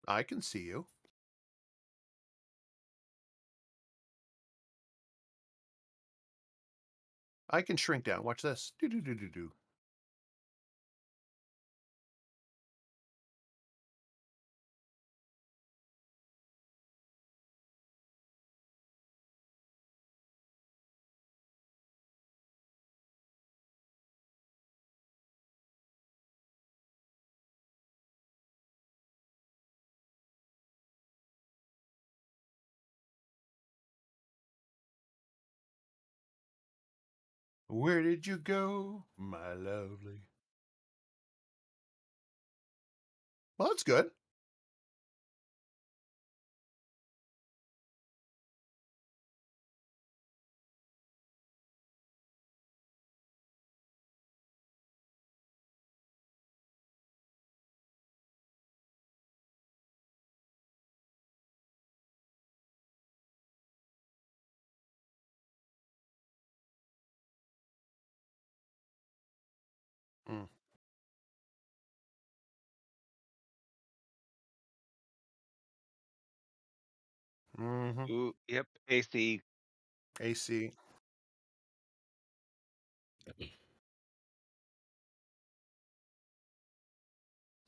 I can see you. I can shrink down. Watch this. Do do do do do. Where did you go, my lovely? Well, that's good. Mm. Mm-hmm. Ooh, yep, AC. AC.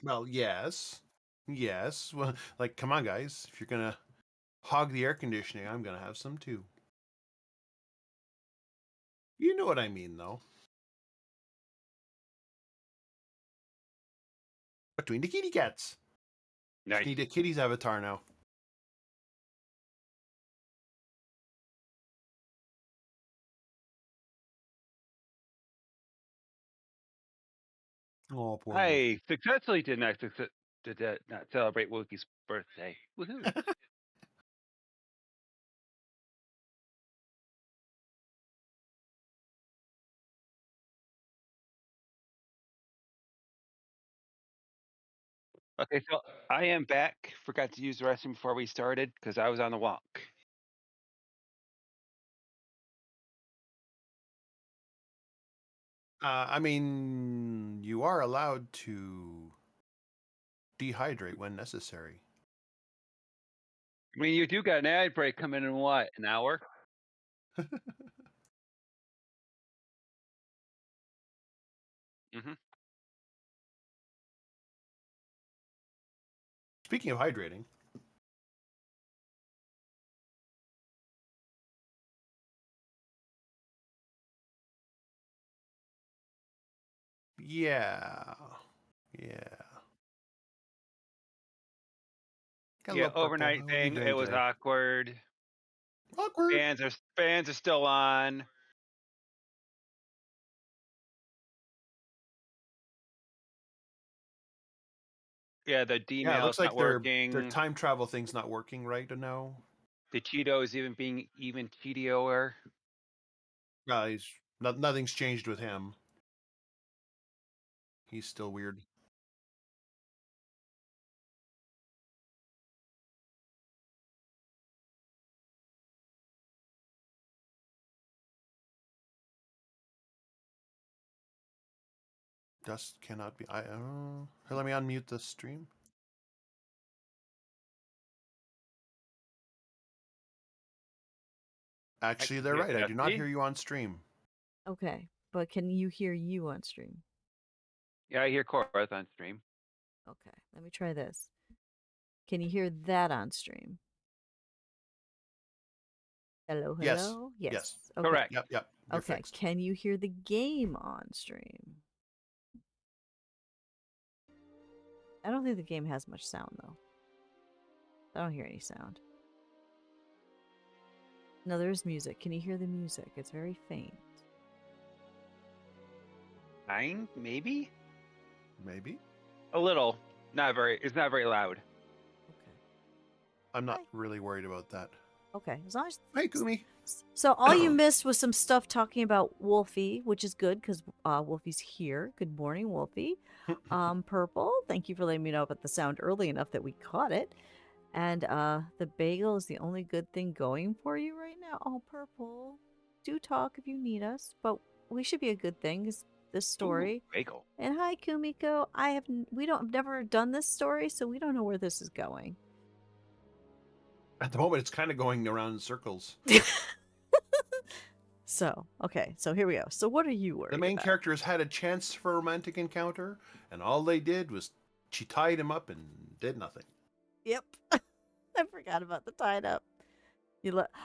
Well, yes. Yes. Well, like, come on, guys. If you're gonna hog the air conditioning, I'm gonna have some too. You know what I mean, though. Between the kitty cats. Just Nice. need a kitty's avatar now. Oh, poor Wolf. I successfully did not celebrate Wookie's birthday. Woohoo! Okay, so I am back. Forgot to use the restroom before we started because I was on the walk. I mean, you are allowed to dehydrate when necessary. I mean, you do got an ad break coming in what, an hour? Hmm. Speaking of hydrating, yeah, yeah. Got a Yeah, little purple. overnight That would be thing. very It was good. awkward. Awkward. Fans are still on. Yeah, the Yeah, it D-mail's looks not like their working. time travel thing's not working right now. The Cheetos even being even Cheetioer. He's nothing's changed with him. He's still weird. Dust cannot be. Here, let me unmute the stream. I Actually, can they're hear right. I do not hear Dusty. you on stream. Okay, but can you hear you on stream? Yeah, I hear Cora's on stream. Okay, let me try this. Can you hear that on stream? Hello, Yes. hello? Yes. Yes. Okay. Correct. Yep. Yep. You're Okay. fixed. Can you hear the game on stream? I don't think the game has much sound though. I don't hear any sound. No, there's music. Can you hear the music? It's very faint. 9, maybe? Maybe. A little. Not very. It's not very loud. Okay. I'm not Hi. really worried about that. Okay. As long as. Hey, Gumi. So all you missed was some stuff talking about Wolfie, which is good because Wolfie's here. Good morning, Wolfie. Purple, thank you for letting me know about the sound early enough that we caught it. And the bagel is the only good thing going for you right now. Oh, Purple, do talk if you need us, but we should be a good thing because this Ooh, story. bagel. And hi, Kumiko. I've never done this story, so we don't know where this is going. At the moment, it's kind of going around in circles. So, okay, so here we go. So what are you worried The main about? character has had a chance for a romantic encounter, and all they did was she tied him up and did nothing. Yep. I forgot about the tied up.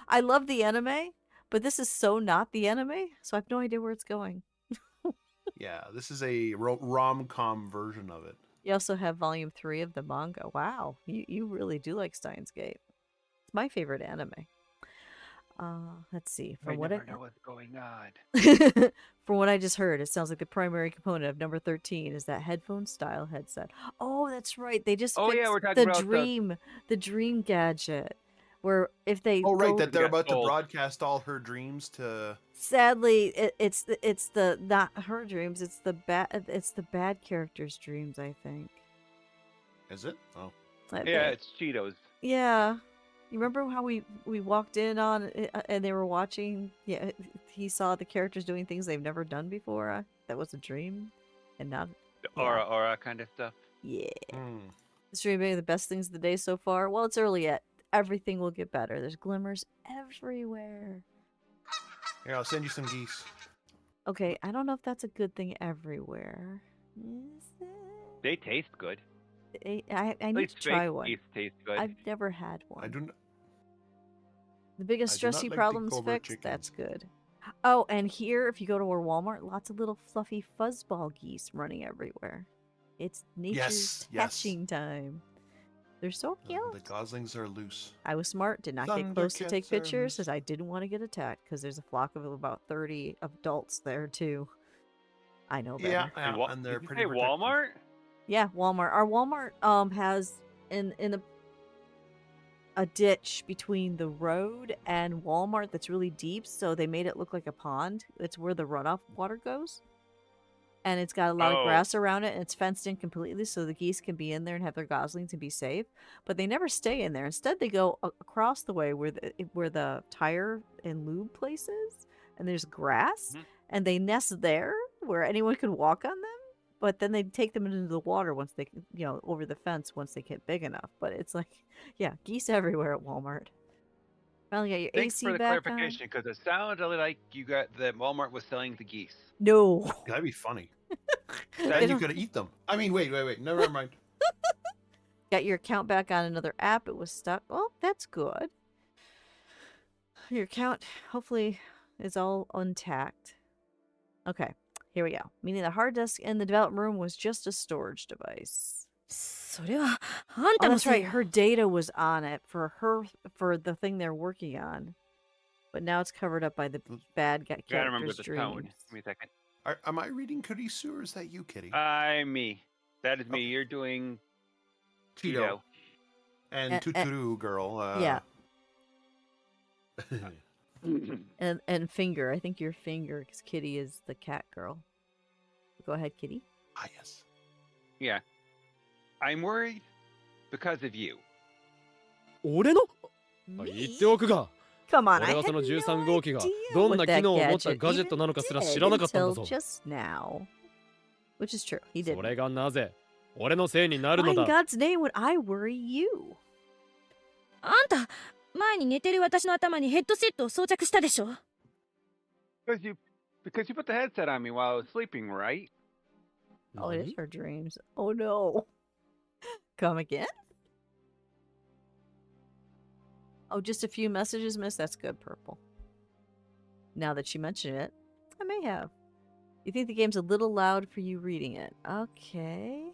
I love the anime, but this is so not the anime, so I have no idea where it's going. Yeah, this is a rom-com version of it. You also have volume 3 of the manga. Wow, you really do like Steins Gate. It's my favorite anime. Let's see. I never know what's going on. From what I just heard, it sounds like the primary component of number 13 is that headphone style headset. Oh, that's right. They just Oh yeah, fixed we're talking about the dream gadget, where if they Oh, right, go, that they're got about to sold. broadcast all her dreams to... sadly, it's the not her dreams. It's the bad character's dreams. I think. Is it? Oh. Yeah, it's Cheetos. Yeah. You remember how we walked in on and they were watching? Yeah, he saw the characters doing things they've never done before. That was a dream, and not. The Yeah. aura kind of stuff. Yeah. Hmm. This dream being the best things of the day so far. Well, it's early yet. Everything will get better. There's glimmers everywhere. Here, I'll send you some geese. Okay, I don't know if that's a good thing everywhere. Is it? They taste good. I At need least to try fake one. geese taste good. I've never had one. I do not... The biggest I do not stressy like the problems Cobra fixed. chickens. That's good. Oh, and here, if you go to our Walmart, lots of little fluffy fuzzball geese running everywhere. It's nature's yes. hatching time. They're so cute. The goslings are loose. I was smart, did not get close to take Thundercats are pictures, loose. as I didn't want to get attacked, because there's a flock of about 30 adults there, too. I know better. Yeah, And they're did you pretty say protective. Walmart? Yeah, Walmart. Our Walmart has in a ditch between the road and Walmart that's really deep, so they made it look like a pond. It's where the runoff water goes. And it's got a lot of Oh. grass around it, and it's fenced in completely so the geese can be in there and have their goslings and be safe. But they never stay in there. Instead, they go across the way where the tire and lube place is, and there's grass, Mhm. and they nest there where anyone can walk on them. But then they take them into the water once they, over the fence once they get big enough. But it's like, yeah, geese everywhere at Walmart. Finally got your Thanks AC for the back clarification, because it sounded like you got that Walmart was selling the geese. on. No. That'd be funny. They Then you don't- could eat them. I mean, wait. Never mind. Got your account back on another app. It was stuck. Oh, that's good. Your account hopefully is all untacked. Okay, here we go. Meaning the hard disk in the development room was just a storage device. それはあん Oh, たの that's せい right. よ。 Her data was on it for the thing they're working on. But now it's covered up by the bad guy Gotta remember character's the tone. dreams. Give me a second. Am I reading Kurisu or is that you, Kitty? Me. That is me. Okay. You're doing Cheeto. And Tuturu girl. Yeah. And Finger. I think you're Finger because Kitty is the cat girl. Go ahead, Kitty. Ah, yes. Yeah. I'm worried because of you. 俺の Me? 言っておくが、 Come on, 俺 I は had その no 13号機が idea どん what な that 機能を持った gadget ガジェットなのかすら知ら even なかったんだ did ぞ。 until just now. Which is true. He そ did. れがなぜ俺のせいになる Why の in だ。 God's name would I worry you? あんた、前に寝てる私の頭にヘッドセットを装着したでしょ。 Because you put the headset on me while I was sleeping, right? Oh, it is 何 her dreams. Oh no. Come again? Oh, just a few messages missed? That's good, Purple. Now that you mention it, I may have. You think the game's a little loud for you reading it? Okay.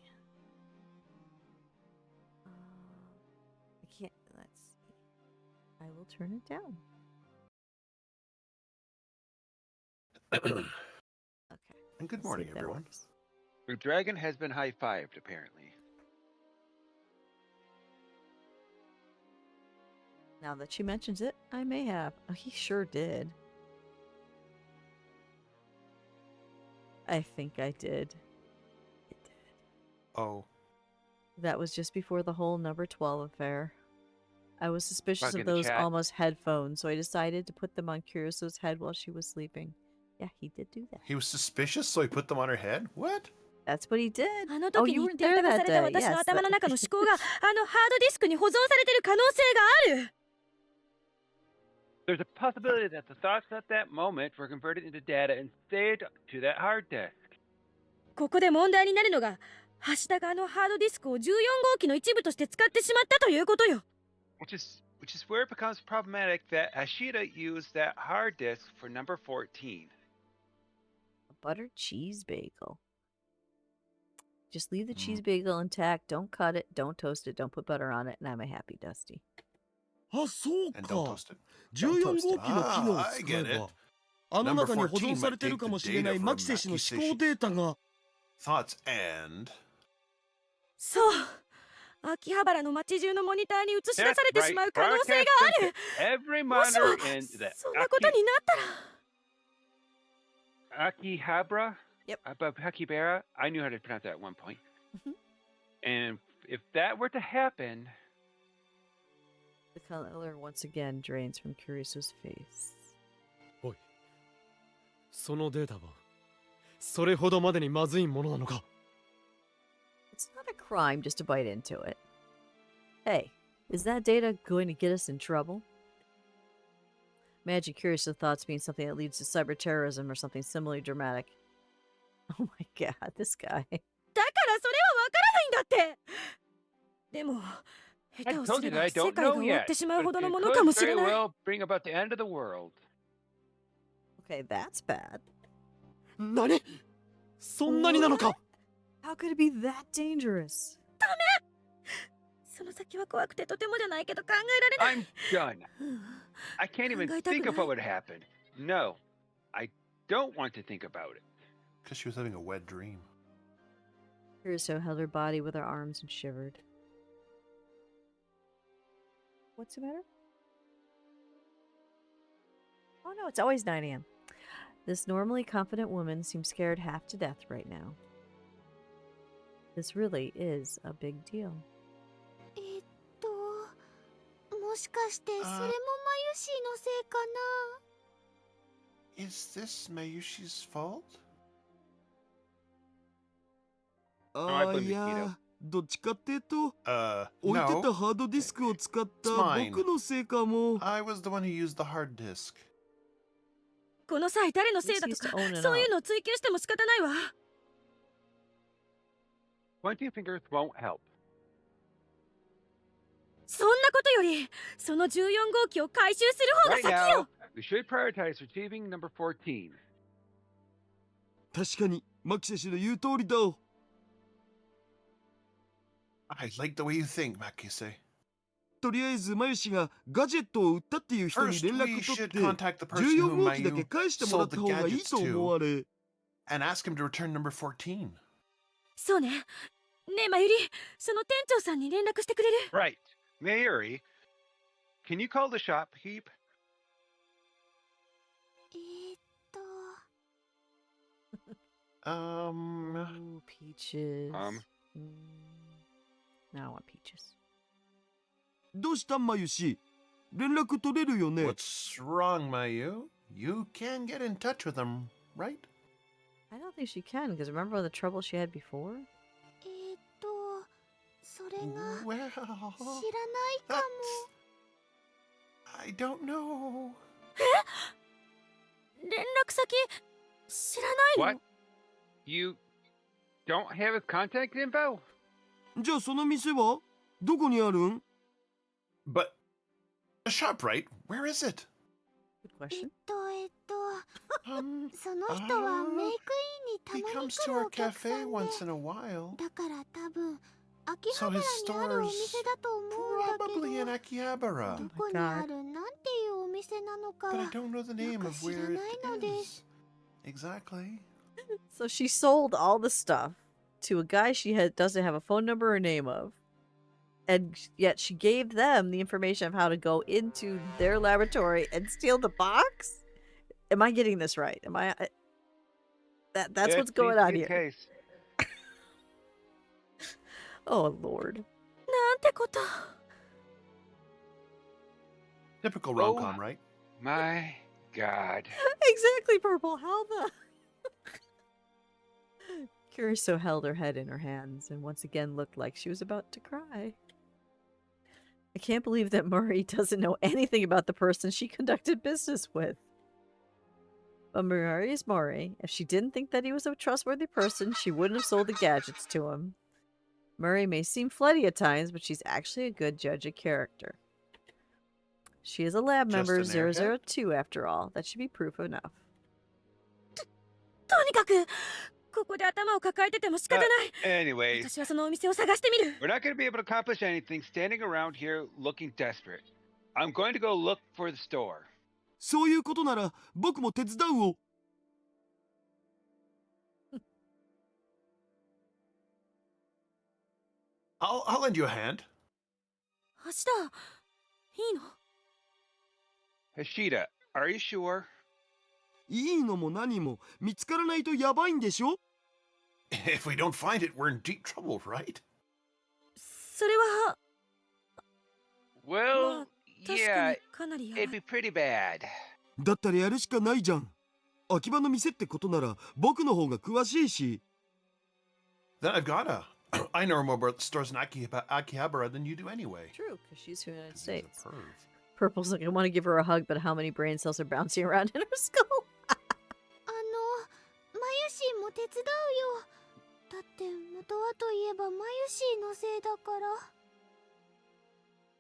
I can't. Let's see. I will turn it down. Okay. And good let's see morning, if that everyone. works. The dragon has been high-fived, apparently. Now that she mentions it, I may have. Oh, he sure did. I think I did. It did. Oh. That was just before the whole number 12 affair. I was suspicious Bug in of the those chat. almost headphones, so I decided to put them on Kuriso's head while she was sleeping. Yeah, he did do that. He was suspicious, so he put them on her head? What? That's what he did. あの Oh, 時 you に weren't デー there タ化さ that れた day. 私の Yes. 頭の中の思考があのハードディスクに保存されてる可能性がある。 There's a possibility that the thoughts at that moment were converted into data and saved to that hard disk. ここで問題になるのが、橋田があのハードディスクを14号機の一部として使ってしまったということよ。Which is where it becomes problematic that Hashida used that hard disk for number 14. A buttered cheese bagel. Just leave the cheese bagel intact. Don't cut it. Don't toast it. Don't put butter on it. And I'm a happy Dusty. あ、そう And don't か。 toast it. 14号機の機能を I 使 get えば it. あの中に保 Number 存されてるかもしれない 14 マキセ氏の思考データが Thoughts and... そう。秋葉原の街中のモニターに映し出さ That's れてし right. まう可能性が Broadcast ある。 every もしも monitor in the そんなことになったら。 Akihabara? Yep. Akibara? I knew how to pronounce that at one point. Mhm. And if that were to happen, The color once again drains from Curioso's face. おい、そのデータはそれほどまでにまずいものなのか？ It's not a crime just to bite into it. Hey, is that data going to get us in trouble? Imagine Curioso thoughts being something that leads to cyber terrorism or something similarly dramatic. Oh my god, this guy. だからそれはわからないんだって。でも、下 I 手をす told れ you that ば I 世 don't 界が know 終わっ yet. てしまう But ほどの it ものかも could しれ very ない。 well bring about the end of the world. Okay, that's bad. 何？そんなになのか？ How could it be that dangerous? その先は怖くてとてもじゃないけど考えられない I'm done. I can't even think of what would happen. No, I don't want to think about it. Because she was having a wet dream. Curioso held her body with her arms and shivered. What's the matter? Oh no, it's always 9 a.m. This normally confident woman seems scared half to death right now. This really is a big deal. もしかしてそれもマユシーのせいか Is this Mayushi's fault? あ I ー blame いやどっちかっていうと Uh, 置いてた no. ハードディスクを使った It's mine. 僕のせいかも I was the one who used the hard disk. この際誰のせいだと This used か to own it そういう up. のを追求しても仕方ないわ。 Pointing fingers won't help. そんなことよりその14号機を回収する方が Right 先 now, よ。 we should prioritize retrieving number 14. 確かにマキセ氏の言う通りだ I like the way you think, Makise. とりあえずマユシがガジェットを売ったっていう人に First, 連 we 絡取 should って contact the person 14 who 号機だけ Mayu 返してもらっ sold the た方がいい gadgets と思わ to れ and ask him to return number 14. そうね。ねえまゆり、その店長さんに連絡してくれる？ Right. Mayuri, can you call the shopkeep? と Ooh, peaches. Mm. Now I want peaches. どうしたマユシ連絡取れるよね What's wrong, Mayu? You can get in touch with him, right? I don't think she can, because remember the trouble she had before? それ Well, 知らない that's... I don't know. 連絡先知らないの？ What? You don't have his contact info? じゃあその店はどこにあるん But the shop, right? Where is it? Good question. その人はメイクイン He にたまに comes 来 to る our お客さ cafe ん once で in a while. だから多分秋 So 葉原 his にあるお店だと思うんだ Probably in けど Akihabara. どこにあるなんていうお店なのか But I は don't know the name of where 知らないの it で is. Exactly. So she sold all the stuff to a guy she doesn't have a phone number or name of. And yet she gave them the information of how to go into their laboratory and steal the box? Am I getting this right? Am I... That's It what's going seems to on be the here. case. Oh, Lord. なんてこと。 Typical Oh. rom-com, right? My God. Exactly, Purple. How the... Curacao held her head in her hands and once again looked like she was about to cry. I can't believe that Murray doesn't know anything about the person she conducted business with. But Murray is Murray. If she didn't think that he was a trustworthy person, she wouldn't have sold the gadgets to him. Murray may seem flirty at times, but she's actually a good judge of character. She is a lab Just member an airhead? 002 after all. That should be proof enough. とにかくここで頭を抱えてても仕方ない Anyways, 私はそのお店を探してみる we're not going to be able to accomplish anything standing around here looking desperate. I'm going to go look for the store. そういうことなら僕も手伝うを。I'll lend you a hand. 明日いいの Hashida, are you sure? いいのも何も見つからないとやばいんでしょ。 If we don't find it, we're in deep trouble, right? それは Well, 確か yeah, にかなりやば it'd い be pretty bad. だったらやるしかないじゃん。秋葉の店ってことなら僕の方が詳しいし。 Then I've gotta. I know more about the stores in Akihabara than you do anyway. True, because she's from the United 'Cause he's a States. perv. Purple's like, I want to give her a hug, but how many brain cells are bouncing around in her skull? マユシーも手伝うよだって元はといえばマユシーのせいだか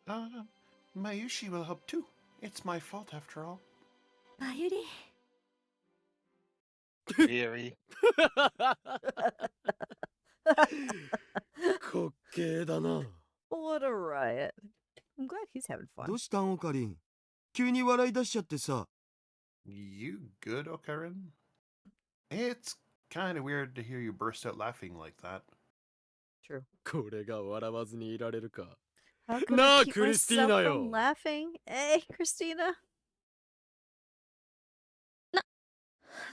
ら Mayushi will help too. It's my fault after all. マユリ Really? 滑稽だな。 What a riot. I'm glad he's having ど fun. うしたんオカリン。急に笑い出しちゃってさ。 You good, Okarin? It's kind of weird to hear you burst out laughing like that. True. これが笑わずにいられるか。 How could Nah, I keep Christina, myself yo. from laughing? Hey, Christina.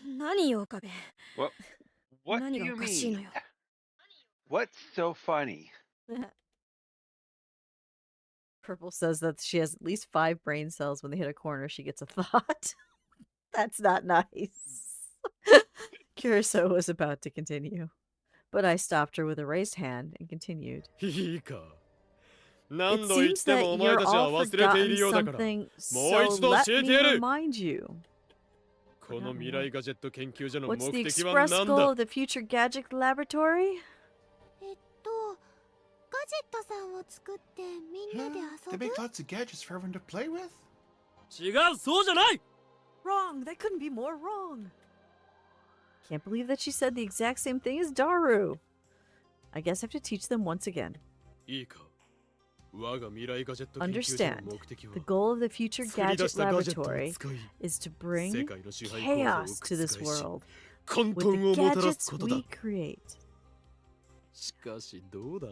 何よ岡部 What do 何が you おかしいの mean? よ What's so funny? Purple says that she has at least 5 brain cells. When they hit a corner, she gets a thought. That's not nice. Curacao was about to continue, but I stopped her with a raised hand and continued. いいか。 It 何度言っ seems て that もお前 you're たちは all 忘れている forgotten ようだから。 something, もう so 一度 let 教え me てやる。 remind you. この未来ガジェット研究所の What's 目 the 的は express 何 goal だ of the future gadget laboratory? ガジェットさんを作ってみんなで To 遊ぶ make lots of gadgets for everyone to play with? 違う、そうじゃない。 Wrong. That couldn't be more wrong. Can't believe that she said the exact same thing as Daru. I guess I have to teach them once again. いいか。我が未来ガジェット研究所の Understand, 目的は the goal of the future 作り出 gadget したガジェットを laboratory 使い is to 世 bring 界の支配構造を chaos to this 覆し world 混 with 沌 the をもたらす gadgets ことだ。 we create. しかしどうだ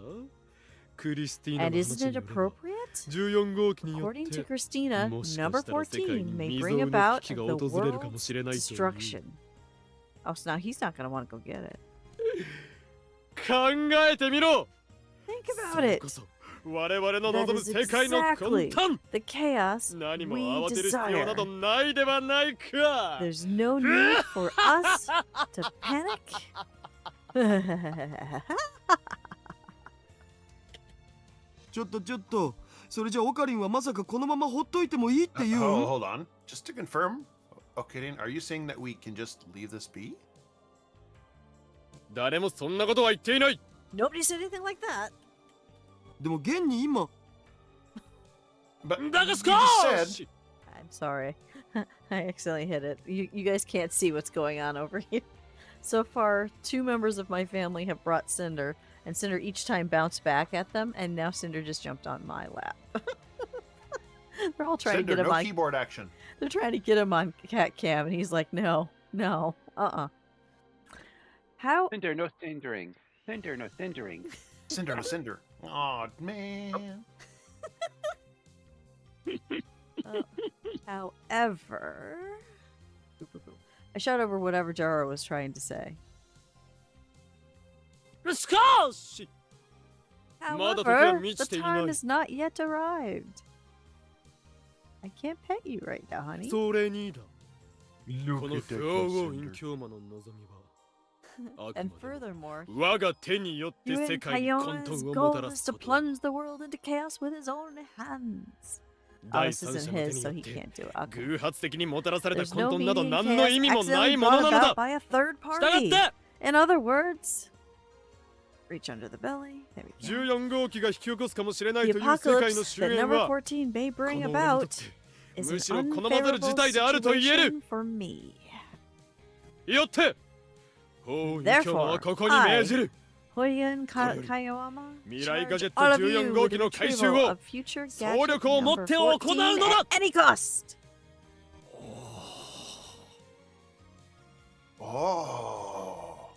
クリスティーナ And の isn't 話に it よれば appropriate? 14号機によっ According to て Christina, もし number かしたら世界 14に may 未 bring 曾有の about 危機 the が訪れるかも world's しれないという destruction. Oh, so now he's not going to want to go get it. 考えてみろ Think そ about れ it. こそ我々の That 望む is 世界の exactly 根端 the chaos 何も we 慌てる必要など desire. ないではないか There's no need for us to panic. ちょっと。それじゃオカリンはまさかこのままほっといてもいいって言う Hold on. Just to confirm, Okarin, are you saying that we can just leave this be? 誰もそんなことは言っていない Nobody said anything like that. でも現に今 But だが you 少 just said し I'm sorry. I accidentally hit it. You guys can't see what's going on over here. So far, 2 members of my family have brought Cinder, and Cinder each time bounced back at them, and now Cinder just jumped on my lap. They're all trying Cinder, to get him no on. keyboard action. They're trying to get him on cat cam, and he's like, no. How? Cinder, no cindering. Cinder, no cindering. Cinder to cinder. Aw, man. However, I shot over whatever Jaro was trying to say. 少し However, the 満ちていない。 time has not yet arrived. I can't pet you right now, honey. それにだ Look この at that 不王王 Cassandra. 隠郷魔の望みはあく And までも furthermore, 我が手によって you 世 and 界に混 Kayona's 沌をもた goal ら is す to こと plunge the world into chaos with his own hands. Oh, 第 this 三 isn't 者の手 his, に so よっ he て can't do it. Okay. 偶発的にもたらされた There's 混 no 沌など meaning 何 chaos の意味もな accidentally いもの brought なの about だ by a third したがっ party. て In other words, reach under the belly. There we go. 14号機が引き起こすかもしれない The という世界の apocalypse 終 that 焉 number は 14 may こ bring の俺にとっ about て is む an しろ好まざる unfavorable 事態であると言える situation for me. よって法王隠郷魔はここに命じる Hoyan これより Kayama, 未来ガジェッ charge all ト of you 14号 with 機 the の回 retrieval 収を of future 総 gadget 力を持 number って行う 14 のだ at any cost. Oh.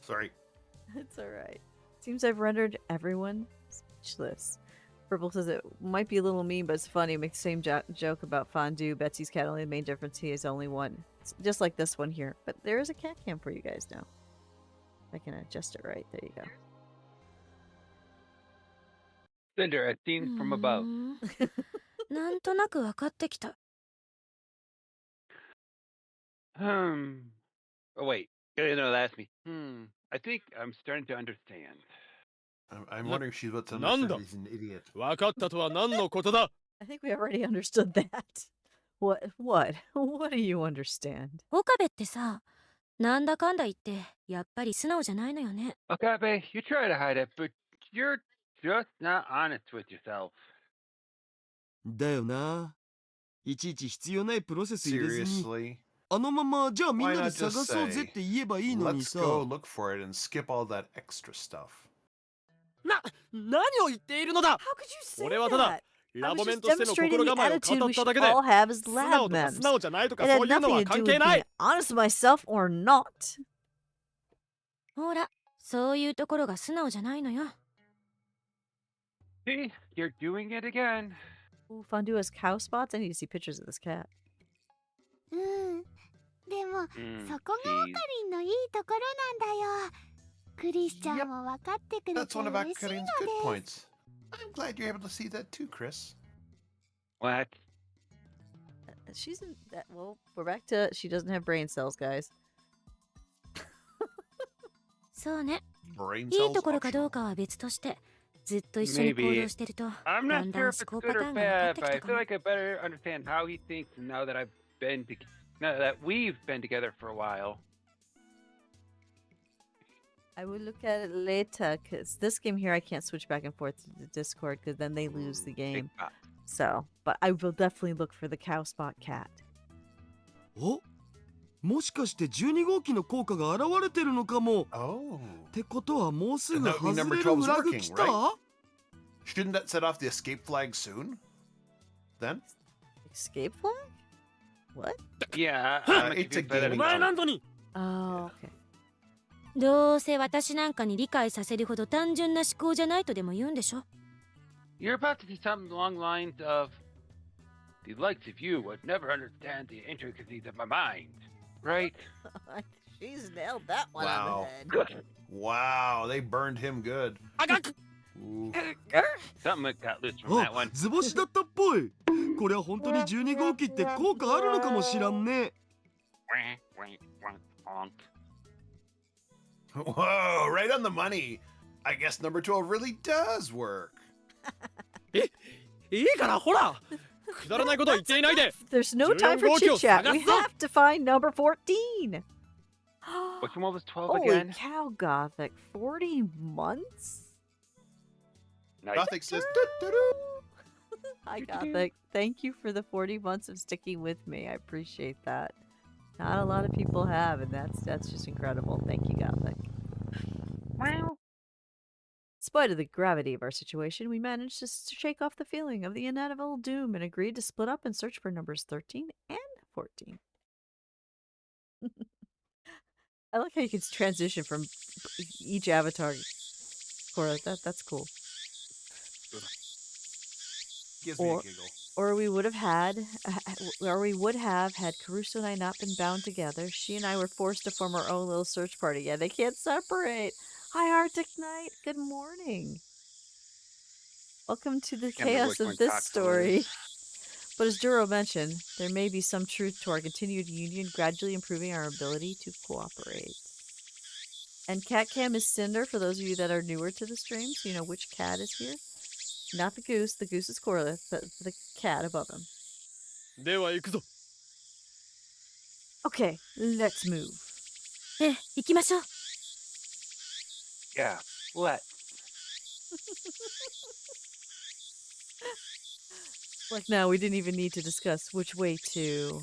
Sorry. It's alright. Seems I've rendered everyone speechless. Purple says it might be a little mean, but it's funny. Make the same joke about fondue. Betsy's cat, only the main difference, he is only one. It's just like this one here. But there is a cat cam for you guys now. I can adjust it right. There you go. Cinder, a scene from above. なんとなく分かってきた。 Oh, wait. No, that's me. I think I'm starting to understand. I'm wondering if she's about to Nanda. understand he's an idiot. 分かったとは何のことだ I think we already understood that. What? What? What do you understand? 岡部ってさ、なんだかんだ言ってやっぱり素直じゃないのよね。 Okabe, you try to hide it, but you're just not honest with yourself. だよな。いちいち必要ないプロセス入れずに、 Seriously? あのままじゃあみん Why なで not 探 just そうぜ say, って言えばいいのに let's さ。 go look for it and skip all that extra stuff? 何を言っているのだ How could you say 俺はただ that? I ラ was ボメン just としての demonstrating 心 the 構えを attitude 語 we っただ should けで all have as 素直 lab とか members. 素直じゃないとか It そ had ういうの nothing は to do 関 with 係な being い honest with myself or not. ほら、そういうところが素直じゃないのよ。 See, you're doing it again. Ooh, Fondue has cow spots. I need to see pictures of this cat. うんでも Mm, そこがオカ geez. リンのいいところなんだよクリスちゃんも分かってくれ That's て one of 嬉しいの Akarin's で good す points. I'm glad you're able to see that too, Chris. What? She's in that. Well, we're back to she doesn't have brain cells, guys. そうね。 Brain いい cells ところかどう optional. かは別として、ずっと一緒に行動してると、 I'm だ not んだ sure ん if 思 it's 考パ good タ or ーンが分かっ bad, て but き I たか feel も。 like I better understand how he thinks now that now that we've been together for a while. I will look at it later because this game here I can't switch back and forth to the Discord because then they lose the Big game. pop. So, but I will definitely look for the cow spot cat. お、もしかして12号機の効果が現れてるのかも。 Oh. ってことはもうすぐ That would mean 外 number れる 12's フラグ working, 来た、 right? Shouldn't that set off the escape flag soon? Then? Escape flag? What? Yeah, Uh, I'm it's a confused by that お gaming 前 as well. なんぞに Oh, okay. どうせ私なんかに理解させるほど単純な思考じゃないとでも言うんでしょ。 You're about to do something along the lines of the likes of you would never understand the intricacies of my mind, right? She's nailed that one Wow. on the head. Wow, they burned him good. あがく Ooh. Something got loose from that あ one.、図星だったっぽい。これは本当に12号機って効果あるのかもしらんね。 Whoa, right on the money. I guess number 12 really does work. いいからほらくだらないこと言っていないで There's no time for 14 chit chat. We 号機を探すぞ have to find number 14. Which one was 12 Holy again? cow, Gothic. 40 months? Nice. Gothic says, "Doo-doo-doo." Hi, Gothic. Thank you for the 40 months of sticking with me. I appreciate that. Not a lot of people have, and that's just incredible. Thank you, Gothic. In spite of the gravity of our situation, we managed to shake off the feeling of the inevitable doom and agreed to split up and search for numbers 13 and 14. I like how you can transition from each avatar. Cora, that's cool. Gives me a Or- giggle. Or we would have had Caruso and I not been bound together. She and I were forced to form our own little search party. Yeah, they can't separate. Hi, Arctic Knight. Good morning. Welcome to the Can't remember chaos which one of this Cox story. was. But as Duro mentioned, there may be some truth to our continued union gradually improving our ability to cooperate. And Cat Cam is Cinder, for those of you that are newer to the stream, so you know which cat is here. Not the goose is Corliss, but the cat above him. では行くぞ。 Okay, let's move. ええ、行きましょう。 Yeah. What? Like now, we didn't even need to discuss which way to...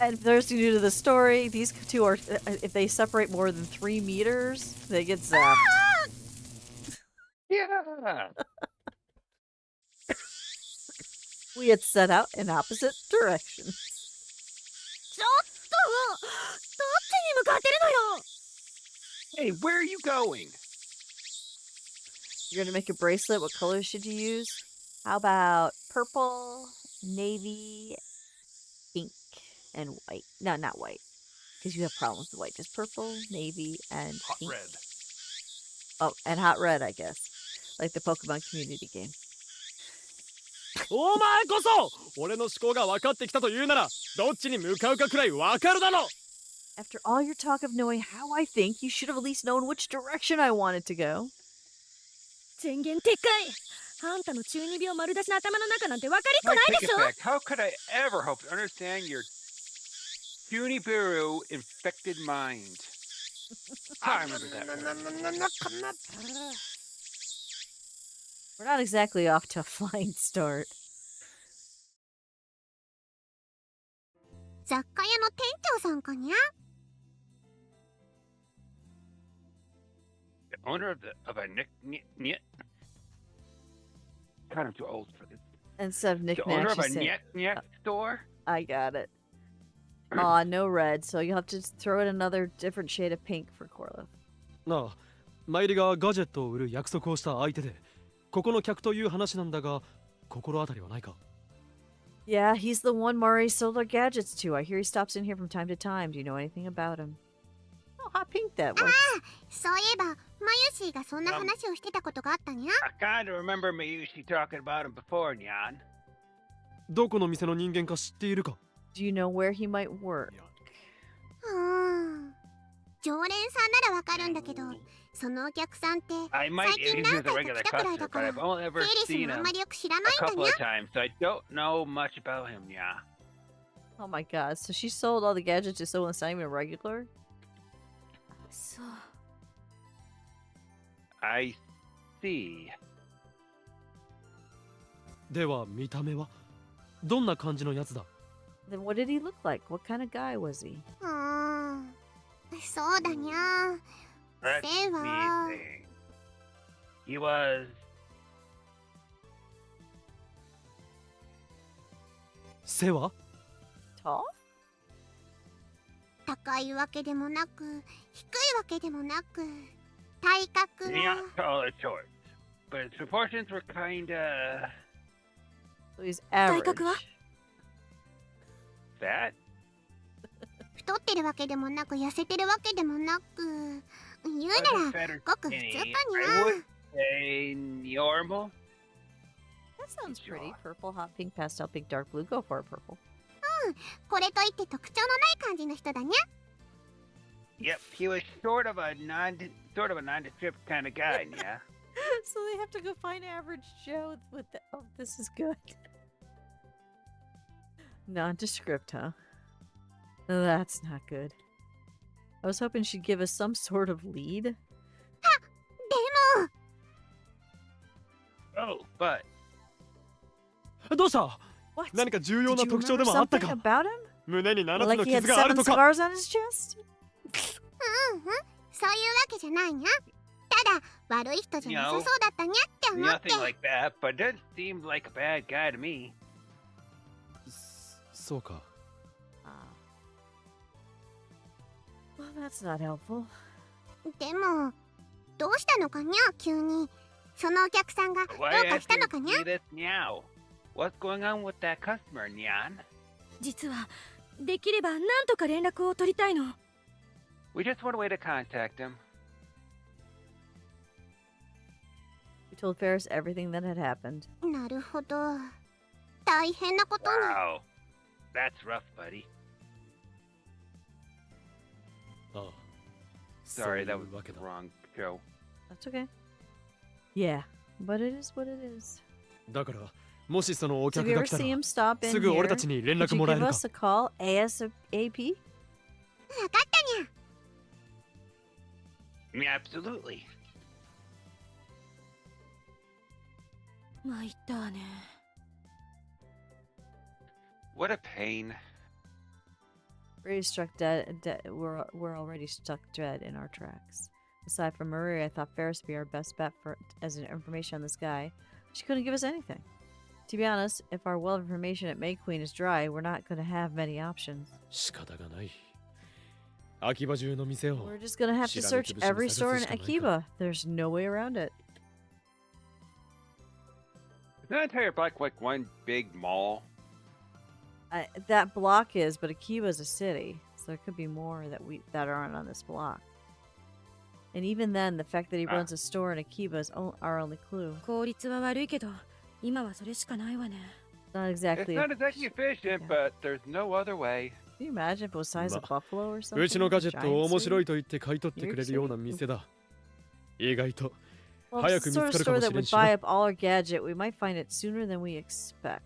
And for those who are new to the story, these two are, if they separate more than 3 meters, they get zapped. Yeah. We had set out in opposite directions. ちょっとどっちに向かってるのよ。 Hey, where are you going? You're gonna make a bracelet. What colors should you use? How about purple, navy, pink, and white? No, not white, because you have problems with white. Just purple, navy, and Hot pink. red. Oh, and hot red, I guess, like the Pokemon community game. お前こそ俺の思考が分かってきたというならどっちに向かうかくらい分かるだろう。 After all your talk of knowing how I think, you should have at least known which direction I wanted to go. 前言撤回。あんたの中二病丸出しの頭の中なんて分かりっこ I ない take で it しょ。 back. How could I ever hope to understand your Unibiru infected mind? I remember that. We're not exactly off to a flying start. 雑貨屋の店長さんかにゃ。 The owner of a Nick. God, I'm too old for this. Instead of The knickknacks, owner of you a say, Nick store? I got it. Aw, no red, so you'll have to just throw in another different shade of pink for Corliss. なあ、マイリがガジェットを売る約束をした相手で、ここの客という話なんだが、心当たりはないか？ Yeah, he's the one Murray sold our gadgets to. I hear he stops in here from time to time. Do you know anything about him? Oh, hot pink that was. そういえばマユシーがそんな話をしてたことがあったにゃ。 I kinda remember Mayushi talking about him before, Nyan. どこの店の人間か知っているか？ Do you know where he might work? 常連さんならわかるんだけど、そのお客さんって I might 最近 use 何 him as a 回か regular 来たくらい customer, だ but から、 I've only ever セールス seen もあ him んまりよく知ら a ないんだ couple にゃ of。times, so I don't know much about him, yeah. Oh my god, so she sold all the gadgets to someone that's not even a regular? そう。 I see. では見た目はどんな感じのやつだ？ Then what did he look like? What kind of guy was he? そうだにゃ。 Let で me は think. He was 背は？ Tall? 高いわけでもなく低いわけでもなく、体格 not は tall or short, but his proportions were kinda So he's average. 体格は？ fat. 太ってるわけでもなく痩せてるわけでもなく、言う Wasn't なら fat or ごく普通 skinny. かに I ゃ。 would say normal. That sounds Sure. pretty. Purple, hot pink, pastel pink, dark blue. Go for it, purple. これといって特徴のない感じの人だにゃ。 Yep, he was sort of a nondescript kind of guy, yeah. So they have to go find average Joe with the... Oh, this is good. Nondescript, huh? That's not good. I was hoping she'd give us some sort of lead. でも Oh, but どうした？ What? 何か重要 Did な you 特徴で remember もあった something か？ about him? 胸に7つ Like の he had 傷がある 7とか？ scars on his chest? そういうわけじゃないにゃ。ただ悪い人じゃなさそうだったにゃって思って。 nothing like that. But doesn't seem like a bad guy to me. そうか。 Well, that's not helpful. でもどうしたのかにゃ急に。そのお客さんがどう Why か ask したの me かにゃ。 this now? What's going on with that customer, Nyan? 実はできればなんとか連絡を取りたいの。 We just want a way to contact him. told Ferris everything that had happened. なるほど。大変なことに。 Wow. That's rough, buddy. ああ、 Sorry, そう that いう was わけ the だ。 wrong show. That's okay. Yeah, but it is what it is. だから、もしそのお So if 客 you が ever 来たら see him stop in すぐ here, 俺たちに連 could 絡 you もらえ give るか us a call ASAP? わかったにゃ。 Absolutely. 参ったわね。 What a pain. We're struck dead. We're already stuck dead in our tracks. Aside from Maria, I thought Ferris would be our best bet for as an information on this guy. She couldn't give us anything. To be honest, if our well of information at May Queen is dry, we're not going to have many options. 仕方がない。秋葉中の店を We're just going to have to search every store in Akiba. There's no way around it. Is that entire block like one big mall? That block is, but Akiba is a city, so there could be more that aren't on this block. And even then, the fact that he runs a store in Akiba is our only clue. 効率は悪いけど、今はそれしかないわね。 Not exactly. It's not exactly efficient, but there's no other way. Can you imagine if it was size of buffalo or う something? ちのガジェットを Giant 面白い city? と言って買い取ってくれるような店だ。意外と Well, 早 if く it's 見 the つ sort か of るかも store し that れん would し buy な。 up all our gadget, we might find it sooner than we expect.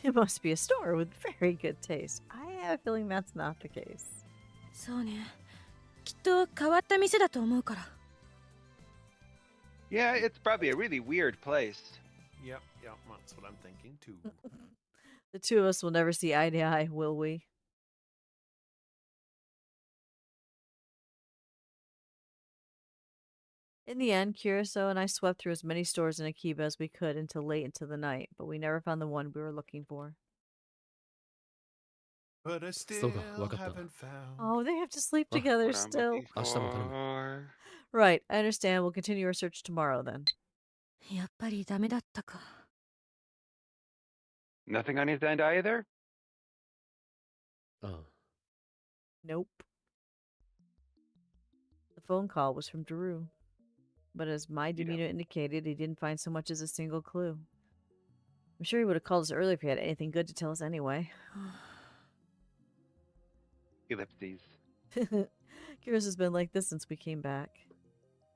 It must be a store with very good taste. I have a feeling that's not the case. そうね。きっと変わった店だと思うから。 Yeah, it's probably a really weird place. Yep, that's what I'm thinking too. The two of us will never see eye to eye, will we? In the end, Curacao and I swept through as many stores in Akiba as we could until late into the night, but we never found the one we were looking for. But I still わかった。 haven't found. Oh, they have to sleep Ah. together What I'm still. looking 明日も頼む。 for. Right, I understand. We'll continue our search tomorrow then. やっぱりダメだったか。 Nothing on his end either? ああ、 Nope. The phone call was from Daru. But as my demeanor indicated, he didn't find so much as a single clue. I'm sure he would have called us earlier if he had anything good to tell us anyway. Ellipses. Kira's has been like this since we came back.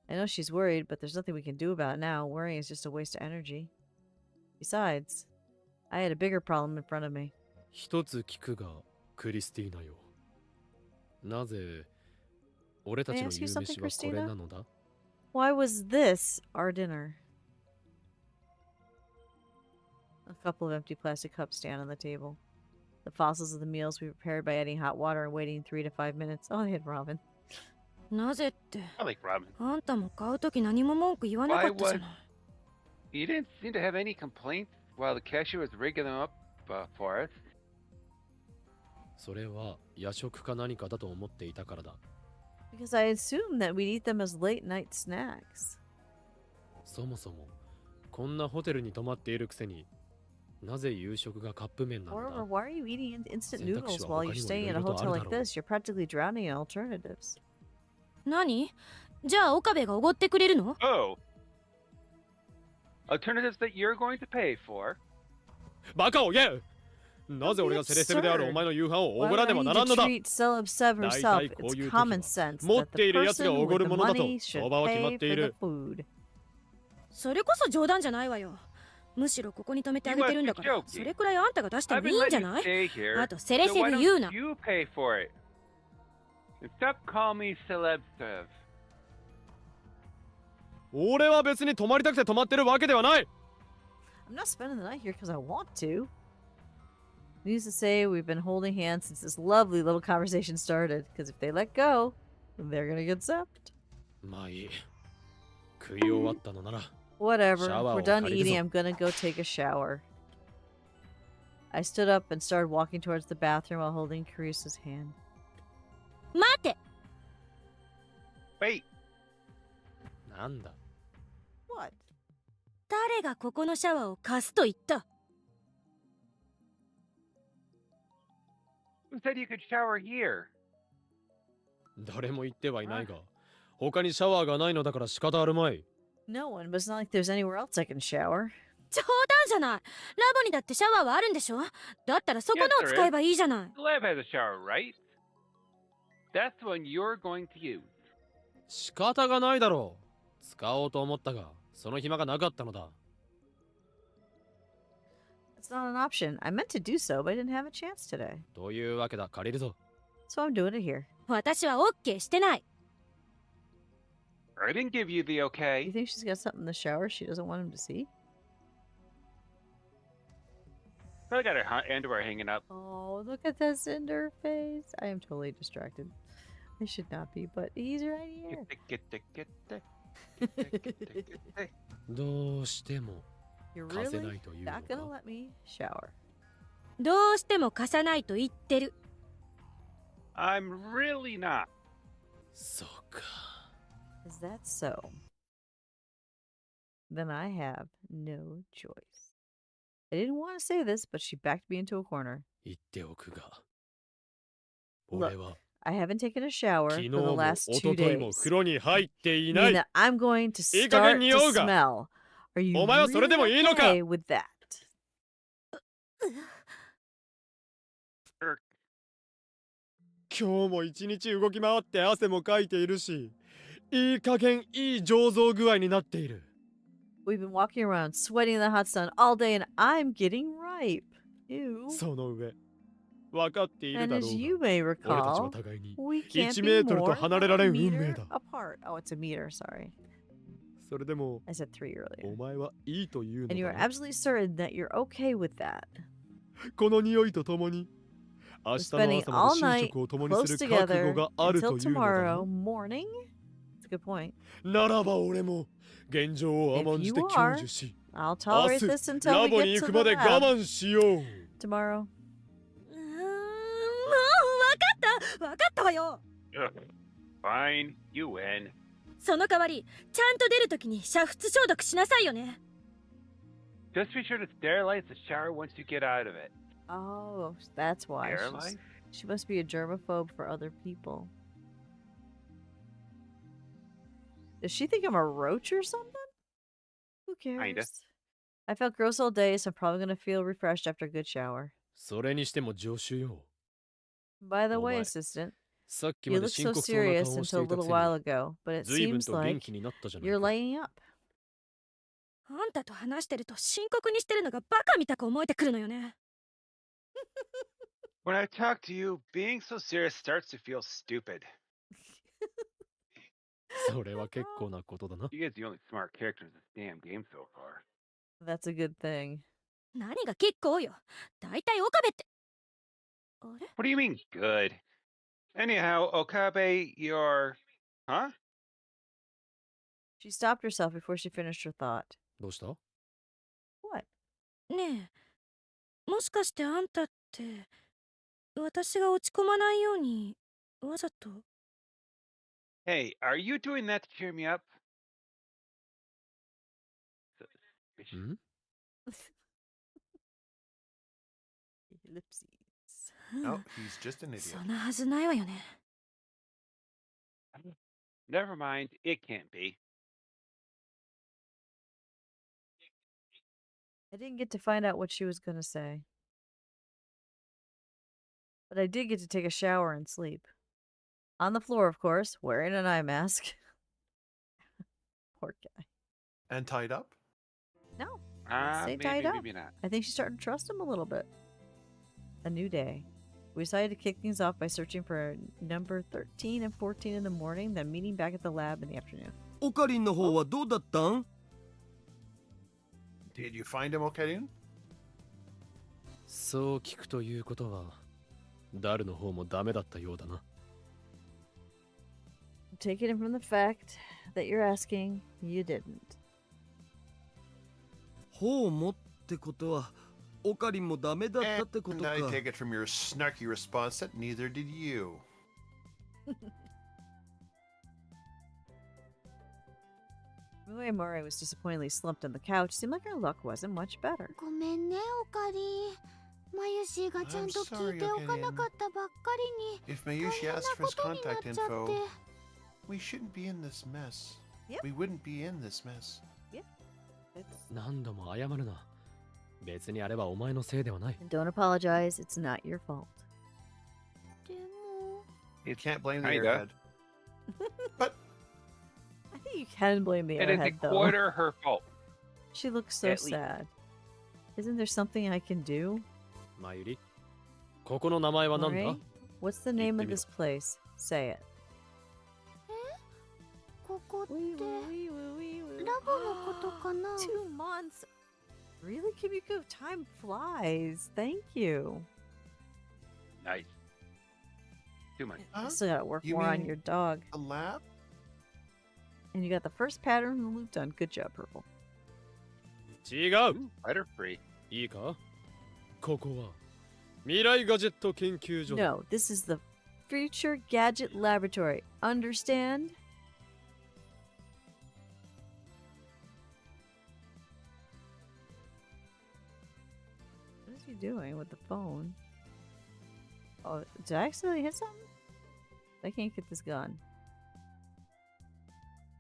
I know she's worried, but there's nothing we can do about it now. Worrying is just a waste of energy. Besides, I had a bigger problem in front of me. 一つ聞くが、クリスティーナよ。なぜ、俺たちの夕飯はこれなのだ？ Why was this our dinner? A couple of empty plastic cups stand on the table. The fossils of the meals we prepared by adding hot water and waiting 3 to 5 minutes. Oh, they had ramen. なぜって、 I like ramen. あんたも買うとき何も文句言わなかったじゃない。 You didn't seem to have any complaints while the cashier was rigging them up for us. それは夜食か何かだと思っていたからだ。 Because I assumed that we'd eat them as late night snacks. そもそも、こんなホテルに泊まっているくせに、なぜ夕食がカップ麺なの Moreover, だ？ why are you eating instant 選択肢 noodles は while 他 you're にも staying in a 色々とあ hotel る like だろう。 this? You're practically drowning in alternatives. 何？じゃあ岡部がおごってくれるの？ Oh. Alternatives that you're going to pay for. バカを言え！なぜ俺がセレセレであるお前の夕飯をお Why ごら would ね I ば need ならんの to だ？ treat Celeb herself? 大体こういう It's 時は common sense 持っ that てい the る奴が person おご with る the ものだと money should 相場は決ま pay ってい for the る。 food. それこそ冗談じゃないわよ。むしろここに泊めてあげてるんだから、 You must be joking. それくらいあんたが出しても I've い been いんじゃ letting な you い？ stay here. あとセレ So セ why レ言うな。 don't you pay for it? And stop calling me celebtive. 俺は別に泊まりたくて泊まってるわけではない。 I'm not spending the night here because I want to. Needless to say, we've been holding hands since this lovely little conversation started. Because if they let go, they're gonna get zapped. まあいい。食い終わったのなら。 Whatever. If Shower we're done 借りるぞ。 eating, I'm gonna go take a shower. I stood up and started walking towards the bathroom while holding Carisa's hand. 待って！ Wait. なんだ？ What? 誰がここのシャワーを貸すと言った？ Who said you could shower here? 誰も言ってはいないが、他にシャワーがないのだから仕方あるまい。No one, but it's not like there's anywhere else I can shower. 冗談じゃない。ラボにだってシャワーはあるんでしょ？だったらそこ Yes, のを there 使え is. ばいいじゃない。 The lab has a shower, right? That's the one you're going to use. 仕方がないだろう。使おうと思ったが、その暇がなかったのだ。It's not an option. I meant to do so, but I didn't have a chance today. というわけだ、借りるぞ。So I'm doing it here. 私は OK してない。I didn't give you the You okay. think she's got something in the shower she doesn't want him to see? Probably got her underwear hanging up. Oh, look at this cinder face. I am totally distracted. I should not be, but he's right here. どうしても You're 貸せ really ないというの not gonna か。 let me shower. どうしても貸さないと言ってる。 I'm really not. そうか。 Is that so? Then I have no choice. I didn't want to say this, but she backed me into a corner. 言っておくが。 Look, 俺は I haven't taken a shower 昨日 for the も last 一 2 昨日も days. 風呂に入っていない。 Meaning that I'm going to いい加減 start 匂う to が。 smell. Are you お前はそれでも really いいのか。 okay with that? Er, 今日も一日動き回って汗もかいているし、いい加減いい醸造具合になっている。 We've been walking around sweating in the hot sun all day and I'm getting ripe. Ew. その上、分かっている And だ as ろう you が。 may 俺たちは recall, 互いに we can't 1 be メートル more と than 離れら a れん運命 meter だ。 apart. Oh, it's a meter, sorry. それでも、 I said 3 earlier. お前はいいという And you の are だな。 absolutely certain that you're okay with that. この匂いとともに、明 We're 日の spending 朝ま all で寝 night 食を共に close する覚悟 together がある until というのだ tomorrow な。 morning. That's a good point. ならば俺も現状を甘んじて If you 享 are, 受し、 I'll 明 tolerate 日 this until ラ we ボに get 行 to くま the で我 lab 慢しよう。 tomorrow. もう分かったわよ。 ugh. Fine, you win. その代わりちゃんと出るときに煮沸消毒しなさいよね。 Just be sure to sterilize the shower once you get out of it. Oh, that's why. Sterilize? She must be a germaphobe for other people. Does she think I'm a roach or something? Who cares? Kinda. I felt gross all day, so I'm probably gonna feel refreshed after a good shower. それにしても助手よ。 By the way, Alright. assistant, さっき you まで looked 深 so 刻そうな serious 顔をし until て a いたく little せに、 while ago, but it 随分 seems と元 like 気になったじゃない you're か。 lighting up. あんたと話してると深刻にしてるのがバカみたく思えてくるのよね。 When I talk to you, being so serious starts to feel stupid. それは結構なことだな。 You guys are the only smart characters in this damn game so far. That's a good thing. 何が結構よ。だいたい岡部って。あれ？ What do you mean, good? Anyhow, Okabe, you're... Huh? She stopped herself before she finished her thought. どうした？ What? ねえ、もしかしてあんたって私が落ち込まないようにわざと。 Hey, are you doing that to cheer me up? Suspicious. ん？ Ellipses. No, he's just an idiot. そんなはずないわよね。 Never mind, it can't be. I didn't get to find out what she was going to say. But I did get to take a shower and sleep. On the floor, of course, wearing an eye mask. Poor guy. And tied up? No, Maybe, Stay tied up. maybe not. I think she's starting to trust him a little bit. A new day. We decided to kick things off by searching for number 13 and 14 in the morning, then meeting back at the lab in the afternoon. オカリンの方はどうだったん？ Did you find him, Okarin? そう聞くということは、ダルの方もダメだったようだな。I'm taking it from the fact that you're asking, you didn't. ほうもってことはオカリンもダメだったってこと And か。 I take it from your snarky response that neither did you. The way Murray was disappointingly slumped on the couch seemed like her luck wasn't much better. ごめんねオカリン。マユシーがちゃんと聞いておかなかったばっかりに If 大 Mayushi 変な asked for こ his とになっ contact ちゃっ info, て。 we shouldn't be in this mess. Yep. we wouldn't be in this mess. It's... 何度も謝るな。別にあれはお前のせいではない。 And don't apologize. It's not your fault. でも You can't blame the Kinda. airhead. But I think you can blame the And it's a airhead, though. quarter her fault. She looks so At least. sad. Isn't there something I can do? まゆり、ここの名前は何だ Mori? What's the name of Give me this place? Say it. ここってラボのことかな 2 months. Really, Kimiko? Time flies. Thank you. Nice. 2 months. I huh? still gotta work You more on mean- your dog. a lab? And you got the first pattern in the loop done. Good job, Purple. 違う Spider free. いいかここは未来ガジェット研究所だ No, this is the Future Gadget Laboratory. Understand? What is he doing with the phone? Oh, did I accidentally hit something? I can't get this gun.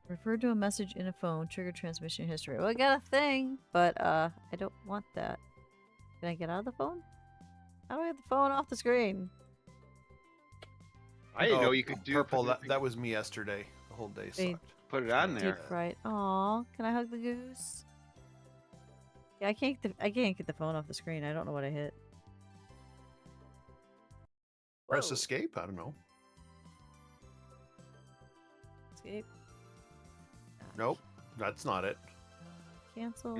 Refer to a message in a phone. Trigger transmission history. Well, I got a thing, but I don't want that. Can I get out of the phone? How do I get the phone off the screen? I didn't know Oh, you could do purple. put That was me yesterday. The whole day Wait. sucked. Put it on Deep there. Deep fried. Aw, can I hug the goose? Yeah, I can't. I can't get the phone off the screen. I don't know what I hit. Press Whoa. escape. I don't know. Escape. Nope, that's not it. Cancel.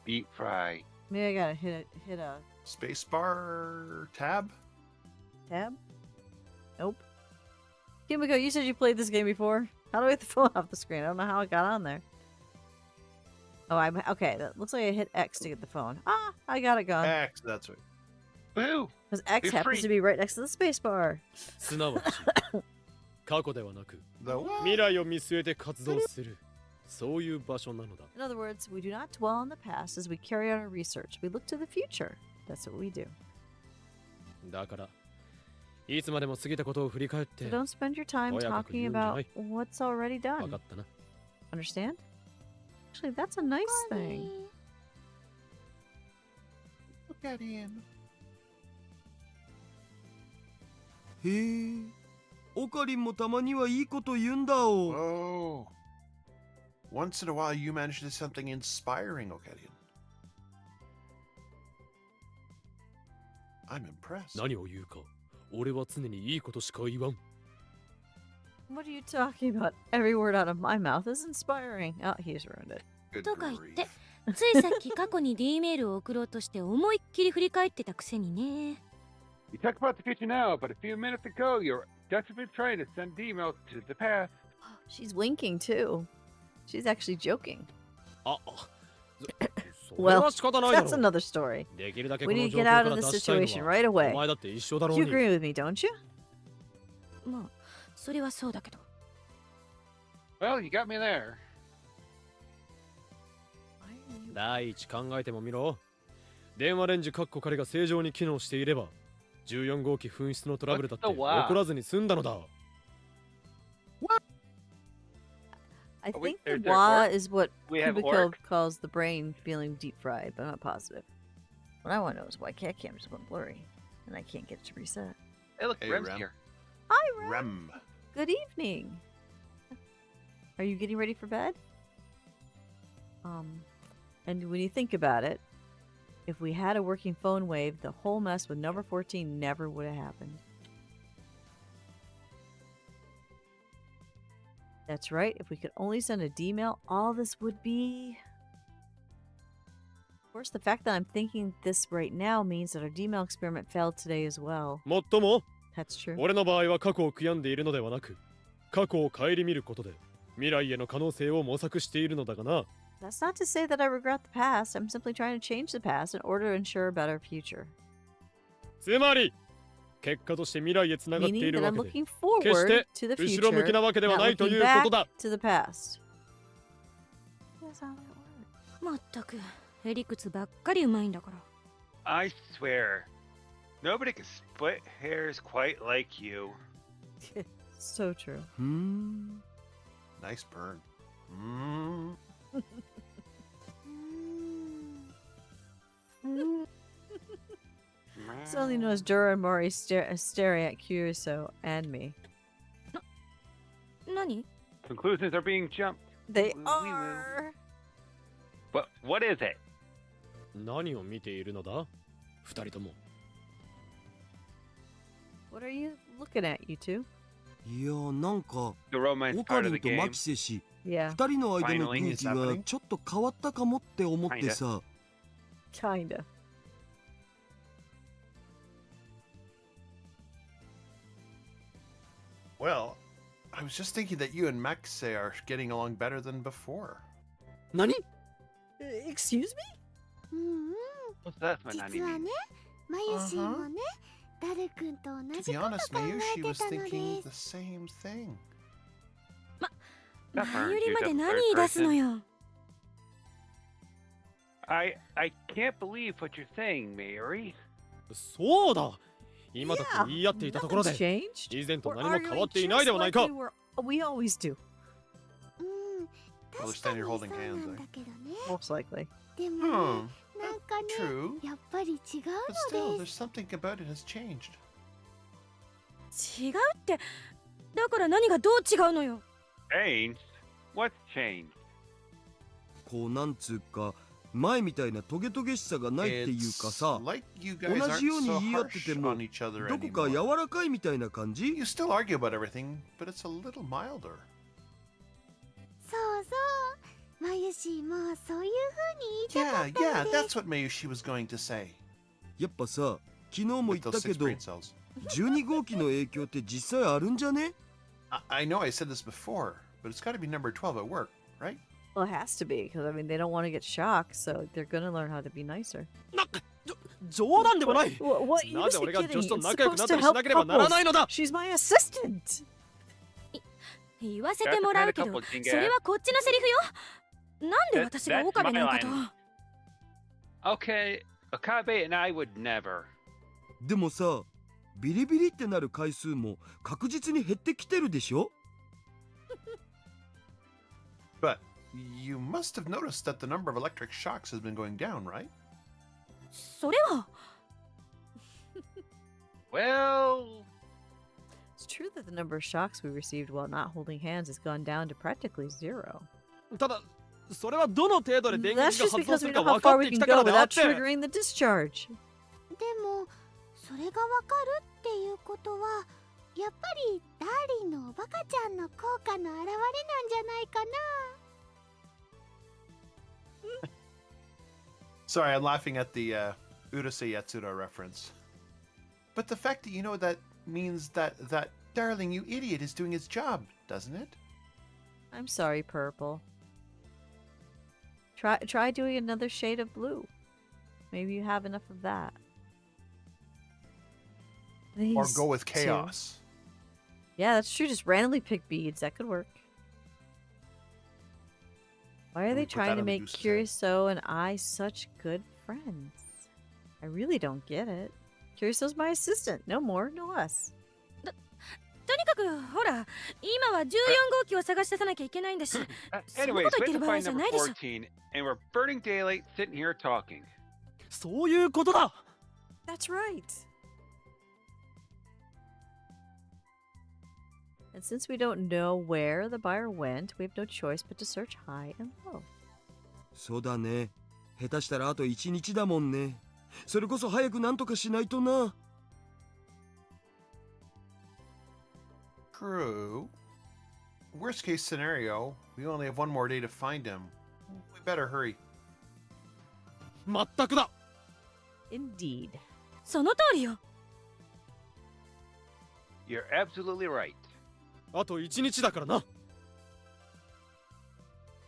Deep fry. Maybe I gotta hit a Spacebar tab. tab. Nope. Kimiko, you said you played this game before. How do I get the phone off the screen? I don't know how it got on there. Oh, I'm okay. That looks like I hit X to get the phone. Ah, I got it gone. X. That's right. Woo! Because X Be happens free. to be right next to the space bar. すなわち過去ではなく The what? 未来を見据えて活動するそういう場所なのだ In other words, we do not dwell on the past as we carry out our research. We look to the future. That's what we do. だからいつまでも過ぎたことを振り返っ So て don't spend your time とやかく talking 言うんじゃな about い what's already 分 done. かったな Understand? Actually, that's a nice thing. Look at him. へえオカリンもたまにはいいこと言うんだお Oh. Once in a while, you manage to do something inspiring, Okadian. I'm impressed. 何を言うか俺は常にいいことしか言わん What are you talking about? Every word out of my mouth is inspiring. Oh, he's ruined it. Good とか言っ grief. てついさっき過去に D メールを送ろうとして思いっきり振り返ってたくせにね You talk about the future now, but a few minutes ago, you're desperately trying to send emails to the past. She's winking too. She's actually joking. あそれは仕方ないだ That's ろ another story. できるだけ We この need to 状況 get か out ら of 脱 this したいの situation は right お away. 前だって一緒だろう You に agree with me, don't you? まあそれはそうだけど Well, you got me there. 第一考えてもみろ電話レンジカッコ仮が正常に機能していれば14号機紛失のトラブルだって What's 起 the what? こらずに済んだのだ I Oh, wait, think the is there wah orc? is what We have Kubiko orc. calls the brain feeling deep fried, but I'm not positive. What I want to know is why cat cameras went blurry, and I can't get it to reset. Hey, look, Hey, Rem's Rem. here. Hi, Rem. Rem. Good evening. Are you getting ready for bed? And when you think about it, if we had a working phone wave, the whole mess with number 14 never would have happened. That's right. If we could only send a D-mail, all this would be... Of course, the fact that I'm thinking this right now means that our D-mail experiment failed today as well. もっとも That's true. 俺の場合は過去を悔やんでいるのではなく過去を顧みることで未来への可能性を模索しているのだがな That's not to say that I regret the past. I'm simply trying to change the past in order to ensure a better future. つまり結果として未来へつながってい Meaning る that わ I'm けで looking forward to the 後ろ向き future, なわけでは not ないと looking いうこ back とだ to the past. That's how that works. まったくへりくつばっかりうまいんだから I swear, nobody can split hairs quite like you. So true. ふん Nice burn. Mm. Suddenly noticed Dura and Mori staring at Curioso and me. 何 Conclusions are being jumped. They Wee-woo. are. What is it? 何を見ているのだ二人とも。 What are you looking at, you two? いやなんか The romance オカ part リ of ン the と game. マキセ氏 Yeah, 二人の間の Finally, 雰囲 it's 気が happening. ちょっと変わったかもって思ってさ kinda. Well, I was just thinking that you and Maxe are getting along better than before. 何 Excuse me? うんうん What's that, my 実 nanny は mean? ねマユシーもねダル君と同 To じ be こと honest, 考 Mayushi え was てたの thinking で the す same thing. 前よりまで何言い出すのよ I can't believe what you're saying, Mary. そうだ今だ Yeah, って言い合っていたところ nothing's で changed. 以前と We're 何も変わ arguing っていないで just はない like か we always do. うん確 Well, か they're に standing そう holding な hands, んだけどね Most likely. でも Hmm. ねなんかね True. やっぱり違う But still, ので there's す something about it has changed. 違うってだから何がどう違うのよ Changed? What's changed? こうなんつうか前みたいなトゲトゲしさがないっていうか It's さ like you guys 同 aren't じように so 言い合って harsh ても on each other どこか anymore. 柔らかいみたいな感じ You still argue about everything, but it's a little milder. そうそうマユシーもそういう風に言いたか Yeah, った yeah, ので that's what Mayushi was going to say. やっぱさ昨日も言 With った those け six ど brain cells. 12号機の影響って実際あるんじゃね I know I said this before, but it's got to be number 12 at work, right? Well, it has to be because I mean they don't want to get shocked, so they're gonna learn how to be nicer. 冗談でもない What? You なぜ must 俺 be が kidding. 女子と It's 仲良くな supposed った to りし help なければなら couples. ないのだ She's my assistant. 言わせてもらうけど That's the kind of couple, それはこっちのセリフよなんで That- 私が that's 狼 my なんかと line. Okay, Akabe and I would never. でもさビリビリってなる回数も確実に減ってきてるでしょ But you must have noticed that the number of electric shocks has been going down, right? それは Well, It's true that the number of shocks we received while not holding hands has gone down to practically zero. ただそれはどの程度で電 That's 撃が just 発動 because す we る know か how 分か far っ we てき can たか go らであっ without て triggering the discharge. でもそれがわかるっていうことはやっぱりダーリンのおバカちゃんの効果の表れなんじゃないかな Sorry, I'm laughing at the Urusei Yatsura reference. But the fact that you know that means that darling, you idiot, is doing his job, doesn't it? I'm sorry, purple. Try doing another shade of blue. Maybe you have enough of that. Or These go with two. chaos. Yeah, that's true. Just randomly pick beads. That could work. Why are Can they we put that trying to on the make goose's head? Curioso and I such good friends? I really don't get it. Curioso's my assistant. No more, no less. とにかくほら今は14号機を探し出さなきゃいけないんだし anyways, we have to find number 14, and we're burning daylight sitting here talking. そういうことだ That's right. And since we don't know where the buyer went, we have no choice but to search high and low. そうだね下手したらあと1日だもんねそれこそ早くなんとかしないとな True. Worst case scenario, we only have one more day to find him. We better hurry. まったくだ Indeed. その通りよ You're absolutely right. あと1日だからな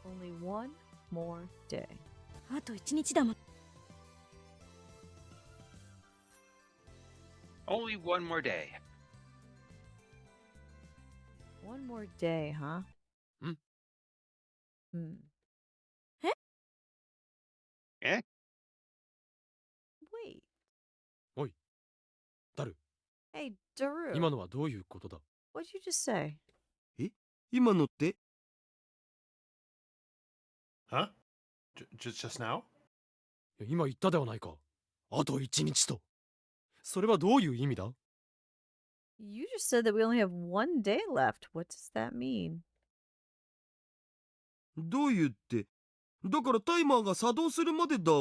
Only one more day. あと1日だもん Only one more day. One more day, huh? Hmm. Hmm. Eh? Wait. おいダル Hey, Daru. 今のはどういうことだ What'd you just say? 今のって Huh? Just now? 今言ったではないか。あと1日と。それはどういう意味だ？ You just said that we only have 1 day left. What does that mean? どういうって。だからタイマーが作動するまでだ。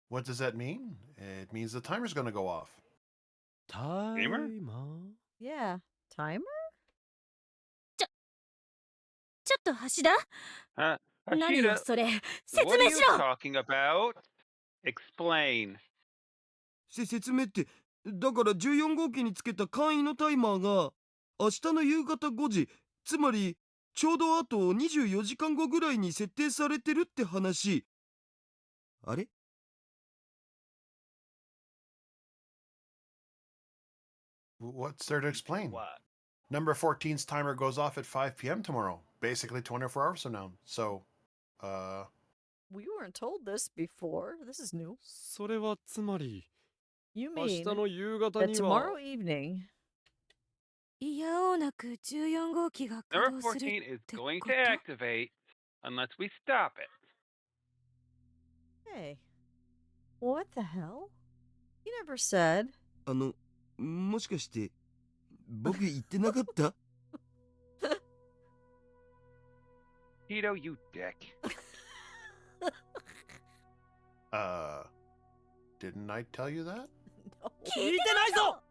What does that mean? It means the timer's gonna go off. タイマー？ Yeah. Timer? ちょっと橋田、 何よ Ashita, それ、説 what are 明 you しろ。 talking about? Explain. 説明って、だから14号機につけた簡易のタイマーが明日の夕方5時、つまりちょうどあと24時間後ぐらいに設定されてるって話。あれ？ What's there to explain? What? Number 14's timer goes off at 5 p.m. tomorrow, basically 24 hours from now. So, We weren't told this before. This is new. それはつまり、 You 明 mean 日の夕方 that には tomorrow evening? いやおうなく14号機が稼 Number 働する 14 is ってこ going と to activate unless we stop it. Hey. What the hell? You never said. もしかして僕言ってなかった？ Tito, you dick. Didn't I tell you that? No. 聞いてないぞ。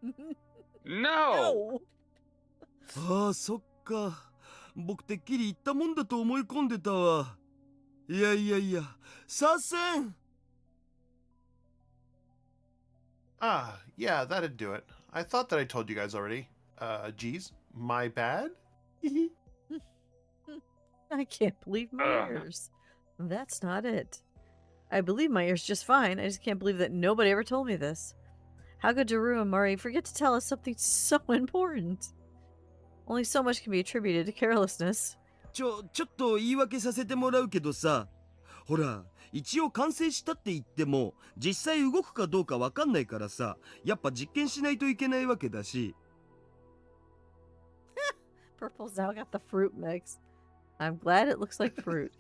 No! No. ああ、そっか。僕てっきり言ったもんだと思い込んでたわ。いやいやいや、左遷。 Ah, yeah, that'd do it. I thought that I told you guys already. Geez, my bad? I can't believe my Ugh. ears. That's not it. I believe my ears just fine. I just can't believe that nobody ever told me this. How could Daru and Murray forget to tell us something so important? Only so much can be attributed to carelessness. ちょっと言い訳させてもらうけどさ、ほら、一応完成したって言っても実際動くかどうかわかんないからさ、やっぱ実験しないといけないわけだし。 Purple's now got the fruit mix. I'm glad it looks like fruit.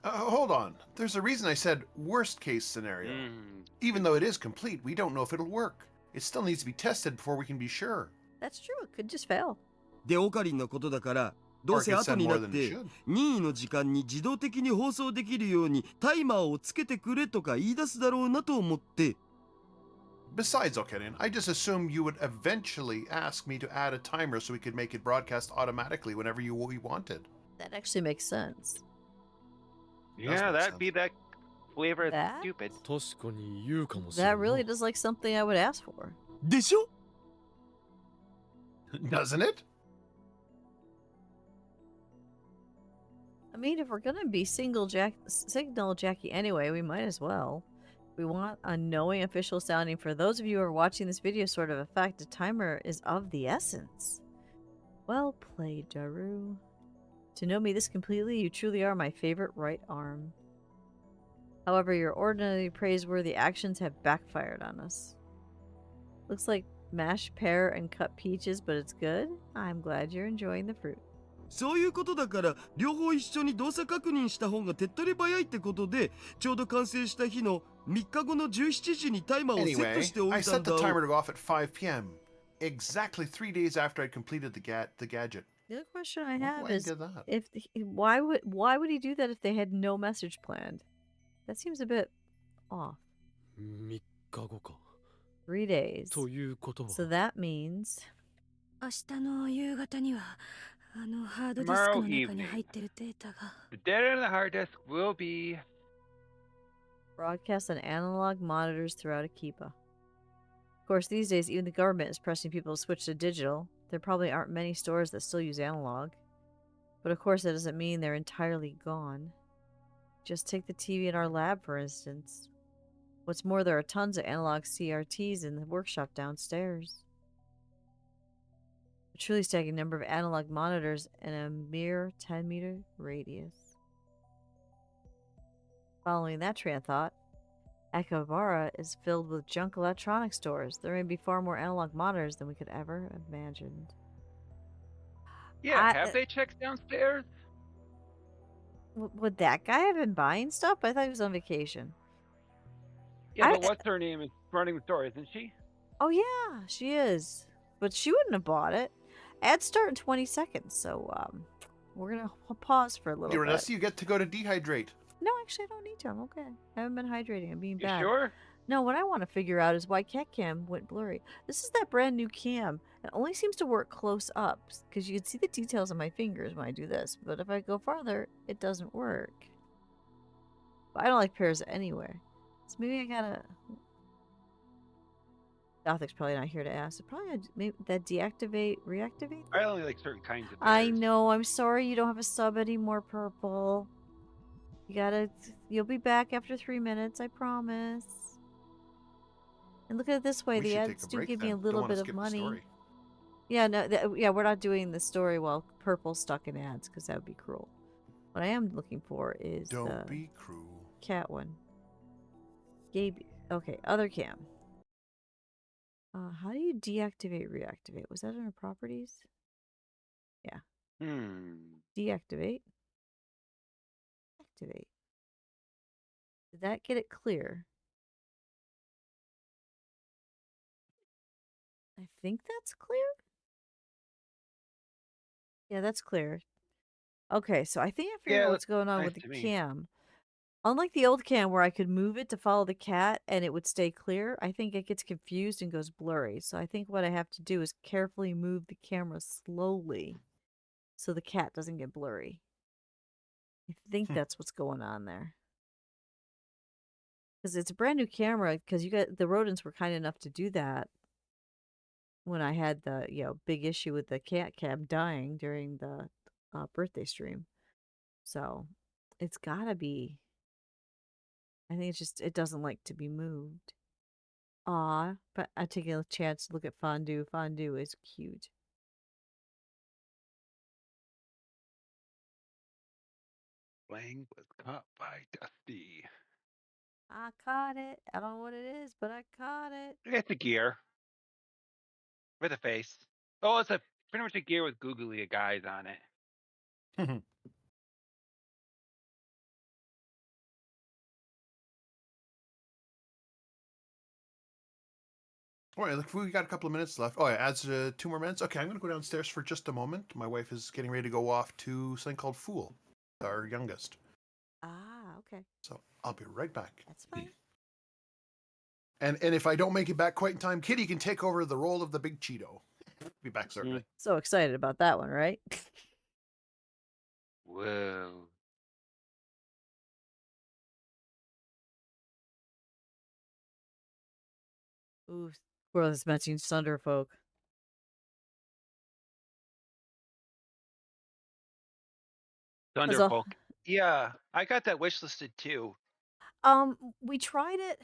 Hold on. There's a reason I said worst case scenario. Even though it is complete, we don't know if it'll work. It still needs to be tested before we can be sure. That's true. It could just fail. でオカリンのことだから、どう Or it せ could 後 send にな more っ than it て should. 任意の時間に自動的に放送できるようにタイマーをつけてくれとか言い出すだろうなと思って。 Besides, Okedian, I just assumed you would eventually ask me to add a timer so we could make it broadcast automatically whenever we wanted. That actually makes sense. Yeah, make that'd be that flavor of That? stupid. 確かに言うかもしれな That い really does like something I would ask for. でしょ？ Doesn't it? I mean, if we're gonna be signal Jackie anyway, we might as well. We want a knowing official sounding. For those of you who are watching this video, sort of effect, a timer is of the essence. Well played, Daru. To know me this completely, you truly are my favorite right arm. However, your ordinarily praiseworthy actions have backfired on us. Looks like mashed pear and cut peaches, but it's good. I'm glad you're enjoying the fruit. そういうことだから両方一緒に動作確認した方が手っ取り早いってことで、ちょうど完成した日の3日後の17時にタイマーをセット Anyway, してお I いたん set だ。 the timer to go off at 5 p.m. Exactly 3 days after I'd completed the gadget. The other question I Why have would I is do that? if why would he do that if they had no message planned? That seems a bit off. 3日後か。 3 days. ということは。 So that means 明日の夕方にはあのハードディスクの中に入ってるデータが。 The data on the hard disk will be... broadcast on analog monitors throughout Akiba. Of course, these days, even the government is pressing people to switch to digital. There probably aren't many stores that still use analog. But of course, that doesn't mean they're entirely gone. Just take the TV in our lab, for instance. What's more, there are tons of analog CRTs in the workshop downstairs. A truly staggering number of analog monitors in a mere 10-meter radius. Following that train of thought, Akihabara is filled with junk electronics stores. There may be far more analog monitors than we could ever have imagined. Yeah, have they checked downstairs? Would that guy have been buying stuff? I thought he was on vacation. Yeah, but what's her name is running the store, isn't she? Oh yeah, she is. But she wouldn't have bought it. Ads start in 20 seconds, so we're gonna pause for a little bit. Uranus, you get to go to dehydrate. No, actually, I don't need to. I'm okay. I haven't been hydrating. I'm being You bad. sure? No, what I want to figure out is why cat cam went blurry. This is that brand new cam. It only seems to work close up because you can see the details of my fingers when I do this. But if I go farther, it doesn't work. But I don't like pairs anyway. So maybe I gotta. Gothic's probably not here to ask. It probably maybe that deactivate, reactivate. I only like certain kinds of I bears. know. I'm sorry you don't have a sub anymore, Purple. You gotta. You'll be back after 3 minutes. I promise. And look at it this way: We the should take ads a do break give me then. a little Don't want bit to of skip the money. story. Yeah, no, yeah, we're not doing the story while Purple's stuck in ads because that would be cruel. What I am looking for is Don't the be cruel. cat one. Gabe. Okay, other cam. How do you deactivate, reactivate? Was that under properties? Yeah. Deactivate. Activate. Did that get it clear? I think that's clear. Yeah, that's clear. Okay, so I think I figured Yeah, out it what's looks going on nice with the to me. cam. Unlike the old cam where I could move it to follow the cat and it would stay clear, I think it gets confused and goes blurry. So I think what I have to do is carefully move the camera slowly so the cat doesn't get blurry. I think that's what's going on there. Because it's a brand new camera, because you got the rodents were kind enough to do that when I had the big issue with the cat cam dying during the birthday stream. So it's gotta be. I think it doesn't like to be moved. Aw, but I taking a chance to look at Fondue. Fondue is cute. Lang was caught by Dusty. I caught it. I don't know what it is, but I caught it. It's a gear with a face. Oh, it's a pretty much a gear with googly guys on it. All right, look, we got a couple of minutes left. Oh, yeah, adds 2 more minutes. Okay, I'm going to go downstairs for just a moment. My wife is getting ready to go off to something called Fool, our youngest. Ah, okay. So I'll be right back. That's fine. And if I don't make it back quite in time, Kitty can take over the role of the big Cheeto. Be back shortly. So excited about that one, right? Whoa. Ooh, Squirrel is mentioning Thunderfolk. Thunderfolk. Yeah, I got that wish listed too. We tried it.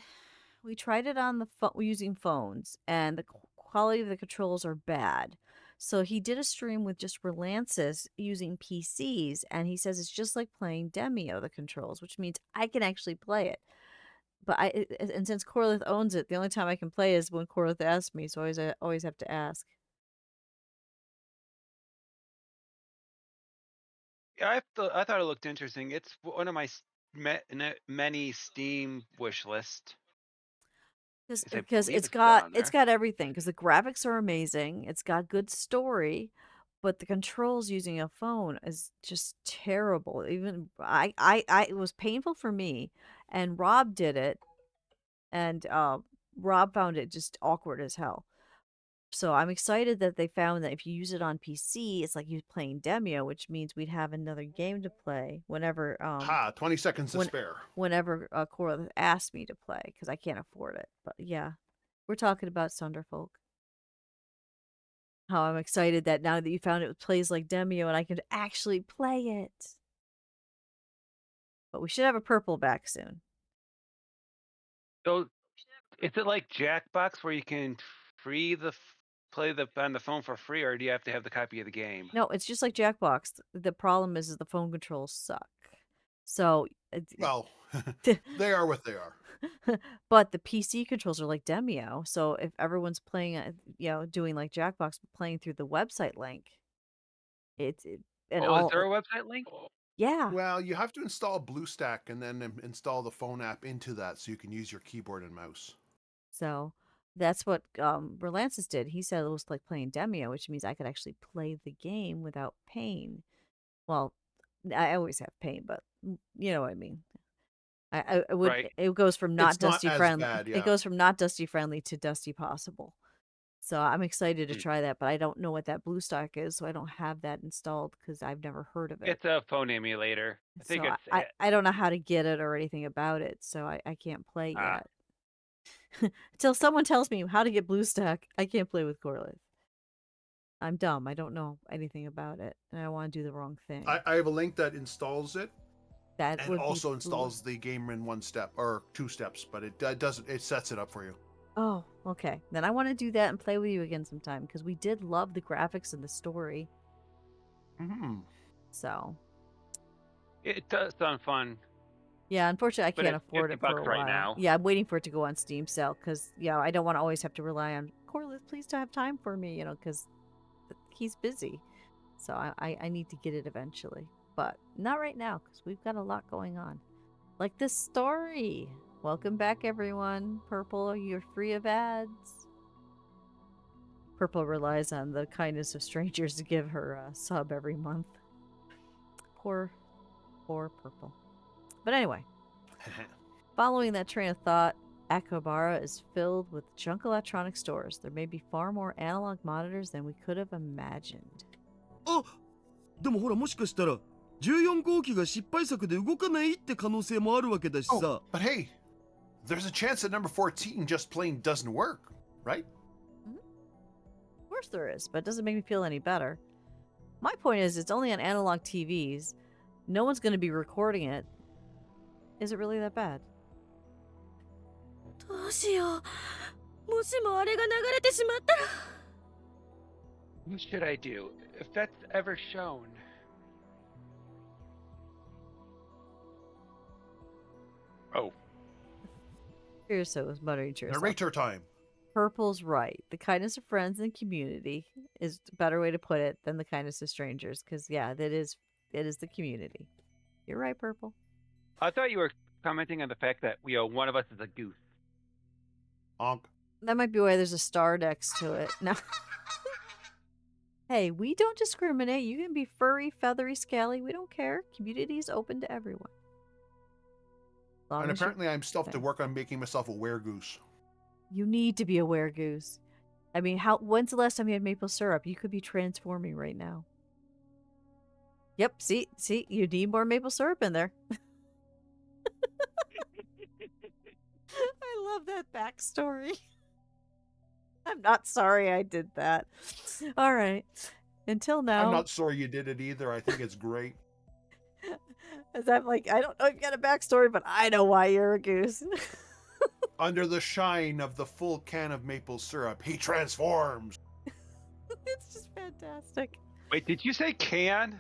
We tried it on the phone using phones, and the quality of the controls are bad. So he did a stream with just Relances using PCs, and he says it's just like playing Demio, the controls, which means I can actually play it. But and since Corlith owns it, the only time I can play is when Corlith asks me. So I always have to ask. Yeah, I thought it looked interesting. It's one of my many Steam wish list. Because believe it's it's down got there. everything. Because the graphics are amazing. It's got good story, but the controls using a phone is just terrible. Even it was painful for me, and Rob did it, and Rob found it just awkward as hell. So I'm excited that they found that if you use it on PC, it's like you're playing Demio, which means we'd have another game to play whenever 20 seconds to spare. whenever Cora asked me to play because I can't afford it. But yeah, we're talking about Sunderfolk. How I'm excited that now that you found it plays like Demio and I can actually play it. But we should have a purple back soon. So, is it like Jackbox where you can play on the phone for free, or do you have to have the copy of the game? No, it's just like Jackbox. The problem is the phone controls suck. So, Well, they are what they are. but the PC controls are like Demio. So if everyone's playing, doing like Jackbox, but playing through the website link, it's Is there a website link? Yeah. Well, you have to install BlueStack and then install the phone app into that so you can use your keyboard and mouse. So that's what Relances did. He said it was like playing Demio, which means I could actually play the game without pain. Well, I always have pain, but you know what I mean. I would. Right. It goes from not It's not dusty as friendly. bad, It yeah. goes from not dusty friendly to dusty possible. So I'm excited to Hmm. try that, but I don't know what that BlueStack is, so I don't have that installed because I've never heard of it. It's a phone emulator. I think So it's I don't know how to get it or anything about it, so I can't play ah. yet. Until someone tells me how to get BlueStack, I can't play with Corliss. I'm dumb. I don't know anything about it, and I want to do the wrong thing. I have a link that installs it That and would be also cool. installs the game in 1 step or 2 steps, but it doesn't. It sets it up for you. Oh, okay. Then I want to do that and play with you again sometime because we did love the graphics and the story. Hmm. So It does sound fun. yeah, unfortunately, I But can't it's afford 50 it for a bucks while. right now. Yeah, I'm waiting for it to go on Steam sale because yeah, I don't want to always have to rely on Corliss. Please don't have time for me, because he's busy. So I need to get it eventually, but not right now because we've got a lot going on, like this story. Welcome back, everyone. Purple, you're free of ads. Purple relies on the kindness of strangers to give her a sub every month. Poor Purple. But anyway, following that train of thought, Akabara is filled with junk electronic stores. There may be far more analog monitors than we could have imagined. あ、でもほらもしかしたら14号機が失敗作で動かないって可能性もあるわけだしさ。 Oh, but hey, there's a chance that number 14 just plain doesn't work, right? Of course there is, but it doesn't make me feel any better. My point is, it's only on analog TVs. No one's going to be recording it. Is it really that bad? どうしよう。もしもあれが流れてしまったら。 What should I do if that's ever shown? Oh, Curioso was muttering to herself. Narrator time. Purple's right. The kindness of friends and community is a better way to put it than the kindness of strangers. Because yeah, it is the community. You're right, Purple. I thought you were commenting on the fact that one of us is a goose. Honk. That might be why there's a star next to it. No. Hey, we don't discriminate. You can be furry, feathery, scaly. We don't care. Community is open to everyone. Long And as you're- apparently, I'm still have to work on making myself a weregoose. You need to be a weregoose. I mean, when's the last time you had maple syrup? You could be transforming right now. Yep, see, you need more maple syrup in there. I love that backstory. I'm not sorry I did that. All right. Until now. I'm not sorry you did it either. I think it's great. As I'm like, I don't know if you got a backstory, but I know why you're a goose. Under the shine of the full can of maple syrup, he transforms. It's just fantastic. Wait, did you say can?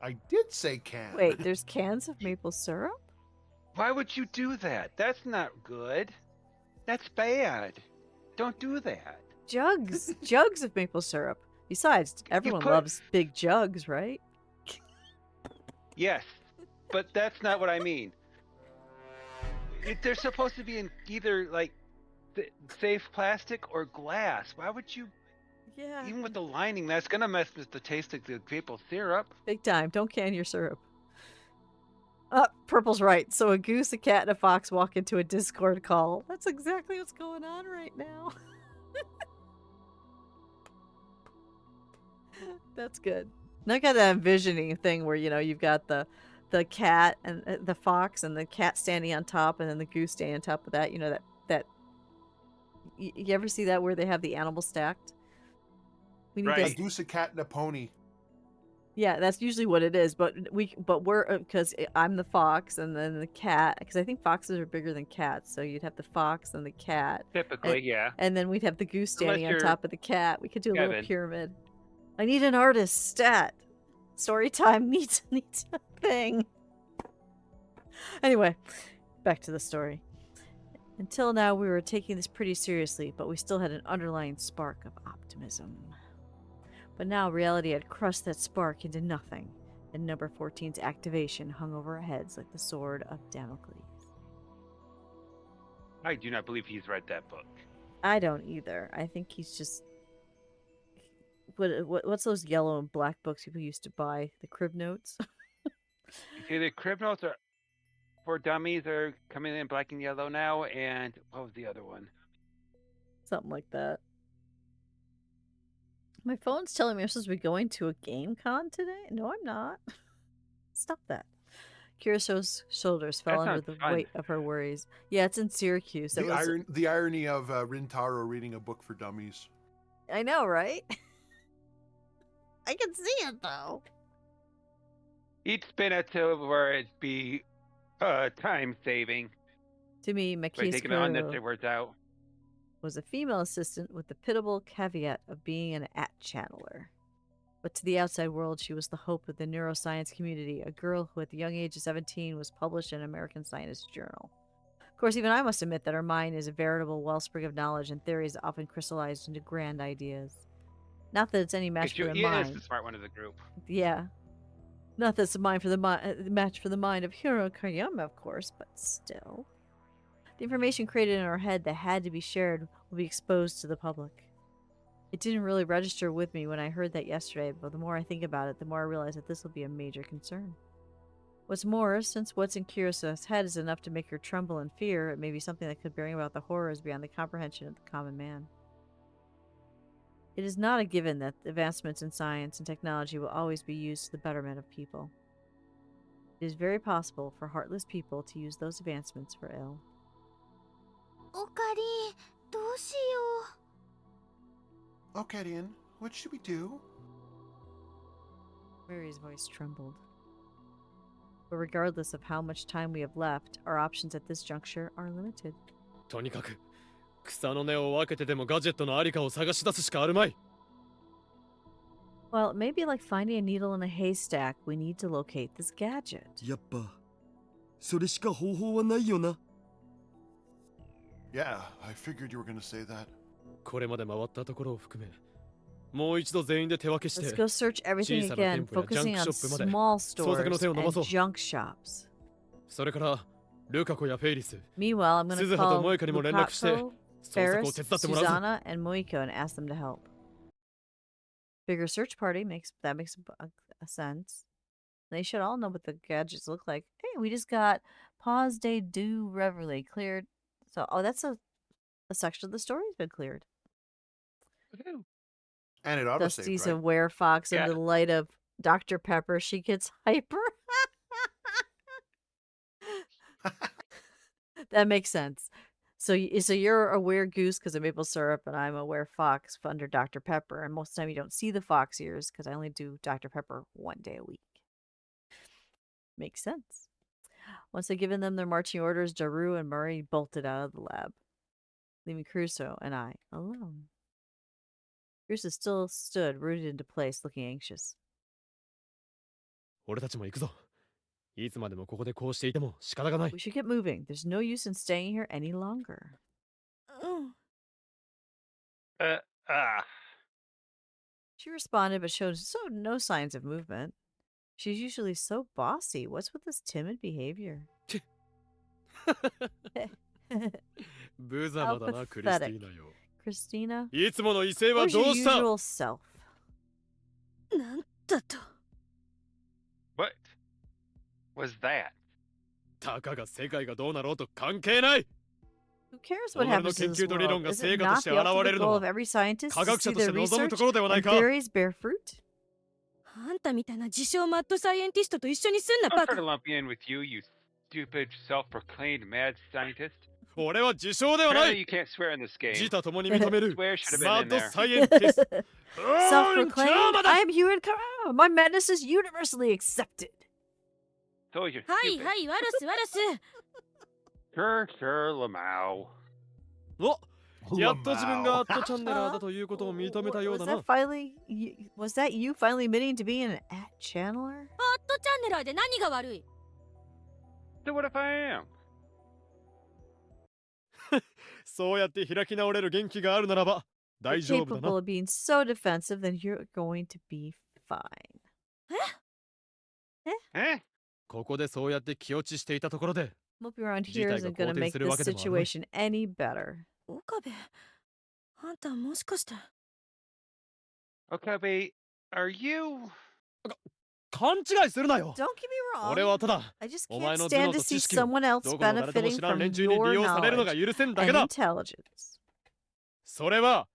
I did say can. Wait, there's cans of maple syrup? Why would you do that? That's not good. That's bad. Don't do that. Jugs of maple syrup. Besides, everyone loves big jugs, right? Yes, but that's not what I mean. They're supposed to be in either like safe plastic or glass. Why would you? Yeah. Even with the lining, that's gonna mess with the taste of the maple syrup. Big time. Don't can your syrup. Purple's right. So a goose, a cat, and a fox walk into a Discord call. That's exactly what's going on right now. That's good. And I got that envisioning thing where, you've got the cat and the fox and the cat standing on top and then the goose standing on top of that. That you ever see that where they have the animals stacked? We need Right. A goose, a cat, and a pony. Yeah, that's usually what it is. But we're because I'm the fox and then the cat, because I think foxes are bigger than cats. So you'd have the fox and the cat, Typically, yeah. and then we'd have the goose standing on you're top of the cat. We could do a little Kevin. pyramid. I need an artist. Stat. Story time needs a thing. Anyway, back to the story. Until now, we were taking this pretty seriously, but we still had an underlying spark of optimism. But now reality had crushed that spark into nothing. and number 14's activation hung over our heads like the sword of Damocles. I do not believe he's read that book. I don't either. I think he's just what's those yellow and black books people used to buy? The crib notes. It's either crib notes or for dummies are coming in black and yellow now, and what was the other one? Something like that. My phone's telling me I'm supposed to be going to a game con today. No, I'm not. Stop that. Curioso's shoulders fell That under sounds the fun. weight of her worries. Yeah, it's in Syracuse. It was. The irony of Rintaro reading a book for dummies. I know, right? I can see it though. He'd spin it to where it'd be time saving To me, by Maki's taking the unnecessary words out. was a female assistant with the pitiable caveat of being an at-channeler. But to the outside world, she was the hope of the neuroscience community, a girl who at the young age of 17 was published in American Scientist Journal. Of course, even I must admit that her mind is a veritable wellspring of knowledge and theories often crystallized into grand ideas. Not that it's any match for the He is mind. the smart one of the group. Yeah. Not that it's a mind for the match for the mind of Hiro Kayama, of course, but still. The information created in our head that had to be shared will be exposed to the public. It didn't really register with me when I heard that yesterday, but the more I think about it, the more I realize that this will be a major concern. What's more, since what's in Kirisa's head is enough to make her tremble in fear, it may be something that could bring about the horrors beyond the comprehension of the common man. It is not a given that advancements in science and technology will always be used to the betterment of people. It is very possible for heartless people to use those advancements for ill. おかり、どうしよう。 Okadian, what should we do? Mary's voice trembled. But regardless of how much time we have left, our options at this juncture are limited. とにかく草の根を分けてでもガジェットのありかを探し出すしかあるまい。 Well, it may be like finding a needle in a haystack. We need to locate this gadget. やっぱそれしか方法はないよな。 Yeah, I figured you were gonna say that. これまで回ったところを含め、もう一度全員で手分けし Let's て go search everything 小さな again, 店舗やジャン focusing ク on ショップまで small 捜索の stores 手を伸ば and そう。 junk shops. それからルカコやフェイリス、 Meanwhile, I'm going to 鈴葉と call モエカにも連絡して Lukatko, 捜索を Ferris, 手伝ってもらうぞ。 Susanna, and Moiko and ask them to help. Bigger search party makes a sense. They should all know what the gadgets look like. Hey, we just got Pause Day Do Reveille cleared. So, that's a section of the story's been cleared. Woohoo. And it autosaved, Dusty's right? a werefox Yeah. under the light of Dr. Pepper. She gets hyper. That makes sense. So you're a were goose because of maple syrup, and I'm a were fox under Dr. Pepper. And most of the time you don't see the fox ears because I only do Dr. Pepper one day a week. Makes sense. Once they'd given them their marching orders, Daru and Murray bolted out of the lab, leaving Crusoe and I alone. Crusoe still stood rooted into place, looking anxious. 俺たちも行くぞ。いつまでもここでこうしていても仕方がない。 We should get moving. There's no use in staying here any longer. うん。 She responded, but showed no signs of movement. She's usually so bossy. What's with this timid behavior? 無様だな、クリスティーナよ。 Christina? いつもの威勢は Where's ど your うした？ usual self? なんだと。 What was that? たかが世界がどうなろうと関係ない。 Who cares what 己の happens 研 in 究 this と理論 world? が Is 成 it 果と not して the 現れ ultimate るの goal は of every scientist 科 to 学者 see として their 望む research ところではない and か。 theories bear fruit? あんたみたいな自称マッドサイエンティストと一緒にすんな Don't バ try カ to lump me in with you, you stupid, self-proclaimed mad scientist. 俺は自称ではな Apparently い。 you can't swear in this game. 自他ともに認める Swear should have マ been ッ in ド there. サイエンティスト。Self-proclaimed? だ I am human. My madness is universally accepted. So you're はい stupid. はいワロスワロス Sure, Lamau. お、やっと自分がアットチャンネラーだということを認めたよう Was だ that な。 finally? Was that you finally admitting to being an at channeler? ホットチャンネラーで何が悪い So what if I am? そうやって開き直れる元気があるならば You're 大丈夫だ capable な。 of being so defensive, then you're going to be fine. Eh? ここでそうやって気落ちしていたところで Moping around 事 here 態が isn't 好 gonna 転 make する this わけでもあるまい。 situation any better. 岡部、あんたもしかして。 Okabe, are you... 勘違いするなよ。 Don't get me 俺 wrong. はただ I just お can't 前の頭 stand 脳 to と see 知識を someone else どこの誰とも benefiting 知らん from 連中に your 利用されるのが knowledge 許せんだけ and だ。 intelligence. それは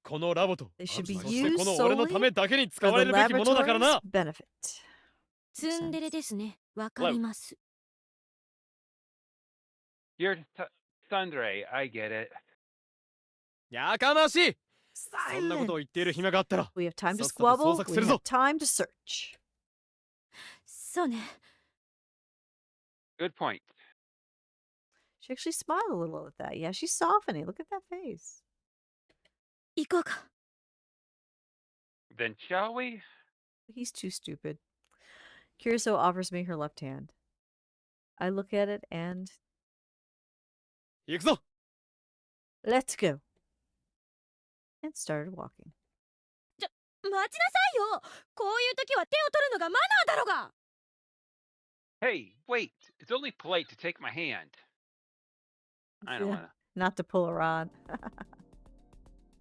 このラボと They should be そして used この俺のため solely だけに使 for わ the れるべきものだから laboratory's な。 benefit. ツンデレですね。わかります。 You're Sundre, I get it. やかましい。そんなことを言っている暇があったら We have time to さっさと捜 squabble. 索 We する have ぞ。 time to search. そうね。 Good point. She actually smiled a little at that. Yeah, she's softening. Look at that face. 行こうか。 Then shall we? He's too stupid. Curioso offers me her left hand. I look at it and 行くぞ。 let's go. And started walking. 待ちなさいよ。こういう時は手を取るのがマナーだろが。 Hey, wait. It's only polite to take my hand. I don't Yeah. wanna... Not to pull her on.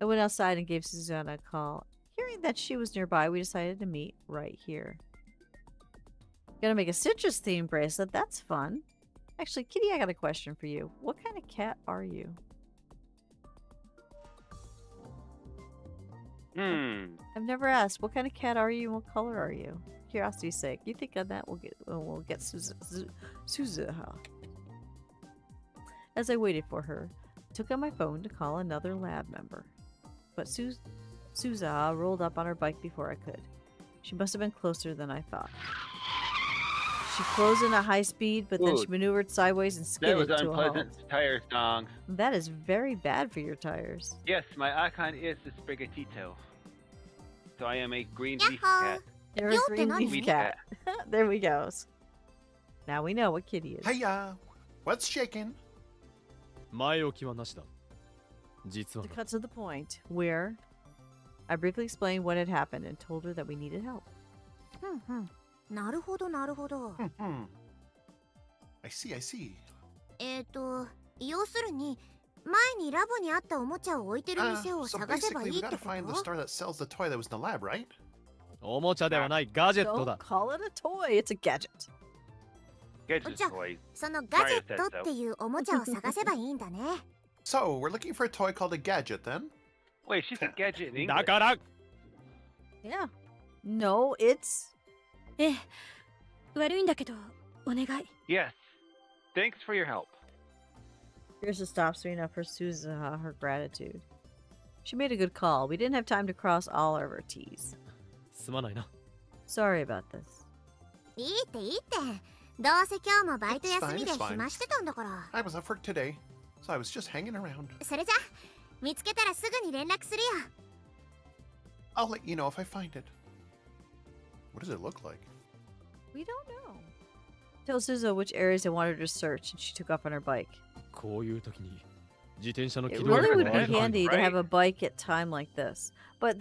I went outside and gave Susanna a call. Hearing that she was nearby, we decided to meet right here. Gonna make a citrus themed bracelet. That's fun. Actually, Kitty, I got a question for you. What kind of cat are you? I've never asked. What kind of cat are you and what color are you? Curiosity's sake. You think on that, we'll get Suzuha. As I waited for her, I took out my phone to call another lab member. But Suzuha rolled up on her bike before I could. She must have been closer than I thought. She closed in at high speed, but then Ooh. she maneuvered sideways and That skidded was to a halt. unpleasant tire song. That is very bad for your tires. Yes, my icon is the Sprigatito. So I am a green leaf Yahoo! cat. You're a green Yolten leaf Leaf cat. There we go. Now we know what Kitty is. Hiya! What's shaking? 前置きはなしだ。実は To cut to the point, where I briefly explained what had happened and told her that we needed help. ふんふん。なるほどなるほど。 I see, I see. 要するに前にラボにあったおもちゃを置いてる店を So 探せば basically, いい we って gotta こ find the と？ store that sells the toy that was in the lab, right? おもちゃではないガジェット Don't だ。 call it a toy, it's a gadget. Gadget Ja- toys. そのガジェットっていうおもちゃを探せばいいんだね。 So, we're looking for a toy called a gadget then? Wait, she said gadget in だ English. から Yeah. No, it's ええ。悪いんだけど、お願い。 Yes. Thanks for your help. Kirsten stops me enough for Suzuha her gratitude. She made a good call. We didn't have time to cross all of our T's. すまないな。 Sorry about this. いいっていいって。どうせ今日もバイト休みで It's fine, it's fine. 暇してたんだから。 I was off work today, so I was just hanging around. それじゃ見つけたらすぐに連絡するよ。 I'll let you know if I find it. What does it look like? We don't know. Tell Suzuha which areas I wanted her to search, and she took off on her bike. こういう時に自転車の It 機動 really 力 would が be あるか handy to have a bike at time like this. But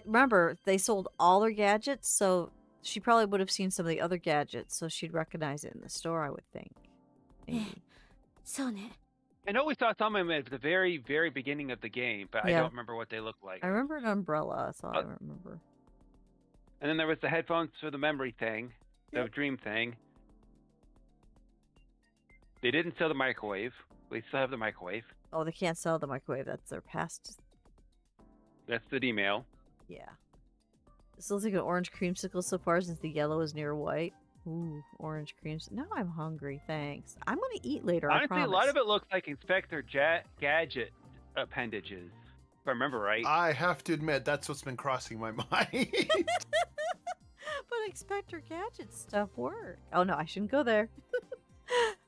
remember, they sold all their gadgets, so she probably would have seen some of the other gadgets, so she'd recognize it in the store, I would think. Maybe. そうね。 I know we saw some of them at the very, very beginning of the game, but I Yeah. don't remember what they looked like. I remember an umbrella, that's all I remember. And then there was the headphones for the memory thing, the Yep. dream thing. They didn't sell the microwave. We still have the microwave. Oh, they can't sell the microwave, that's their past. That's the email. Yeah. This looks like an orange creamsicle so far since the yellow is near white. Ooh, orange creams. Now I'm hungry, thanks. I'm gonna eat later, I Honestly, promise. a lot of it looks like Inspector Gadget appendages, if I remember right. I have to admit, that's what's been crossing my mind. But Inspector Gadget stuff worked. Oh no, I shouldn't go there.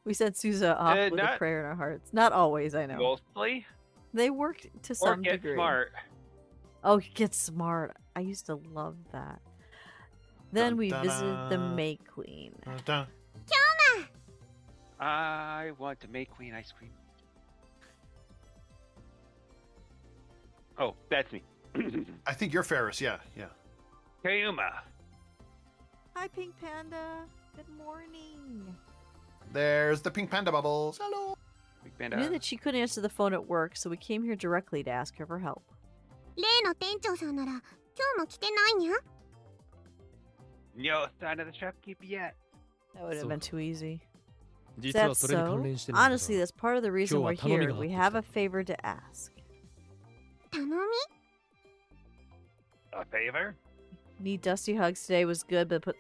We sent Sousa off with a not- prayer in our hearts. Not always, I know. Mostly. They worked to Or some get degree. smart. Oh, get smart. I used to love that. Then Dun, we dun, visited the dun. May Queen. Dun. I want to make Queen ice cream. Oh, that's me. I think you're Ferris, yeah. Kayuma. Hi, Pink Panda. Good morning. There's the pink panda bubbles. Hello. Big I panda. knew that she couldn't answer the phone at work, so we came here directly to ask her for help. 例の店長さんなら今日も来てないにゃ。 No sign of the shopkeep yet. That would have been too easy. 実は That's それに関 so. 連してなんだが Honestly, that's part of the reason 今 we're 日は頼み here. があって We き have た a favor to ask. 頼み？ A favor? Need Dusty hugs today was good, but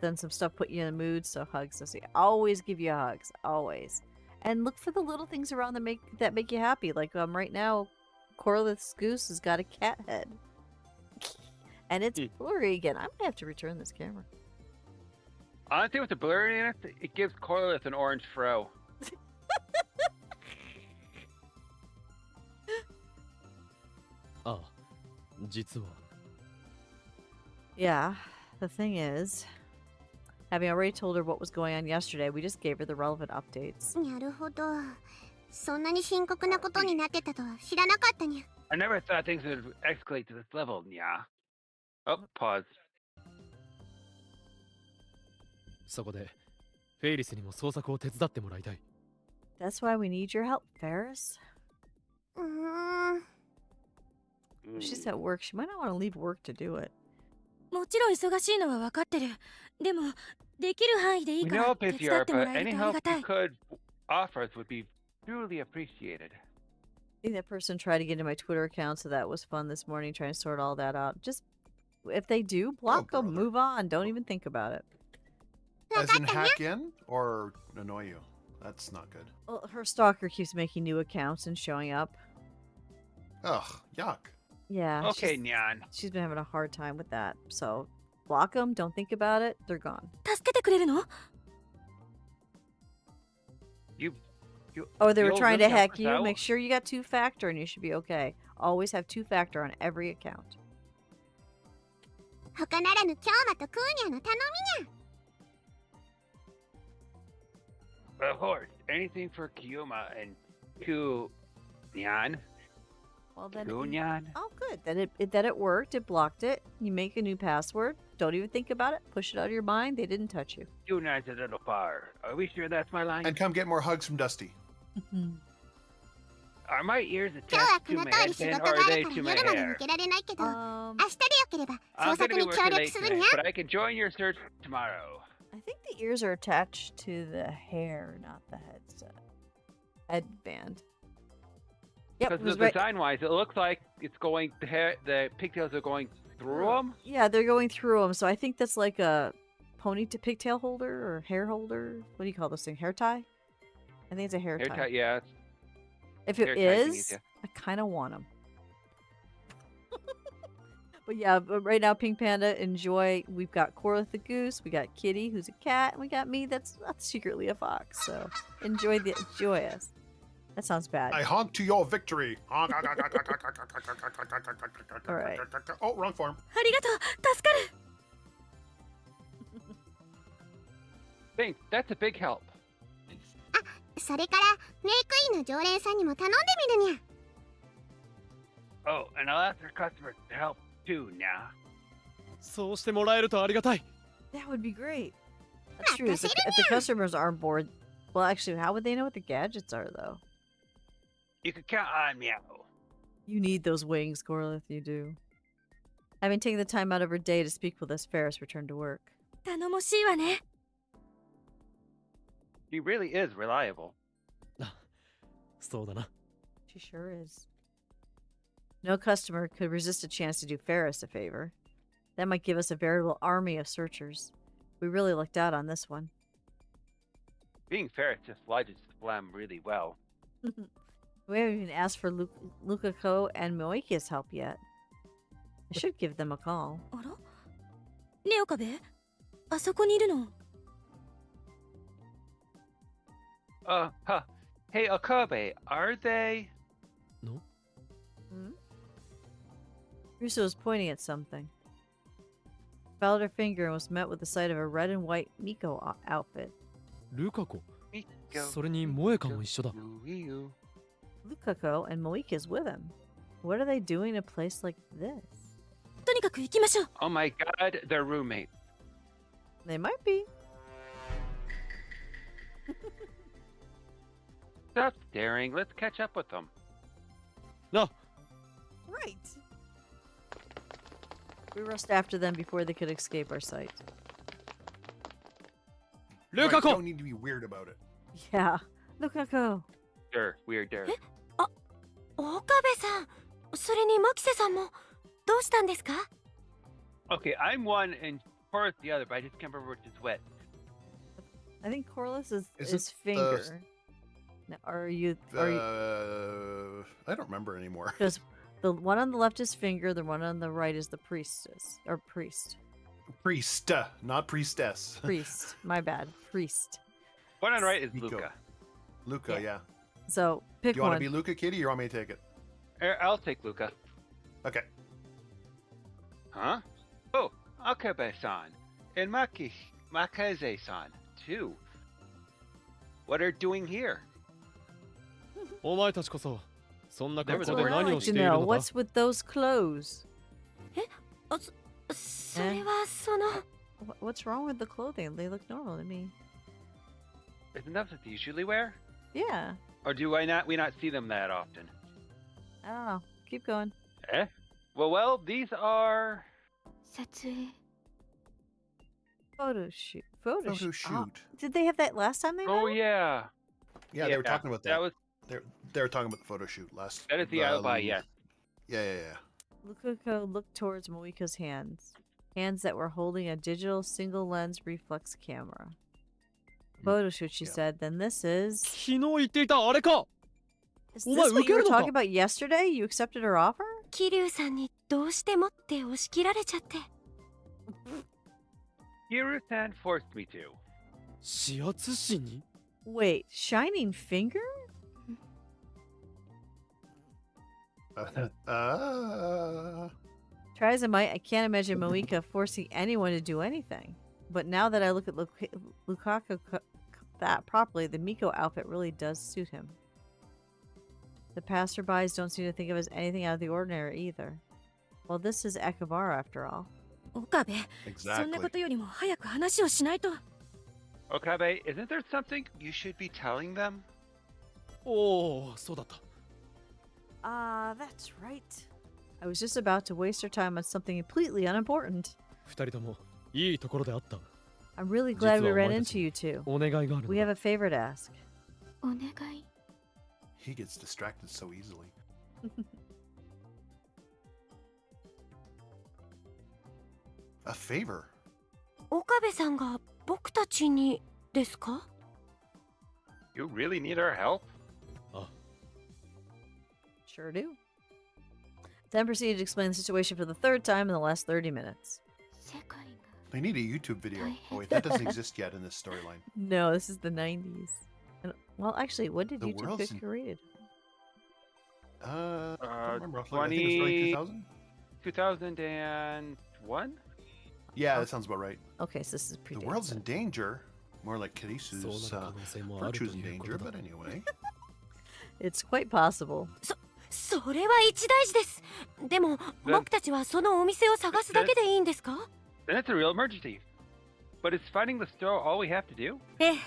then some stuff put you in the mood. So hugs, Dusty. Always give you hugs, always. And look for the little things around that make you happy. Like right now, Corliss Goose has got a cat head, and it's blurry again. I might have to return this camera. Honestly, with the blurriness, it gives Corliss an orange fro. Yeah, the thing is, having already told her what was going on yesterday, we just gave her the relevant updates. なるほど。そんなに深刻なことになってたとは知らなかったにゃ。 I never thought things would escalate to this level, yeah. Oh, pause. そこでフェイリスにも捜索を手伝ってもらいたい。 That's why we need your help, Ferris. うーん。 Mm. She's at work. She might not want to leave work to do it. もちろん忙しいのは分かってる。でも、できる範囲でいい We か know ら手伝 Pithiar, っても but らえ any るとあり help がた you い。 could offer us would be truly appreciated. I think that person tried to get into my Twitter account, so that was fun this morning, trying to sort all that out. Just, if they do, block them, brother. move on. Don't even think about it. As in hack in or annoy you? That's not good. Well, her stalker keeps making new accounts and showing up. Ugh, yuck. Yeah. Okay, Nyan. She's been having a hard time with that. So, block them, don't think about it, they're gone. 助けてくれるの？ You Oh, they were you'll trying to really help hack us you? out? Make sure you got two-factor and you should be okay. Always have two-factor on every account. 他ならぬ京馬とクーニャの頼みにゃ。 Of course, anything for Kyuma and Nyan. Well, then. Nyan. Oh, good. That it worked. It blocked it. You make a new password. Don't even think about it. Push it out of your mind. They didn't touch you. Nyan's a little far. Are we sure that's my line? And come get more hugs from Dusty. Are my ears 今日は attached こ to の my 通り仕 headband 事 or が are あ they るから to my 夜まで hair? 抜けられないけど、明 Um, 日でよければ I'm 捜索 gonna に be 協 working 力 late するに tonight, ゃ。 but I can join your search tomorrow. I think the ears are attached to the hair, not the headband. Yep, Because it was the right. design-wise, it looks like it's going. The pigtails are going through them. Yeah, they're going through them, so I think that's like a pigtail holder or hair holder. What do you call this thing? Hair tie? I think it's a hair tie. Haircut, yeah. If it hair tie thingies, is, yeah. I kind of want them. But yeah, but right now, Pink Panda, enjoy. We've got Cora the goose, we got Kitty, who's a cat, and we got me, that's secretly a fox. So enjoy us. That sounds bad. I honk to your victory. Honk. All right. Oh, wrong form. ありがとう、助かる。 Think that's a big help. それからメイクインの常連さんにも頼んでみるにゃ。 Oh, and I'll ask our customers to help too now. そうしてもらえるとありがたい。 That would be great. That's true. If the customers aren't bored, well, actually, how would they know what the gadgets are, though? You can count on Meow. You need those wings, Corlith, you do. Having taken the time out of her day to speak with us, Ferris returned to work. 頼もしいわね。 He really is reliable. そうだな。 She sure is. No customer could resist a chance to do Ferris a favor. That might give us a veritable army of searchers. We really lucked out on this one. Being fair, it just lodges the phlegm really well. We haven't even asked for Lukako and Moiki's help yet. I should give them a call. あら？ねおかべ？あそこにいるの。 Hey, Okabe, are they? No? Hmm? Russo was pointing at something. Followed her finger and was met with the sight of a red and white Miko outfit. ルカ子。 Miko, それに萌香も一緒だ。 you. Lukako and Moika's with him. What are they doing in a place like this? とにかく行きましょう。 Oh my god, they're roommates. They might be. Stop staring. Let's catch up with them. No. Right. We rushed after them before they could escape our sight. Right, Lukako! don't need to be weird about it. Yeah. Lukako. Sure, weird there. 岡部さん、それに牧瀬さんもどうしたんですか？ Okay, I'm one and Horace the other, but I just can't remember which is what. I think Corliss is Isn't finger. Now, are you? I don't remember anymore. Because the one on the left is finger, the one on the right is the priestess or priest. Priest, not priestess. Priest. My bad. Priest. One on the right is Nico. Luca. Luca, Yeah. yeah. So pick Do you want one. to be Luca, Kitty, or you want me to take it? I'll take Luca. Okay. Huh? Oh, Akabe-san and Makaze-san too. What are doing here? お前たちこそそんな There 格 was 好 a で word 何 I'd を like し to ている know のだ what's with those clothes. それはその What's wrong with the clothing? They look normal to me. Isn't that what they usually wear? Yeah. Or do we not see them that often? I don't know. Keep going. Eh? Well, these are... 撮影 Photo shoot. Photo, Photo shoot. Oh, shoot. did they have that last time they met? Oh yeah. Yeah, they were talking about that. That was They were talking about the photo shoot last. that is the alibi. Yes. Yeah. Lukako looked towards Moika's hands. Hands that were holding a digital single lens reflex camera. Photo shoot, she Yeah. said. Then this is. 昨日言っていたあれか Is Oh, this my, what you were look at talking it. about yesterday? You accepted her offer? 桐生さんにどうしてもって押し切られちゃって Hiru-san forced me to. 指圧師に Wait, Shining Finger? Try as I might, I can't imagine Moika forcing anyone to do anything. But now that I look at Lukaku that properly, the Miko outfit really does suit him. The passerbys don't seem to think of it as anything out of the ordinary either. Well, this is Akabara after all. 岡部、そんな Exactly. ことよりも早く話をしないと。 Okabe, isn't there something you should be telling them? おおそうだった That's right. I was just about to waste our time on something completely unimportant. 二人ともいいところであった I'm really glad we 実はお前 ran たち into you two. お願いがあるの We have a favor to ask. お願い He gets distracted so easily. A favor? 岡部さんが僕たちにですか？ You really need our help? あ Sure do. Then proceeded to explain the situation for the third time in the last 30 minutes. 世界が They need a YouTube video. Oh wait, that doesn't exist yet in this storyline. No, this is the 90s. And, well, actually, when did The YouTube world's get in- created? I don't remember roughly. I think it was early 2000. 2001? Yeah, that sounds about right. Okay, so this is pre The world's in danger. More like Kirisu's そうなる可能性もあると virtue's in いうこ danger, とだ but anyway. It's quite possible. それは一大事です。でも僕たちはそのお店を探すだけでいいんですか？ Then it's a real emergency. But is finding the store all we have to do? ええ、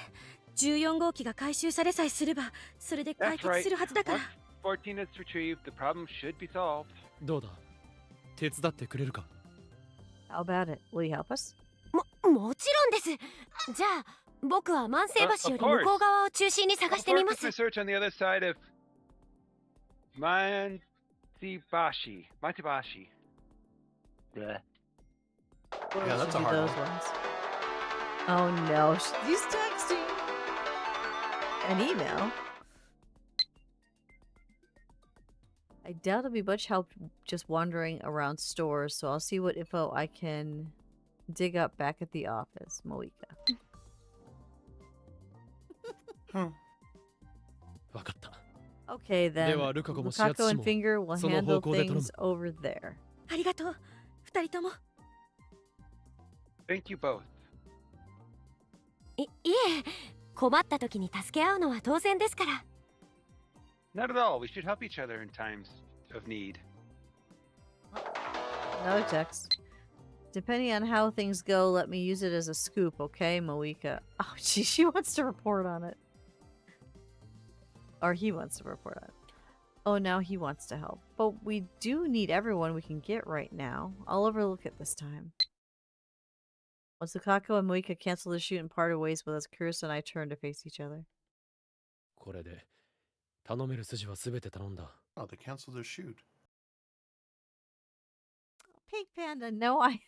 14号機が回収されさえすれば、それで解 That's 決 right. するはずだから。 Once 14 is retrieved, the problem should be solved. どうだ手伝ってくれるか How about it? Will you help us? もちろんです。じゃあ僕は万世橋より向こう側を中心に探 Of してみ course, ま let's す。 research on the other side of Mantibashi. Mantibashi. Bleh. Or Yeah, it that's should a be hard those one. ones. Oh no, he's texting. An email. I doubt it'll be much help just wandering around stores, so I'll see what info I can dig up back at the office. Moika. わかった Okay then. ではルカ子も視圧 Lukako 師 and も Finger will その handle 方向で頼む things over there. ありがとう、二人とも。 Thank you both. いえ、困った時に助け合うのは当然ですから。 Not at all. We should help each other in times of need. Another text. Depending on how things go, let me use it as a scoop, okay, Moika? Oh, she wants to report on it. Or he wants to report on it. Oh, now he wants to help. But we do need everyone we can get right now. I'll overlook it this time. Once Lukako and Moika cancel the shoot and parted ways with us, Kurusa and I turn to face each other. これで頼める筋は全て頼んだ。 Oh, they canceled their shoot. Pink Panda, no, I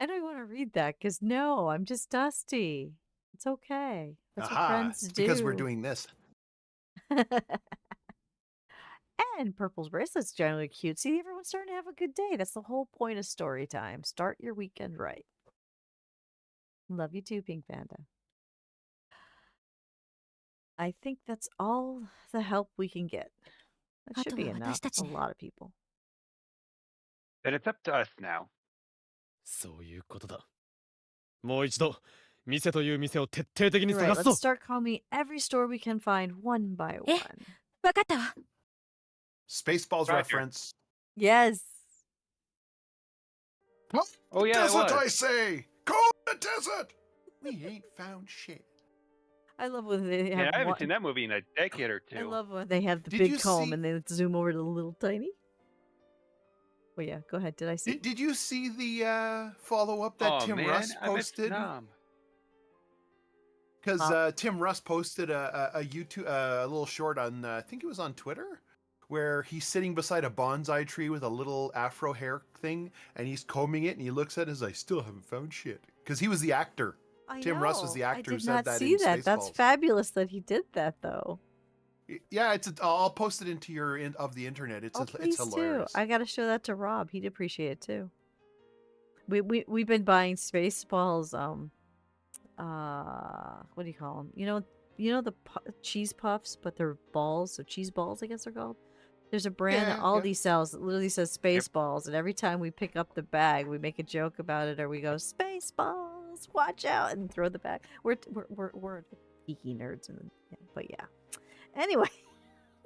don't want to read that, because no, I'm just Dusty. It's okay. That's what Aha! friends It's do. because we're doing this. And Purple's bracelet's generally cute. See, everyone's starting to have a good day. That's the whole point of story time. Start your weekend right. Love you too, Pink Panda. I think that's all the help we can get. That should be enough. That's a lot of people. Then it's up to us now. そういうことだ。もう一度店という店を徹底的に You're 探 right. す Let's ぞ。 start combing every store we can find one by one. わかったわ。 Spaceballs Roger. reference. Yes. Oh yeah, it Desert, was. I say! Go to the desert! We ain't found shit. I love when they have Yeah, I haven't one- seen that movie in a decade or two. I love when they have the Did big you comb see- and they zoom over to the little tiny. Well, yeah, go ahead. Did I see? Did you see the follow-up that oh Tim man, Russ I miss posted? Nam. Because Tim Russ posted a YouTube a little short on I think it was on Twitter, where he's sitting beside a bonsai tree with a little afro hair thing, and he's combing it, and he looks at it and says, "I still haven't found shit." Because he was the actor. I Tim Russ was know. the actor I who did said not that see in that. That's Spaceballs. fabulous that he did that, though. Yeah, I'll post it into your of the internet. It's Please hilarious. do. I got to show that to Rob. He'd appreciate it too. We've been buying Spaceballs. What do you call them? You know the cheese puffs, but they're balls. So cheese balls, I guess they're called. There's a brand that Yeah, Aldi sells that literally says Spaceballs, and every time we pick up the bag, we make a joke about it, or we go Spaceballs, watch out, and throw the bag. We're geeky nerds, but yeah. Anyway,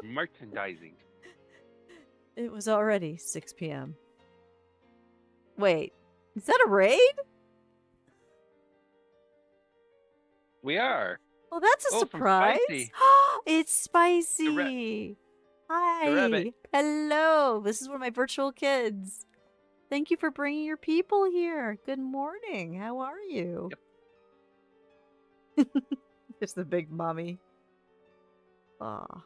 Merchandising. it was already 6 p.m. Wait, is that a raid? We are. Well, that's a Oh, from surprise. Spicy. It's Spicy. Hi. rabbit. Hello. This is one of my virtual kids. Thank you for bringing your people here. Good morning. How are you? Just the big mommy. Aw.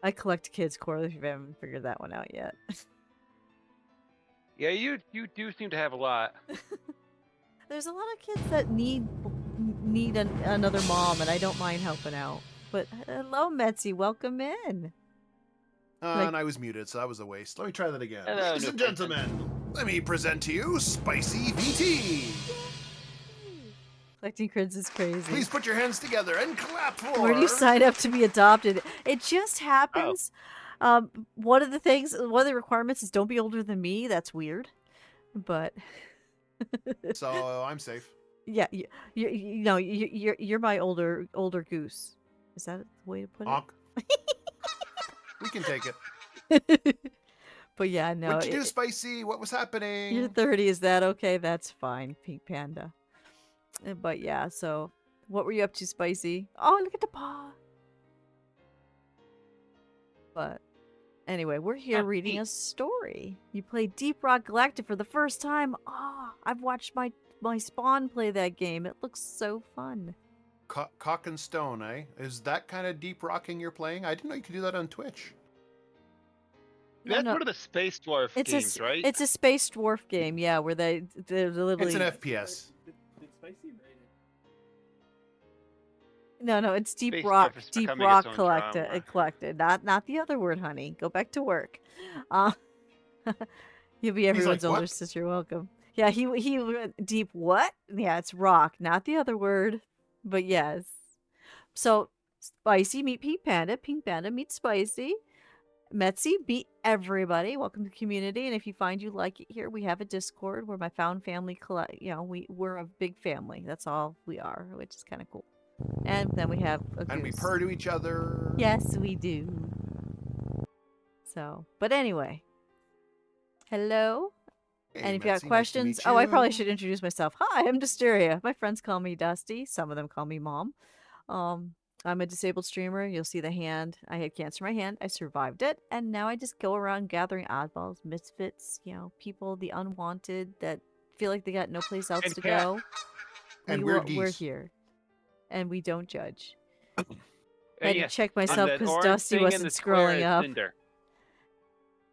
I collect kids, Corley, if you haven't figured that one out yet. Yeah, you do seem to have a lot. There's a lot of kids that need another mom, and I don't mind helping out. But hello, Metzi. Welcome in. And I was muted, so that was a waste. Let me try that again. Hello, Ladies new and gentlemen, let me present to you Spicy VT. Collecting creds is crazy. Please put your hands together and clap for... Where do you sign up to be adopted? It just happens. One of the requirements is don't be older than me. That's weird, but So I'm safe. yeah, you're my older goose. Is that the way to put Honk. We can take it. it? But yeah, no. What'd you do, Spicy? What was happening? You're 30. Is that okay? That's fine, Pink Panda. But yeah, so what were you up to, Spicy? Oh, look at the paw. But anyway, we're here reading a story. You play Deep Rock Galactic for the first time. Oh, I've watched my spawn play that game. It looks so fun. Cock and Stone, eh? Is that kind of deep rocking you're playing? I didn't know you could do that on Twitch. That's no. one of the Space Dwarf games, right? It's a space dwarf game, yeah, where they're literally... It's an FPS. No, it's Deep Space Rock, Dwarf is Deep becoming Rock its own drama. Collected. Not the other word, honey. Go back to work. You'll be everyone's like, older "What?" sister. Welcome. Yeah, he went deep what? Yeah, it's rock, not the other word. But yes. So Spicy meet Pink Panda meet Spicy. Metzi meet everybody. Welcome to the community. And if you find you like it here, we have a Discord where my found family we're a big family. That's all we are, which is kind of cool. And then we have a And we goose. purr to each other. Yes, we do. So, but anyway, Hello. Hey, And if you got Metzi, nice to questions, meet oh, I probably you. should introduce myself. Hi, I'm Dustiria. My friends call me Dusty. Some of them call me Mom. Um, I'm a disabled streamer. You'll see the hand. I had cancer in my hand. I survived it, and now I just go around gathering oddballs, misfits, people, the unwanted that feel like they got no place else And to cats. go. And weird We're geese. here, and we don't judge. And Had to yes, check and myself that because orange Dusty thing in wasn't the square scrolling is up. Cinder.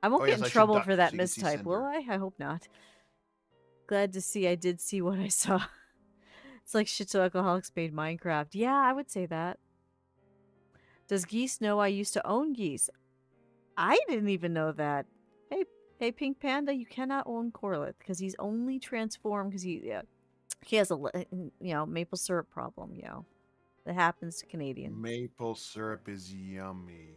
I won't Oh, get yes, in I should trouble duck for that so you can see mistype, will Cinder. I? I hope not. Glad to see I did see what I saw. It's like Shitsu Alcoholics made Minecraft. Yeah, I would say that. Does Geese know I used to own geese? I didn't even know that. Hey, Pink Panda, you cannot own Corlett because he's only transformed because he has a maple syrup problem. That happens to Canadians. Maple syrup is yummy.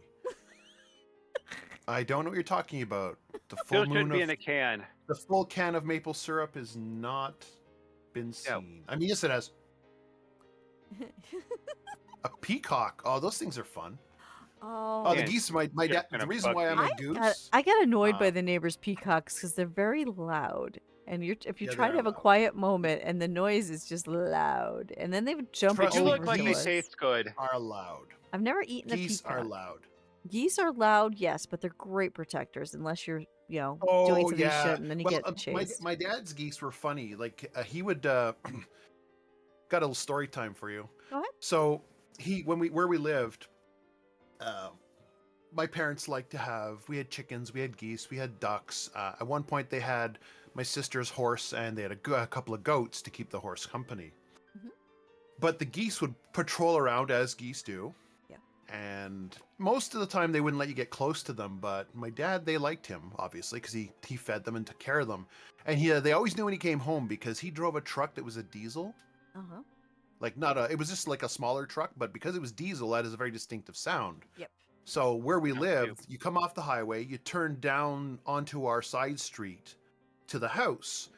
I don't know what you're talking about. The full Still shouldn't moon be of in a can. the full can of maple syrup has not been No. seen. I mean, yes, it has. A peacock. Oh, those things are fun. Oh, the Oh, And geese. My just dad. gonna The reason bug why me. I'm a I goose. got annoyed by uh, the neighbors' peacocks because they're very loud. And if you're Yeah, they trying to are have a loud. quiet moment and the noise is just loud, and then they would jump Trust They do me, look over like to they us. taste good. are loud. I've never eaten a Geese peacock. are loud. Geese are loud, yes, but they're great protectors unless you're, doing Oh something you yeah. shouldn't, and then you Well, get chased. my dad's geese were funny. Like he would got a little story time for you. Go ahead. So where we lived, uh, my parents liked to have. We had chickens, we had geese, we had ducks. At one point, they had my sister's horse, and they had a couple of goats to keep the horse company. Mhm. But the geese would patrol around as geese do. Yeah. And most of the time, they wouldn't let you get close to them. But my dad, they liked him obviously because he fed them and took care of them. And they always knew when he came home because he drove a truck that was a diesel. Uh-huh. Like it was just like a smaller truck, but because it was diesel, that is a very distinctive sound. Yep. So where we Us too. lived, you come off the highway, you turn down onto our side street to the house,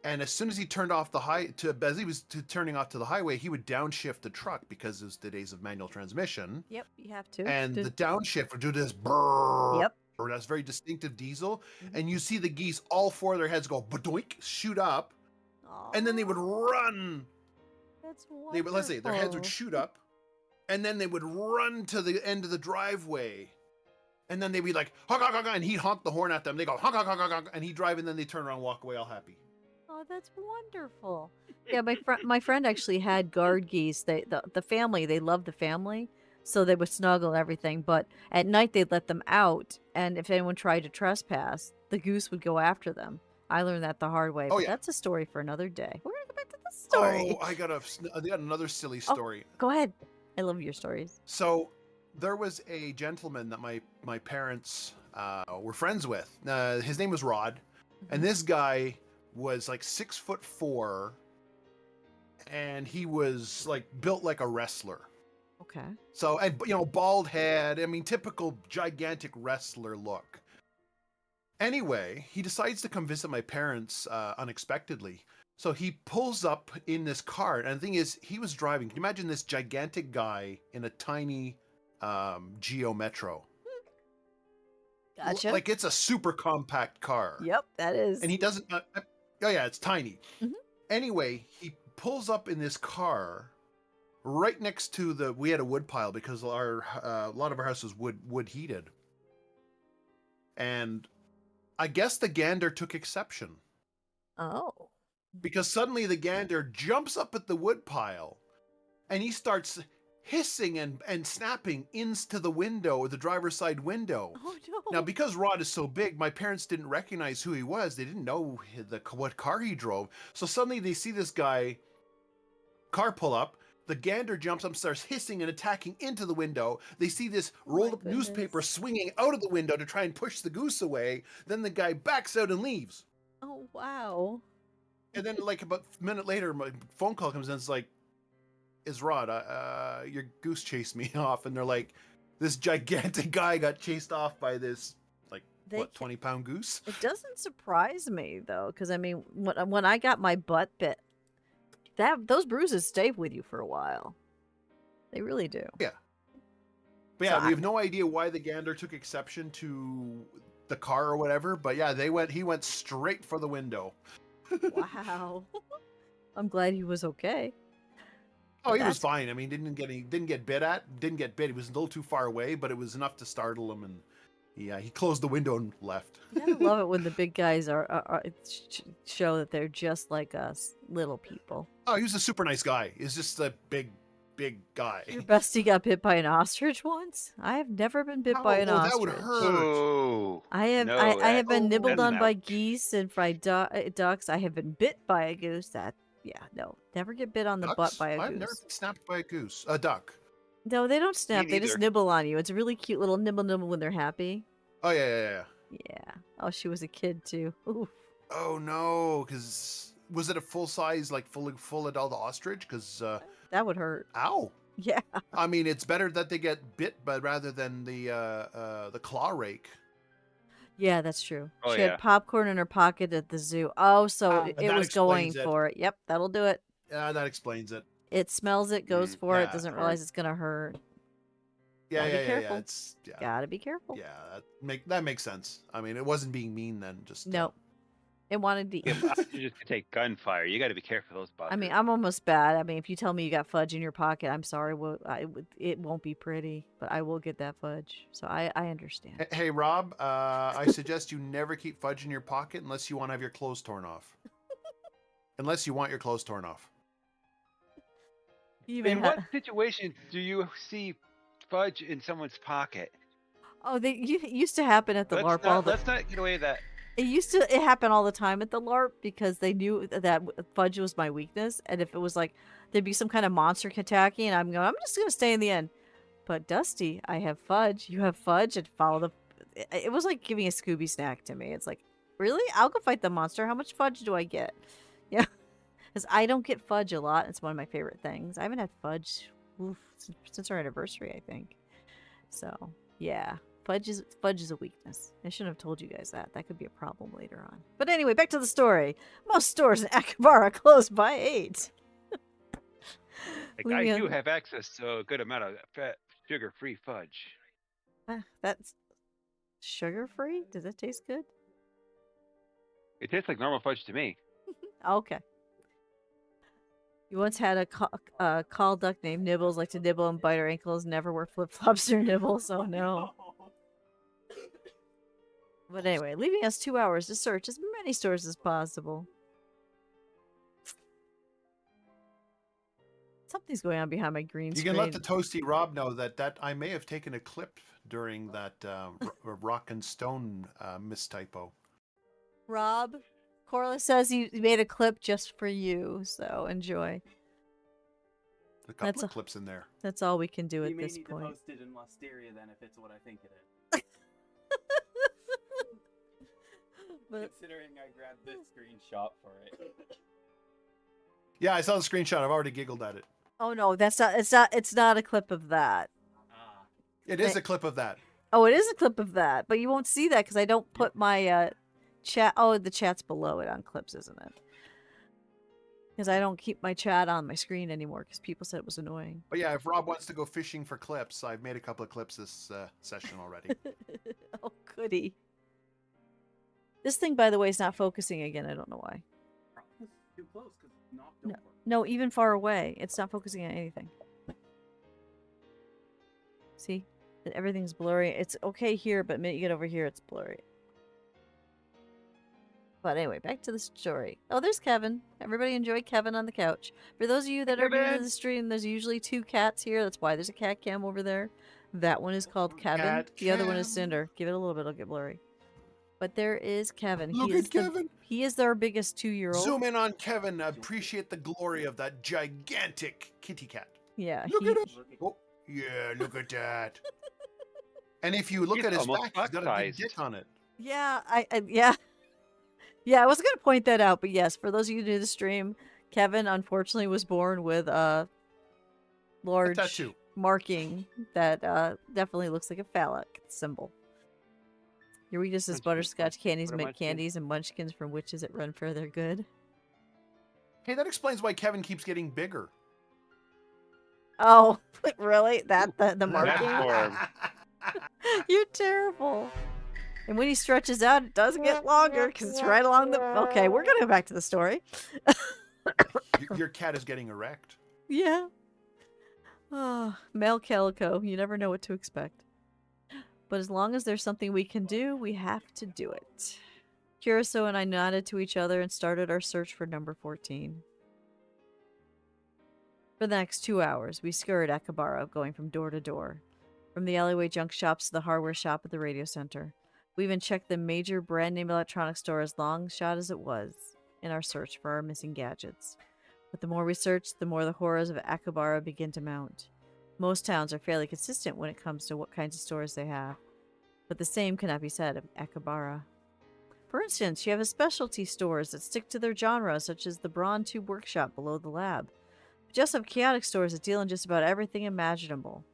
and as soon as he turned off as he was turning off to the highway, he would downshift the truck because it was the days of manual transmission, Yep, you have to. and the downshift would do this brrrr. Yep. Or that's very distinctive diesel, Mhm. and you see the geese, all four of their heads go badoink, shoot up, and then they would Aw, run. That's They would, let's say, their heads would wonderful. shoot up, and then they would run to the end of the driveway, and then they'd be like honk honk honk, and he'd honk the horn at them. They go honk honk honk honk, honk, and he'd drive, and then they turn around, and walk away, all happy. Oh, that's wonderful. Yeah, my friend actually had guard geese. The family, they loved the family, so they would snuggle and everything. But at night they'd let them out, and if anyone tried to trespass, the goose would go after them. I learned that the hard way, Oh but yeah. that's a story for another day. We're gonna go back to the story. Oh, I got another silly Oh, story. go ahead. I love your stories. So there was a gentleman that my parents were friends with. His name was Rod, and this guy was like 6'4", and he was like built like a wrestler. Okay. So, and bald head. I mean, typical gigantic wrestler look. Anyway, he decides to come visit my parents unexpectedly. So he pulls up in this car, and the thing is, he was driving. Can you imagine this gigantic guy in a tiny Geo Metro? Gotcha. Like it's a super compact car. Yep, that is. And he doesn't. Oh yeah, it's tiny. Mhm. Anyway, he pulls up in this car right next to we had a wood pile because a lot of our house was wood heated, and I guess the gander took exception Oh. because suddenly the gander jumps up at the wood pile, and he starts hissing and snapping into the window, the driver's side window. Oh no. Now, because Rod is so big, my parents didn't recognize who he was. They didn't know what car he drove. So suddenly they see this car pull up. The gander jumps up, starts hissing and attacking into the window. They see this rolled up newspaper goodness. swinging out of the window to try and push the goose away. Then the guy backs out and leaves. Oh wow. And then, like about a minute later, my phone call comes in. It's like, "Is Rod? Your goose chased me off." And they're like, "This gigantic guy got chased off by this." They What, ca- 20-pound goose? It doesn't surprise me though, because I mean, when I got my butt bit, those bruises stay with you for a while. They really do. Yeah. But So yeah, we have no idea why the gander took exception to the car or whatever. But yeah, he went straight for the window. Wow. I'm glad he was okay. Oh, he was That's- fine. I mean, didn't get bit. He was a little too far away, but it was enough to startle him, and he closed the window and left. You gotta love it when the big guys show that they're just like us, little people. Oh, he was a super nice guy. He's just a big guy. Your bestie got bit by an ostrich once? I have never been bit by an Oh, ostrich. that would hurt. Oh, I have no, I have been oh, nibbled that's on an by ouch. geese and fried ducks. I have been bit by a goose. No, never get bit on the butt Ducks? by a I've goose. never been snapped by a goose. A duck. No, they don't snap. They just neither. nibble on you. It's a really cute little nibble when they're happy. Oh yeah. Yeah. Oh, she was a kid too. Oof. Oh no, because was it a full size, like full adult ostrich? Because That would hurt. ow. Yeah. I mean, it's better that they get bit, but rather than the claw rake. Yeah, that's true. Oh, She yeah. had popcorn in her pocket at the zoo. Oh, so it that was going explains it. for it. Yep, that'll do it. Yeah, that explains it. It smells it, goes for yeah, it, doesn't hard. realize it's gonna hurt. Yeah, Gotta be yeah. careful. It's yeah, Gotta be careful. yeah. That makes sense. I mean, it wasn't being mean then. Just No. It wanted to Yeah, eat. but ostriches can take gunfire. You got to be careful of those buggers. I mean, I'm almost bad. I mean, if you tell me you got fudge in your pocket, I'm sorry. It won't be pretty, but I will get that fudge. So I understand. Hey, Rob, I suggest you never keep fudge in your pocket unless you want to have your clothes torn off. Unless you want your clothes torn off. You even in what situation do you see fudge in someone's pocket? Oh, it used to happen at the LARP all the. Let's not get away with that. It happened all the time at the LARP because they knew that fudge was my weakness, and if it was like there'd be some kind of monster attacking, and I'm just gonna stay in the end. But Dusty, I have fudge. You have fudge, and follow the. It was like giving a Scooby snack to me. It's like, really? I'll go fight the monster. How much fudge do I get? Yeah, because I don't get fudge a lot. It's one of my favorite things. I haven't had fudge since our anniversary, I think. So yeah. Fudge is a weakness. I shouldn't have told you guys that. That could be a problem later on. But anyway, back to the story. Most stores in Akabara close by 8. Like, I do have access to a good amount of sugar-free fudge. That's sugar-free? Does that taste good? It tastes like normal fudge to me. Okay. You once had a call duck named Nibbles, like to nibble and bite her ankles, never wear flip-flops or nibbles, oh no. But anyway, leaving us 2 hours to search as many stores as possible. Something's going on behind my green screen. You can let the toasty Rob know that I may have taken a clip during that rock and stone mistypo. Rob, Corliss says he made a clip just for you, so enjoy. A couple of clips in there. That's all we can do You at may this need point. to post it in Dustiria then if it's what I think it is. But Considering I grabbed this screenshot for it. Yeah, I saw the screenshot. I've already giggled at it. oh no, it's not a clip of that. Ah. It is a clip of that. Oh, it is a clip of that, but you won't see that because I don't put my chat. Oh, the chat's below it on clips, isn't it? Because I don't keep my chat on my screen anymore because people said it was annoying. But yeah, if Rob wants to go fishing for clips, I've made a couple of clips this session already. Oh, goody. This thing, by the way, is not focusing again. I don't know why. Too close because it's knocked No. over. No, even far away, it's not focusing on anything. See? Everything's blurry. It's okay here, but the minute you get over here, it's blurry. But anyway, back to the story. Oh, there's Kevin. Everybody enjoy Kevin on the couch. For those of you that are new to Kevin! the stream, there's usually 2 cats here. That's why there's a cat cam over there. That one is called Kevin. Cat The other one is cam. Cinder. Give it a little bit, it'll get blurry. But there is Kevin. Look he is at Kevin. He is their biggest 2-year-old. Zoom in on Kevin. Appreciate the glory of that gigantic kitty cat. Yeah. Look at it. Look at Oh, yeah, look at that. And if you look He's at his almost back, he's got a big buck-sized. dick on it. Yeah, yeah. Yeah, I wasn't gonna point that out, but yes, for those of you who do the stream, Kevin unfortunately was born with a large tattoo. marking that definitely looks like a phallic symbol. Your weakness is Munchkins. butterscotch candies What are make munchkins? candies and munchkins from witches that run further good. Hey, that explains why Kevin keeps getting bigger. Oh, really? The That's marking? for him. You're terrible. And when he stretches out, it does get longer because it's right along the. Okay, we're gonna go back to the story. Your cat is getting erect. Yeah. Oh, male calico. You never know what to expect. But as long as there's something we can do, we have to do it. Curacao and I nodded to each other and started our search for number 14. For the next 2 hours, we scoured Akabara, going from door to door. From the alleyway junk shops to the hardware shop at the radio center. We even checked the major brand name electronics store, as long shot as it was, in our search for our missing gadgets. But the more we searched, the more the horrors of Akabara begin to mount. Most towns are fairly consistent when it comes to what kinds of stores they have. But the same cannot be said of Akabara. For instance, you have specialty stores that stick to their genre, such as the Brawn Tube Workshop below the lab. But you also have chaotic stores that deal in just about everything imaginable.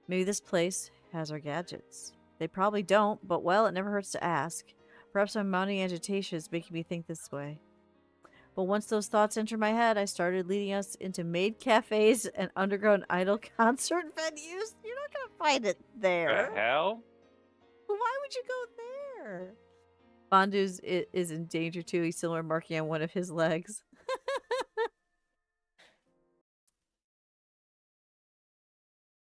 Maybe this place has our gadgets. They probably don't, but well, it never hurts to ask. Perhaps my mounting agitation is making me think this way. But once those thoughts entered my head, I started leading us into maid cafes and underground idol concert venues. You're not going to find it The there. hell? Well, why would you go there? Bondu's is in danger too. He's still marking on one of his legs.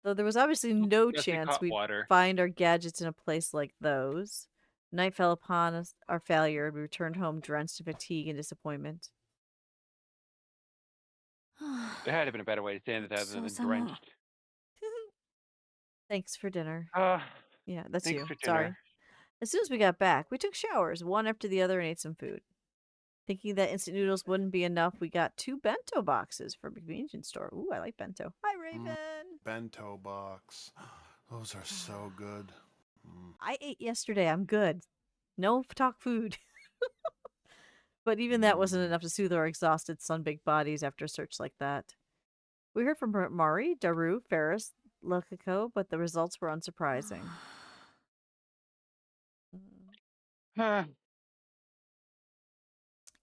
Though there was obviously no Just in chance hot we'd water. find our gadgets in a place like those. Night fell upon us, our failure, and we returned home drenched in fatigue and disappointment. There had to have been a better way to stand it other than drenched. Thanks for dinner. Uh, Yeah, that's thanks you. for Sorry. dinner. As soon as we got back, we took showers, one after the other, and ate some food. Thinking that instant noodles wouldn't be enough, we got 2 bento boxes from a convenience store. Ooh, I like bento. Hi, Raven. Bento box. Those are so good. I ate yesterday. I'm good. No talk food. But even that wasn't enough to soothe our exhausted, sun-baked bodies after a search like that. We heard from Mari, Daru, Ferris, Lokako, but the results were unsurprising. Huh.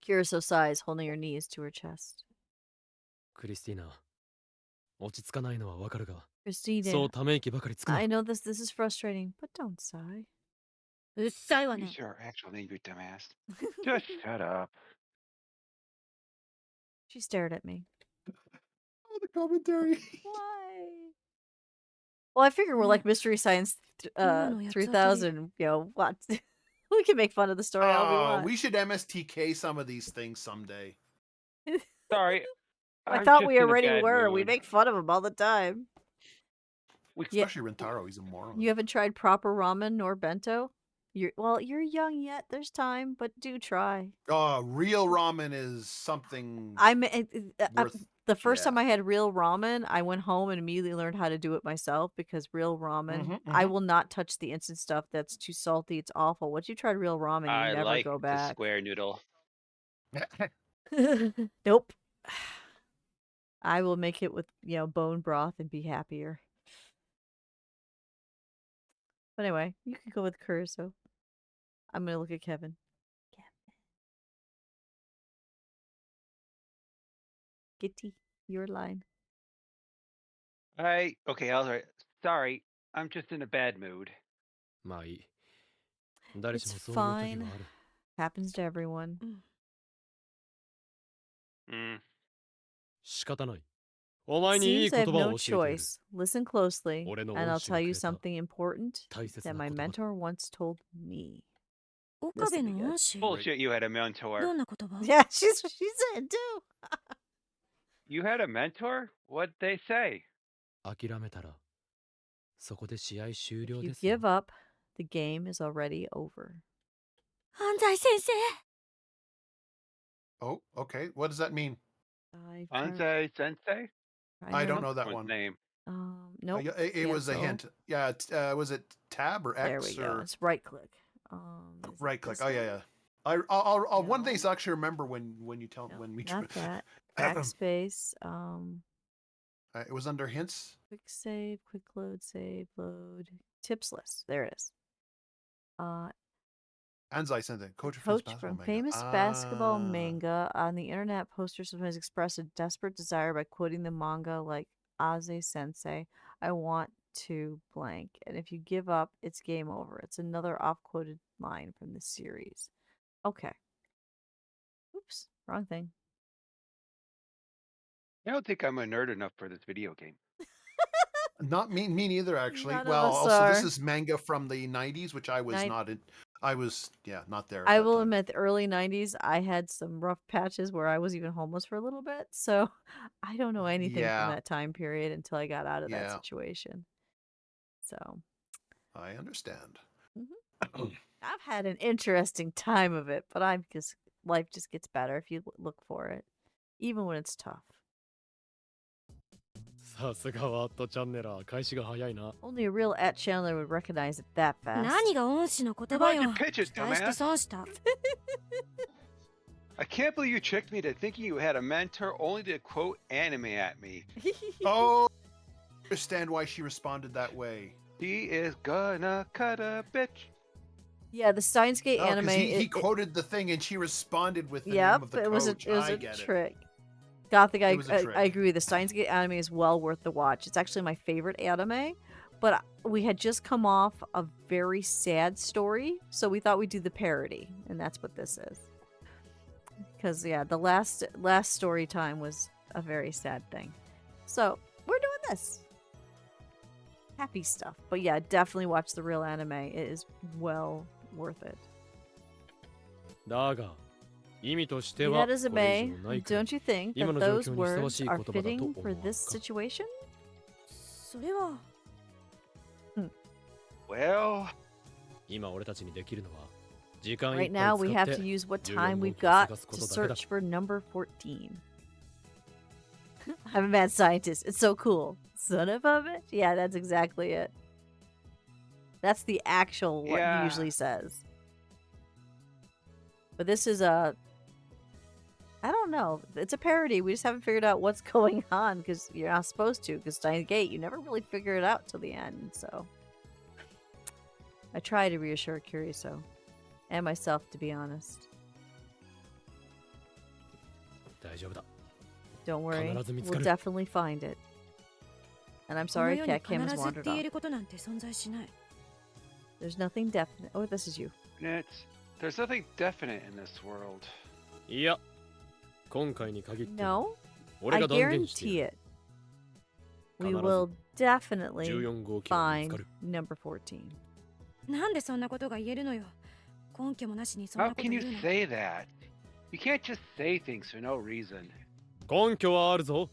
Curacao sighs, holding her knees to her chest. クリスティーナ、落ち着かないのはわかるが、そ Christina, うため息ばかりつくな。 I know this is frustrating, but don't sigh. うっさいわ Use ね。 your actual name, you dumbass. Just shut up. She stared at me. Oh, the commentary. Why? Well, I figure we're like Mystery Science 3000, you know, what? We can make fun of the story all we Oh, want. we should MSTK some of these things someday. Sorry. I I'm thought just we in a already bad were. We mood. make fun of him all the time. Yeah. Especially Rentaro, he's a moron. You haven't tried proper ramen nor bento? You're young yet. There's time, but do try. Oh, real ramen is something I'm worth. the first yeah. time I had real ramen, I went home and immediately learned how to do it myself because real ramen, I will not touch the instant stuff that's too salty. It's awful. Once you tried real ramen, you I never like go the back. square noodle. Nope. I will make it with, bone broth and be happier. But anyway, you can go with Curacao. I'm going to look at Kevin. Gitty, your line. Okay, all right. Sorry, I'm just in a bad mood. まあいい。誰 It's しもそういう時 fine. はある。 Happens to everyone. Mm. 仕方ない。お前にいい Seems I 言 have 葉を no 教えてやる。 choice. Listen closely, 俺の and 恩 I'll 師が tell く you れた something important 大切 that な my 言葉だ。 mentor once told me. 岡部 Listen の again. 恩師 Bullshit, you had a mentor. どんな言葉 Yeah, she's in too. You had a mentor? What'd they say? 諦めたら、そこで試合終 If 了 you ですよ。 give up, the game is already over. 安西先生 Oh, okay. What does that mean? Ansei Sensei? I don't Primary- know that One's one. name. Nope. It was a cancel. hint. Yeah. Was it tab or There we X go. or It's right click. Is it right click? this Oh yeah, one? yeah. I'll one No. day I'll actually remember when you tell No, when we. not that. Backspace. It was under hints. Quick save, quick load, save, load. Tips list. There it is. Anzai sent it. Coach From famous basketball manga on the internet, posters sometimes express a desperate desire by quoting the manga like Aze Sensei. I want to blank, and if you give up, it's game over. It's another off-quoted line from the series. Okay. Oops, wrong thing. I don't think I'm a nerd enough for this video game. Not me neither, actually. None of Well, us also this are. is manga from the 90s, which I was Nin- not in. I was not there at I that will time. admit, the early 90s, I had some rough patches where I was even homeless for a little bit. So I don't know anything from Yeah, that time period until I got out of that yeah, situation. So I understand. mhm. I've had an interesting time of it, but life just gets better if you look for it, even when it's tough. さすがワットチャンネラー、開始が早いな。 Only a real at Chandler would recognize it that 何 fast. が恩師の言 Why 葉 would よ you pitch it, 期待して dumbass? 損した I can't believe you tricked me to thinking you had a mentor only to quote anime at me. Oh, I understand why she responded that way. He is gonna cut a bitch. Yeah, the Steins Gate Oh, anime. because he it- quoted the thing and she responded with the name Yep, of the it was coach. it was I a get it. trick. Gothic, It was a trick. I agree with the Steins Gate anime is well worth the watch. It's actually my favorite anime, but we had just come off a very sad story, so we thought we'd do the parody, and that's what this is. Because yeah, the last story time was a very sad thing, so we're doing this happy stuff. But yeah, definitely watch the real anime. It is well worth it. だが、意味として Be は that as it これ以 may, 上ないから don't you think 今 that の状 those 況にふさわ words しい言 are 葉だと fitting 思 for わん this か。 situation? それは Well, 今俺たちにできるのは時間い Right っぱい now, we 使っ have て to use what 14 time 号 we've 機を探 got すこ to とだけだ。 search for number 14. I'm a mad scientist. It's so cool. Son of a bitch. Yeah, that's exactly it. That's the actual what he Yeah. usually says. But this is a... I don't know. It's a parody. We just haven't figured out what's going on because you're not supposed to. Because Steins Gate, you never really figure it out till the end. So I try to reassure Curioso and myself, to be honest. 大丈夫だ。 Don't worry. 必ず見つ We'll かる。 definitely find it. And I'm この sorry, 世に Cat Cam 必 has ずって wandered 言え off. ることなんて存在しない There's nothing definite. Oh, this is you. there's nothing definite in this world. いや、今回に限って No, 俺 I が断言してい guarantee る。 it. We 必ず will definitely 14号機は見つか find る。 number 14. なんでそんなことが言えるのよ根拠もなしにそんな How こと can 言 you うの say that? You can't just say things for no reason. 根拠はあるぞ。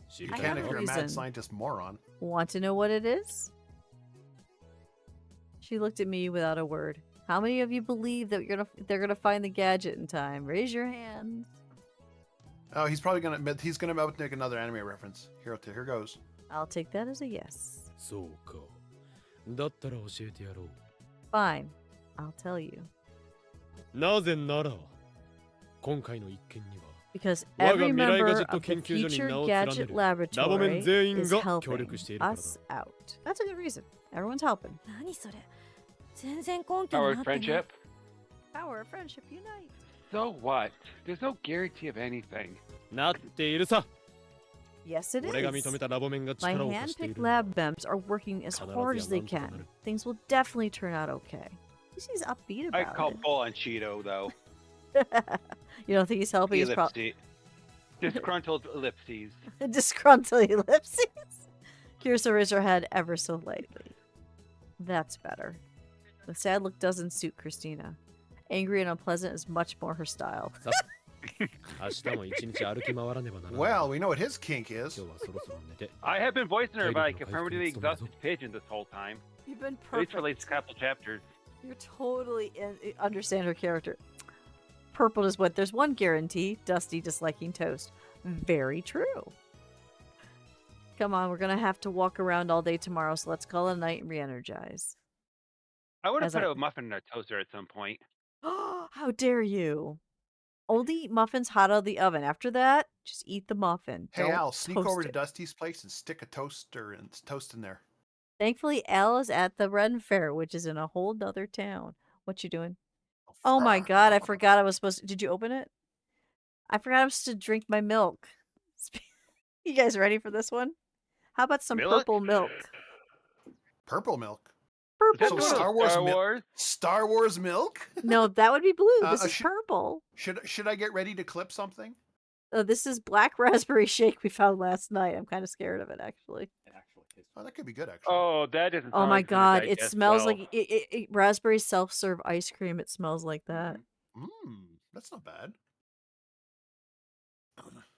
知り You たい I can have if a you're a mad reason. scientist moron. Want to know what it is? She looked at me without a word. How many of you believe that they're gonna find the gadget in time? Raise your hands. Oh, he's probably gonna make another anime reference. Here goes. I'll take that as a yes. そうか。だったら教えてやろう。 Fine. I'll tell you. なぜなら、今回の一件には Because 我が every 未来ガ member ジェット of the 研究所に Future 名を連ね Gadget るラボメン Laboratory 全員 is が協 helping 力しているからだ。 us out. That's a good reason. Everyone's helping. 何それ全然根拠に Our なってない friendship? Power of friendship unite. So what? There's no guarantee of anything. なっているさ。 Yes, it 俺が認 is. めたラボメンが My 力を貸してい handpicked るんだ。 lab members are working as 必ず hard as they やなんとかな can. る。 Things will definitely turn out okay. He's upbeat I about call it. bull on Cheeto, though. You don't think he's helping? He's probably Disgruntled ellipses. disgruntled ellipses. Kirsa raised her head ever so lightly. That's better. The sad look doesn't suit Christina. Angry and unpleasant is much more her style. 明日も一日歩き回らねばならない。 Well, we know what his kink 今 is. 日はそろそろ寝て。 I have been voicing her by Tiger, confirming to the I've been exhausted pigeon this whole time. You've been At least for perfect. at least a couple chapters. You're totally understand her character. Purple is what. There's one guarantee: Dusty disliking toast. Very true. Come on, we're gonna have to walk around all day tomorrow, so let's call it a night and re-energize. I would have As put I- a muffin in a toaster at some point. How dare you! Only eat muffins hot out of the oven. After that, just eat the muffin. Hey, Don't Al, sneak toast over to it. Dusty's place and stick a toaster and toast in there. Thankfully, Al is at the Ren Fair, which is in a whole nother town. What you doing? Oh my god, I forgot I was supposed to... Did you open it? I forgot I was supposed to drink my milk. You guys ready for this one? How about some Milk? purple milk? Purple milk. Is that Purple the So one milk. of Star Wars Star milk. Wars? Star Wars milk. No, that would be blue. This is Should, purple. should I get ready to clip something? This is black raspberry shake we found last night. I'm kind of scared of it, actually. It actually tastes Oh, that could be good actually. Oh, that doesn't Oh sound my like it's gonna god, it digest smells well. like raspberry self-serve ice cream. It smells like that. That's not bad.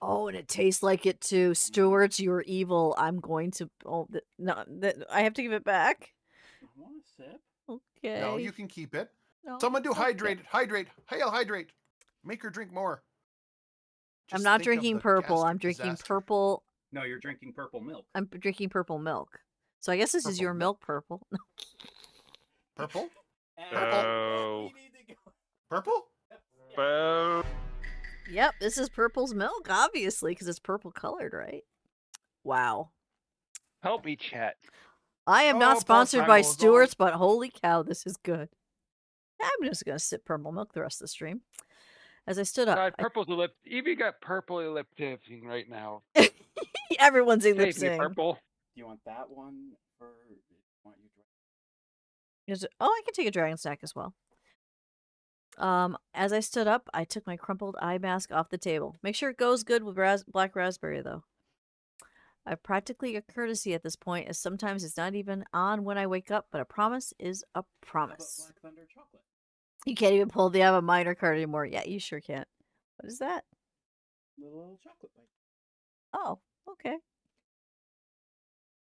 Oh, and it tastes like it too. Stewards, you're evil. I'm going to. Oh, no, I have to give it back. I want a sip. Okay. No, you can keep it. No, Someone do okay. hydrate. Hydrate. Hail, hydrate. Make her drink more. I'm Just not think of drinking the purple. I'm gastric drinking disaster. purple. No, you're drinking purple milk. I'm drinking purple milk. So I guess this is Purple your milk. milk purple. Purple? Oh. We need to go. Purple? Boo. Yep, this is purple's milk, obviously, because it's purple colored, right? Wow. Help me, chat. I am Oh, not poor sponsored by Primal is Stewart's, but holy cow, this is good. I'm just going to sip purple milk the rest of the stream. As I stood up, God, purple's lip. Even got purple lip syncing right now. everyone's a lip Save me, sync. purple. Do you want that one for? Want you Oh, I can take a dragon snack as well. As I stood up, I took my crumpled eye mask off the table. Make sure it goes good with black raspberry, though. I've practically a courtesy at this point, as sometimes it's not even on when I wake up, but a promise is a How about promise. Black Thunder chocolate? You can't even pull the have a minor card anymore. Yeah, you sure can't. What is that? Little chocolate bite. Oh, okay.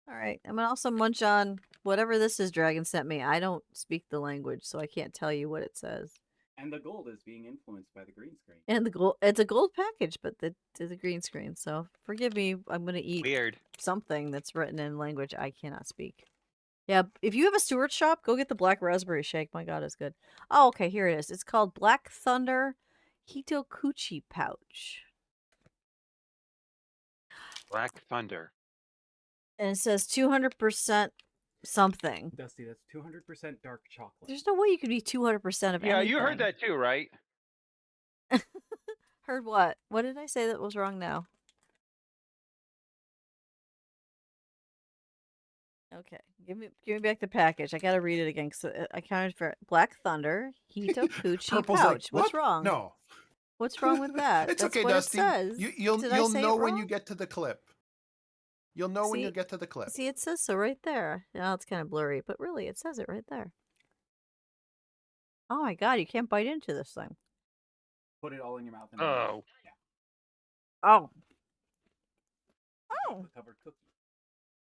All right. I'm gonna also munch on whatever this is Dragon sent me. I don't speak the language, so I can't tell you what it says. And the gold is being influenced by the green screen. And the gold, it's a gold package, but it's a green screen. So forgive me. I'm gonna eat Weird. something that's written in language I cannot speak. Yeah, if you have a Stewart shop, go get the black raspberry shake. My God, it's good. Oh, okay, here it is. It's called Black Thunder Hitokuchi Pouch. Black Thunder. And it says 200% something. Dusty, that's 200% dark chocolate. There's no way you could be 200% of Yeah, anything. you heard that too, right? Heard what? What did I say that was wrong now? Okay, give me back the package. I gotta read it again because I counted for it. Black Thunder Hitokuchi Purple's Pouch. like, What's what? wrong? No. What's wrong with that? It's That's okay, what Dusty. it says. You'll Did I you'll say know it when you wrong? get to the clip. You'll know when See- you get to the clip. See, it says so right there. Now it's kind of blurry, but really, it says it right there. Oh my God, you can't bite into this thing. Put it all in your mouth. And Oh. Yeah. Oh. Oh, Chocolate covered cookie.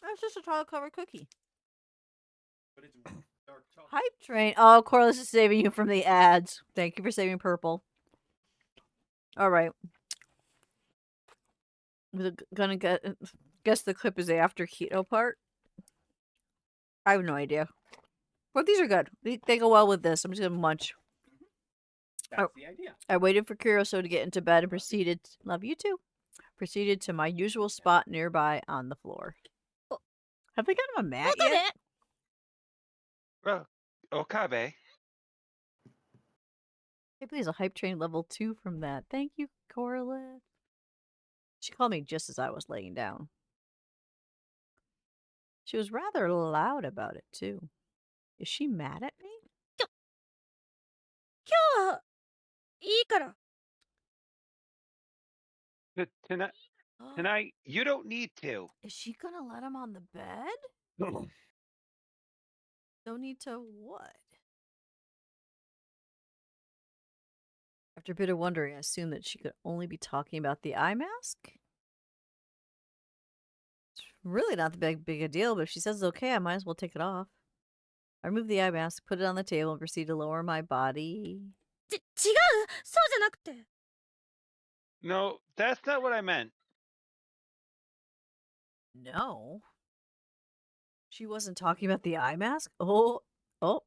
that's just a chocolate covered cookie. But it's dark chocolate. Hype train. Oh, Corliss is saving you from the ads. Thank you for saving purple. All right. We're gonna guess the clip is the after keto part. I have no idea. But these are good. They go well with this. I'm just gonna munch. That's Oh. the idea. I waited for Kuroso to get into bed and proceeded. Love you too. Proceeded to my usual spot nearby on the floor. Have they got him a mat yet? Well, Okabe. Hey, please, a hype train level 2 from that. Thank you, Corliss. She called me just as I was laying down. She was rather loud about it, too. Is she mad at me? 今日はいいから Tonight, tonight, you don't need to. Is she gonna let him on the bed? No need to what? After a bit of wondering, I assumed that she could only be talking about the eye mask. It's really not the big a deal, but if she says it's okay, I might as well take it off. I removed the eye mask, put it on the table, and proceeded to lower my body. 違うそうじゃなくて No, that's not what I meant. No. She wasn't talking about the eye mask? Oh. Oh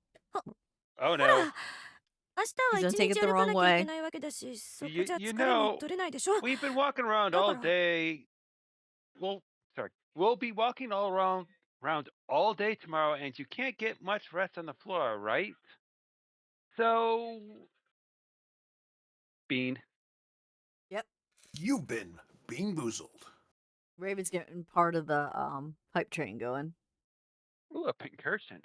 ほ no. ら明日は He's gonna 一 take 日 it 歩 the か wrong なきゃい way. けないわけだしそこ You- じゃ you 疲れ know, も取れないでしょ We've been walking around all day. We'll be walking all around all day tomorrow, and you can't get much rest on the floor, right? So, Bean. Yep. You've been being boozled. Raven's getting part of the hype train going. Ooh, a pincursion.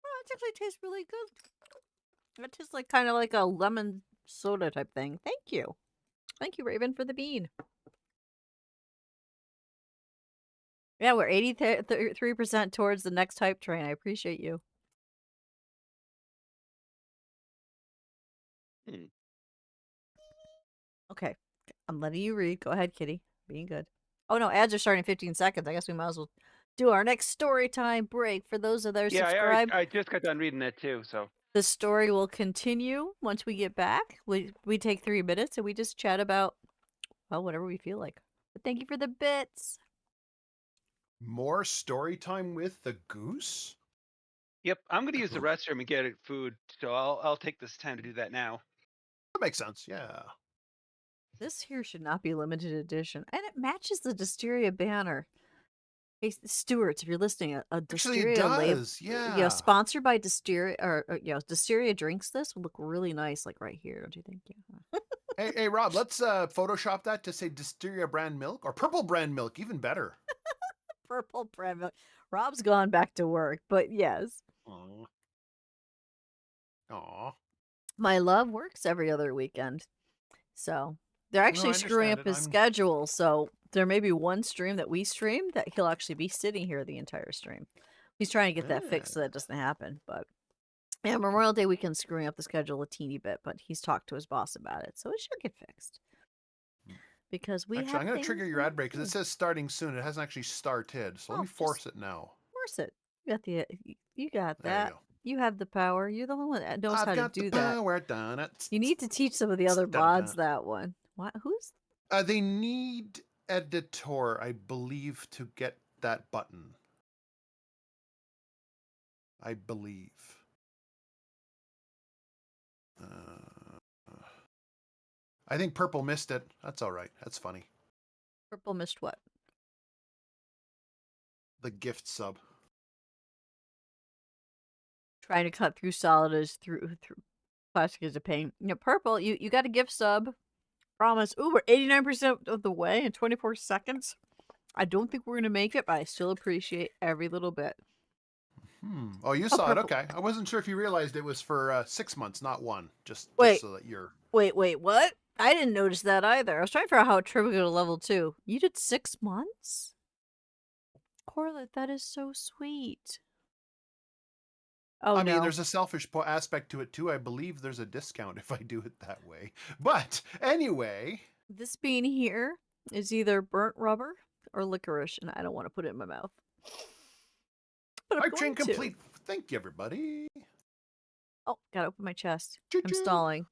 Oh, it actually tastes really good. It tastes like kind of like a lemon soda type thing. Thank you. Thank you, Raven, for the bean. Yeah, we're 83% towards the next hype train. I appreciate you. Hmm. Okay. I'm letting you read. Go ahead, Kitty. Being good. Oh, no. Ads are starting in 15 seconds. I guess we might as well do our next story time break. For those that are Yeah, subscribed, I just got done reading that too. So the story will continue once we get back. We take 3 minutes and we just chat about, well, whatever we feel like. But thank you for the bits. More story time with the goose? yep, I'm gonna use the restroom and get food. So I'll take this time to do that now. That makes sense, yeah. This here should not be limited edition. And it matches the Dustiria banner. Hey, Stewards, if you're listening, a Actually, it Dustiria label, does, yeah. sponsored by Dustiria, or Dustiria drinks this would look really nice, like right here, don't you think? Yeah. Hey, Rob, let's Photoshop that to say Dustiria brand milk or purple brand milk, even better. Purple brand milk. Rob's gone back to work, but yes. Aw. Aw. My love works every other weekend. So they're No, actually I screwing understand up it. his schedule. So there may be one stream that we stream that he'll actually be sitting here the entire stream. He's trying to get that fixed so that doesn't happen. But yeah, Memorial Day weekend screwing up the schedule a teeny bit, but he's talked to his boss about it. So it should get fixed. Because we Actually, have I'm going to trigger things your we ad break because it do. says starting soon. It hasn't actually started. So let Oh, me just force it now. force it. You got the you got There you that. go. You have the power. You're the only one that knows I've how to got the do that. power. Done it. You need to teach some of the other Dun, dun. mods that one. What? Who's? They need editor, I believe, to get that button. I believe. I think Purple missed it. That's all right. That's funny. Purple missed what? The gift sub. Trying to cut through solid is through plastic is a pain. You know, Purple, you got a gift sub. Promise. Ooh, we're 89% of the way in 24 seconds. I don't think we're gonna make it, but I still appreciate every little bit. Oh, you saw it. Purple. Okay. I wasn't sure if you realized it was for 6 months, not one. Just Wait. so that you're. Wait, what? I didn't notice that either. I was trying to figure out how it triggered to level 2. You did 6 months? Corlett, that is so sweet. Oh, I no. mean, there's a selfish aspect to it too. I believe there's a discount if I do it that way. But anyway. This bean here is either burnt rubber or licorice, and I don't want to put it in my mouth. But I'm Hype train going to. complete. Thank you, everybody. Oh, gotta open my chest. Choo-choo. I'm stalling.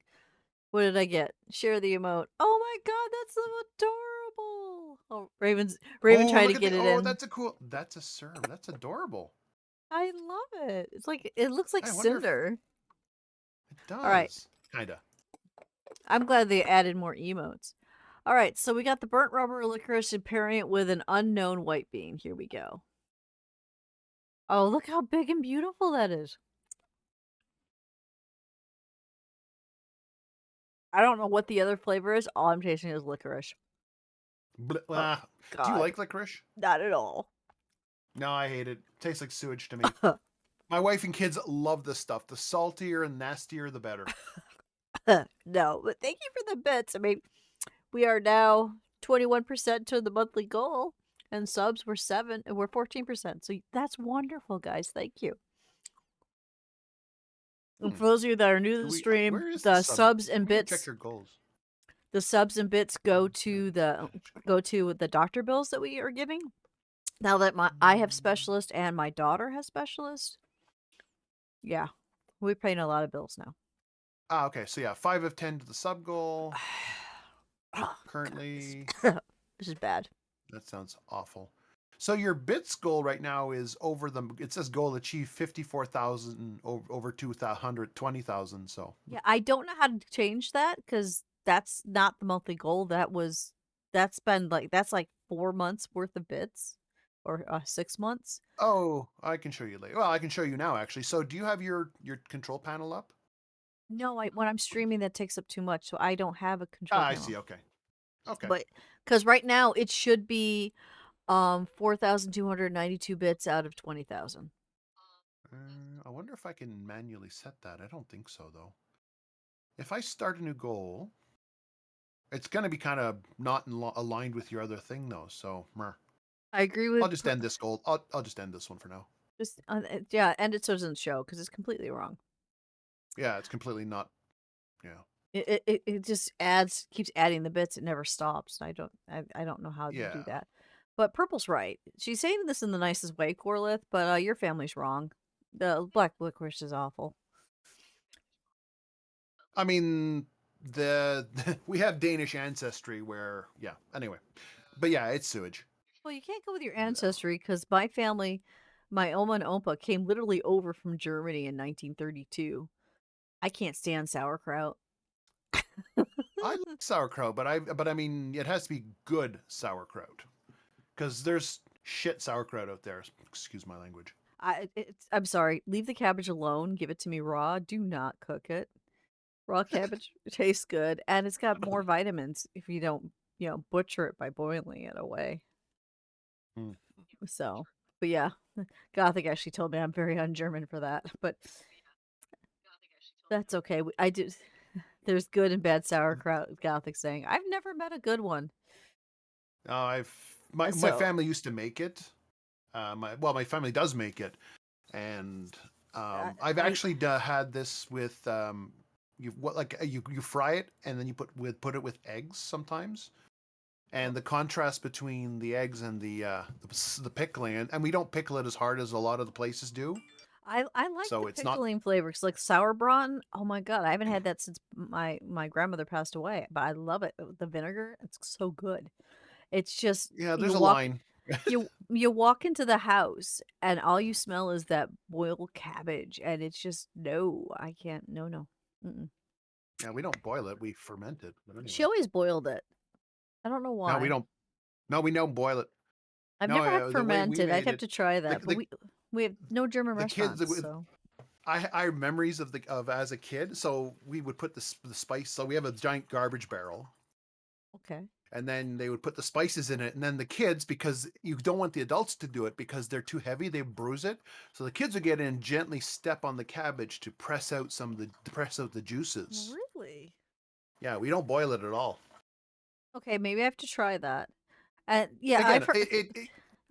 What did I get? Share the emote. Oh my god, that's so adorable. Oh, Raven tried to Look at get it in. that's a cool. That's a serve. That's adorable. I love it. It's like it looks like I wonder if- Cinder. It does. All right. Kinda. I'm glad they added more emotes. All right, so we got the burnt rubber licorice and pairing it with an unknown white bean. Here we go. Oh, look how big and beautiful that is. I don't know what the other flavor is. All I'm tasting is licorice. Do you God. like licorice? Not at all. No, I hate it. Tastes like sewage to me. My wife and kids love this stuff. The saltier and nastier, the better. No, but thank you for the bits. I mean, we are now 21% to the monthly goal, and subs were 7, and we're 14%. So that's wonderful, guys. Thank you. And for those of you that are new to the stream, where is the sub? subs and I'm gonna bits. Check your goals. The subs and bits go to the doctor bills that we are giving. Now that I have specialist and my daughter has specialist, yeah, we're paying a lot of bills now. Okay. So yeah, 5 of 10 to the sub goal. Oh, Currently, this is bad. that sounds awful. So your bits goal right now is over the. It says goal achieved 54,000 over 220,000. So Yeah, I don't know how to change that because that's not the monthly goal. That's like 4 months worth of bits, or 6 months. Oh, I can show you later. Well, I can show you now actually. So do you have your control panel up? No, when I'm streaming, that takes up too much, so I don't have a control I panel. see. Okay. Okay. But because right now it should be 4,292 bits out of 20,000. I wonder if I can manually set that. I don't think so, though. If I start a new goal, it's going to be kind of not aligned with your other thing, though. So, I agree with. I'll just end this goal. I'll just end this one for now. Just yeah, end it so it doesn't show because it's completely wrong. Yeah, it's completely not. Yeah. It just keeps adding the bits. It never stops. I don't know how to do Yeah. that. But Purple's right. She's saying this in the nicest way, Corlith, but your family's wrong. The black licorice is awful. I mean, we have Danish ancestry where, yeah. Anyway, but yeah, it's sewage. Well, you can't go with your ancestry because my family, my Oma and Opa, came literally over from Germany in 1932. I can't stand sauerkraut. I like sauerkraut, but I mean, it has to be good sauerkraut because there's shit sauerkraut out there. Excuse my language. I'm sorry. Leave the cabbage alone. Give it to me raw. Do not cook it. Raw cabbage tastes good, and it's got more vitamins if you don't, butcher it by boiling it away. Hmm. So, but yeah, Gothic actually told me I'm very un-German for that, but that's okay. I do. There's good and bad sauerkraut. Gothic saying I've never met a good one. My family used to make it. My family does make it, and I've actually had this with you fry it and then you put it with eggs sometimes, and the contrast between the eggs and the pickling, and we don't pickle it as hard as a lot of the places do. I like So the it's not. pickling flavors, like sauerbraten. Oh my god, I haven't had that since my grandmother passed away, but I love it. The vinegar, it's so good. It's just Yeah, there's a line. you walk into the house and all you smell is that boiled cabbage, and it's just no, I can't. No. Mm-mm. Yeah, we don't boil it; we ferment it. But She anyway, always boiled it. I don't know why. no, we don't. No, we don't boil it. I've No, never had the way we fermented. I'd made have it, to try that, but the we have no German the kids restaurants, so I have memories of as a kid. So we would put the spice. So we have a giant garbage barrel, okay. and then they would put the spices in it, and then the kids, because you don't want the adults to do it because they're too heavy, they bruise it. So the kids would get in and gently step on the cabbage to press out the juices. Really? Yeah, we don't boil it at all. Okay, maybe I have to try that. And yeah, Again,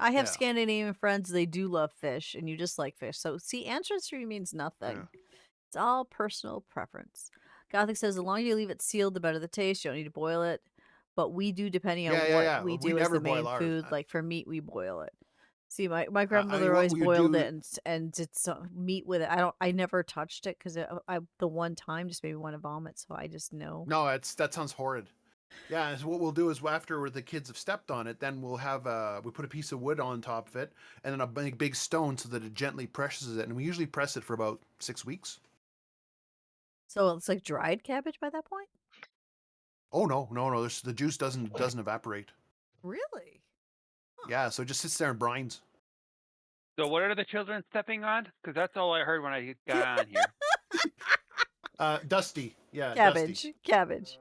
I have yeah. Scandinavian friends. They do love fish, and you just like fish. So see, ancestry means nothing. Yeah. It's all personal preference. Gothic says the longer you leave it sealed, the better the taste. You don't need to boil it, but we do depending on what we We do as never the main boil ours. food. Like for meat, we boil it. See, my I mean, grandmother what always we would boiled do. it and did some meat with it. I never touched it because the one time just made me want to vomit. So I just know. No, that sounds horrid. Yeah, so what we'll do is after the kids have stepped on it, then we'll have we put a piece of wood on top of it and then a big stone so that it gently presses it, and we usually press it for about 6 weeks. So it's like dried cabbage by that point. Oh no. The juice doesn't evaporate. Really? Yeah, so it just sits there and brines. So what are the children stepping on? Because that's all I heard when I got on here. Dusty. Yeah, Cabbage. Dusty.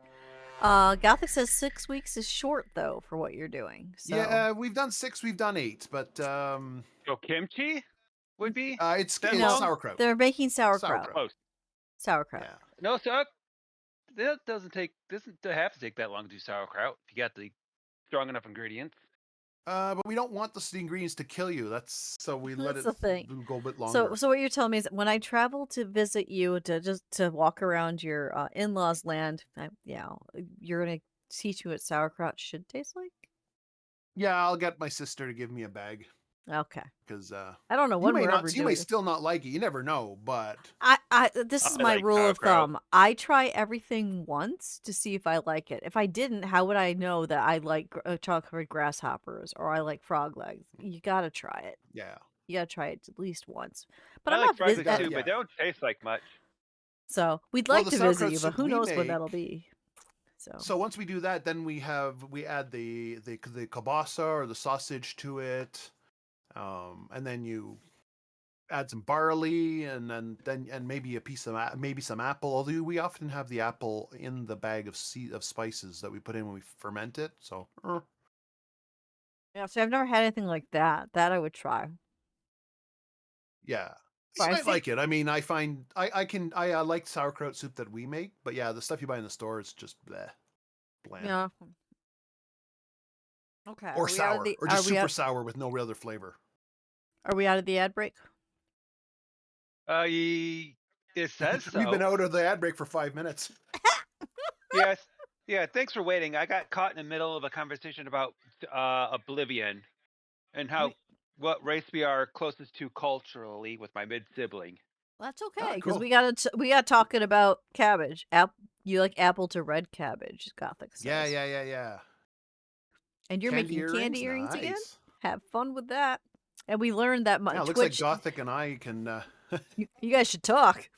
Gothic says 6 weeks is short though for what you're doing. So Yeah, we've done 6, we've done 8, but So kimchi would be it's no, sauerkraut. they're making sauerkraut. close. Sauerkraut. Yeah. No, so that doesn't have to take that long to do sauerkraut if you got the strong enough ingredients. But we don't want the ingredients to kill you. So we let That's it the thing. go a bit longer. So what you're telling me is when I travel to visit you to walk around your in-laws' land, you're gonna teach me what sauerkraut should taste like. Yeah, I'll get my sister to give me a bag. Okay. Because I don't know when we're ever doing you may it. still not like it. You never know, but This is I my like rule of sauerkraut. thumb. I try everything once to see if I like it. If I didn't, how would I know that I like chocolate grasshoppers or I like frog legs? You gotta try it. yeah. You gotta try it at least once. But I I'm like not fried vis- too, but they don't taste like much. So we'd Well, like the to visit sauerkraut you, but soup who we knows when make- that'll be. So once we do that, then we add the kielbasa or the sausage to it, and then you add some barley and then maybe a piece of maybe some apple. Although we often have the apple in the bag of spices that we put in when we ferment it. So Yeah, so I've never had anything like that. That I would try. Yeah. But You I might think like it. I mean, I find I like sauerkraut soup that we make, but yeah, the stuff you buy in the store is just bleh, bland. yeah. Okay. Or Are we out of sour, the or are just we super out sour with no real other flavor. are we out of the ad break? It says We've been so. out of the ad break for 5 minutes. Yes. Yeah. Thanks for waiting. I got caught in the middle of a conversation about Oblivion and We, what race we are closest to culturally with my mid sibling. that's Ah, okay because cool. we got talking about cabbage. You like apple to red cabbage, Gothic says. Yeah. And you're Candy making candy earrings again? nice. Have fun with that. And we learned that Yeah, it looks like Twitch. Gothic and I can. You guys should talk.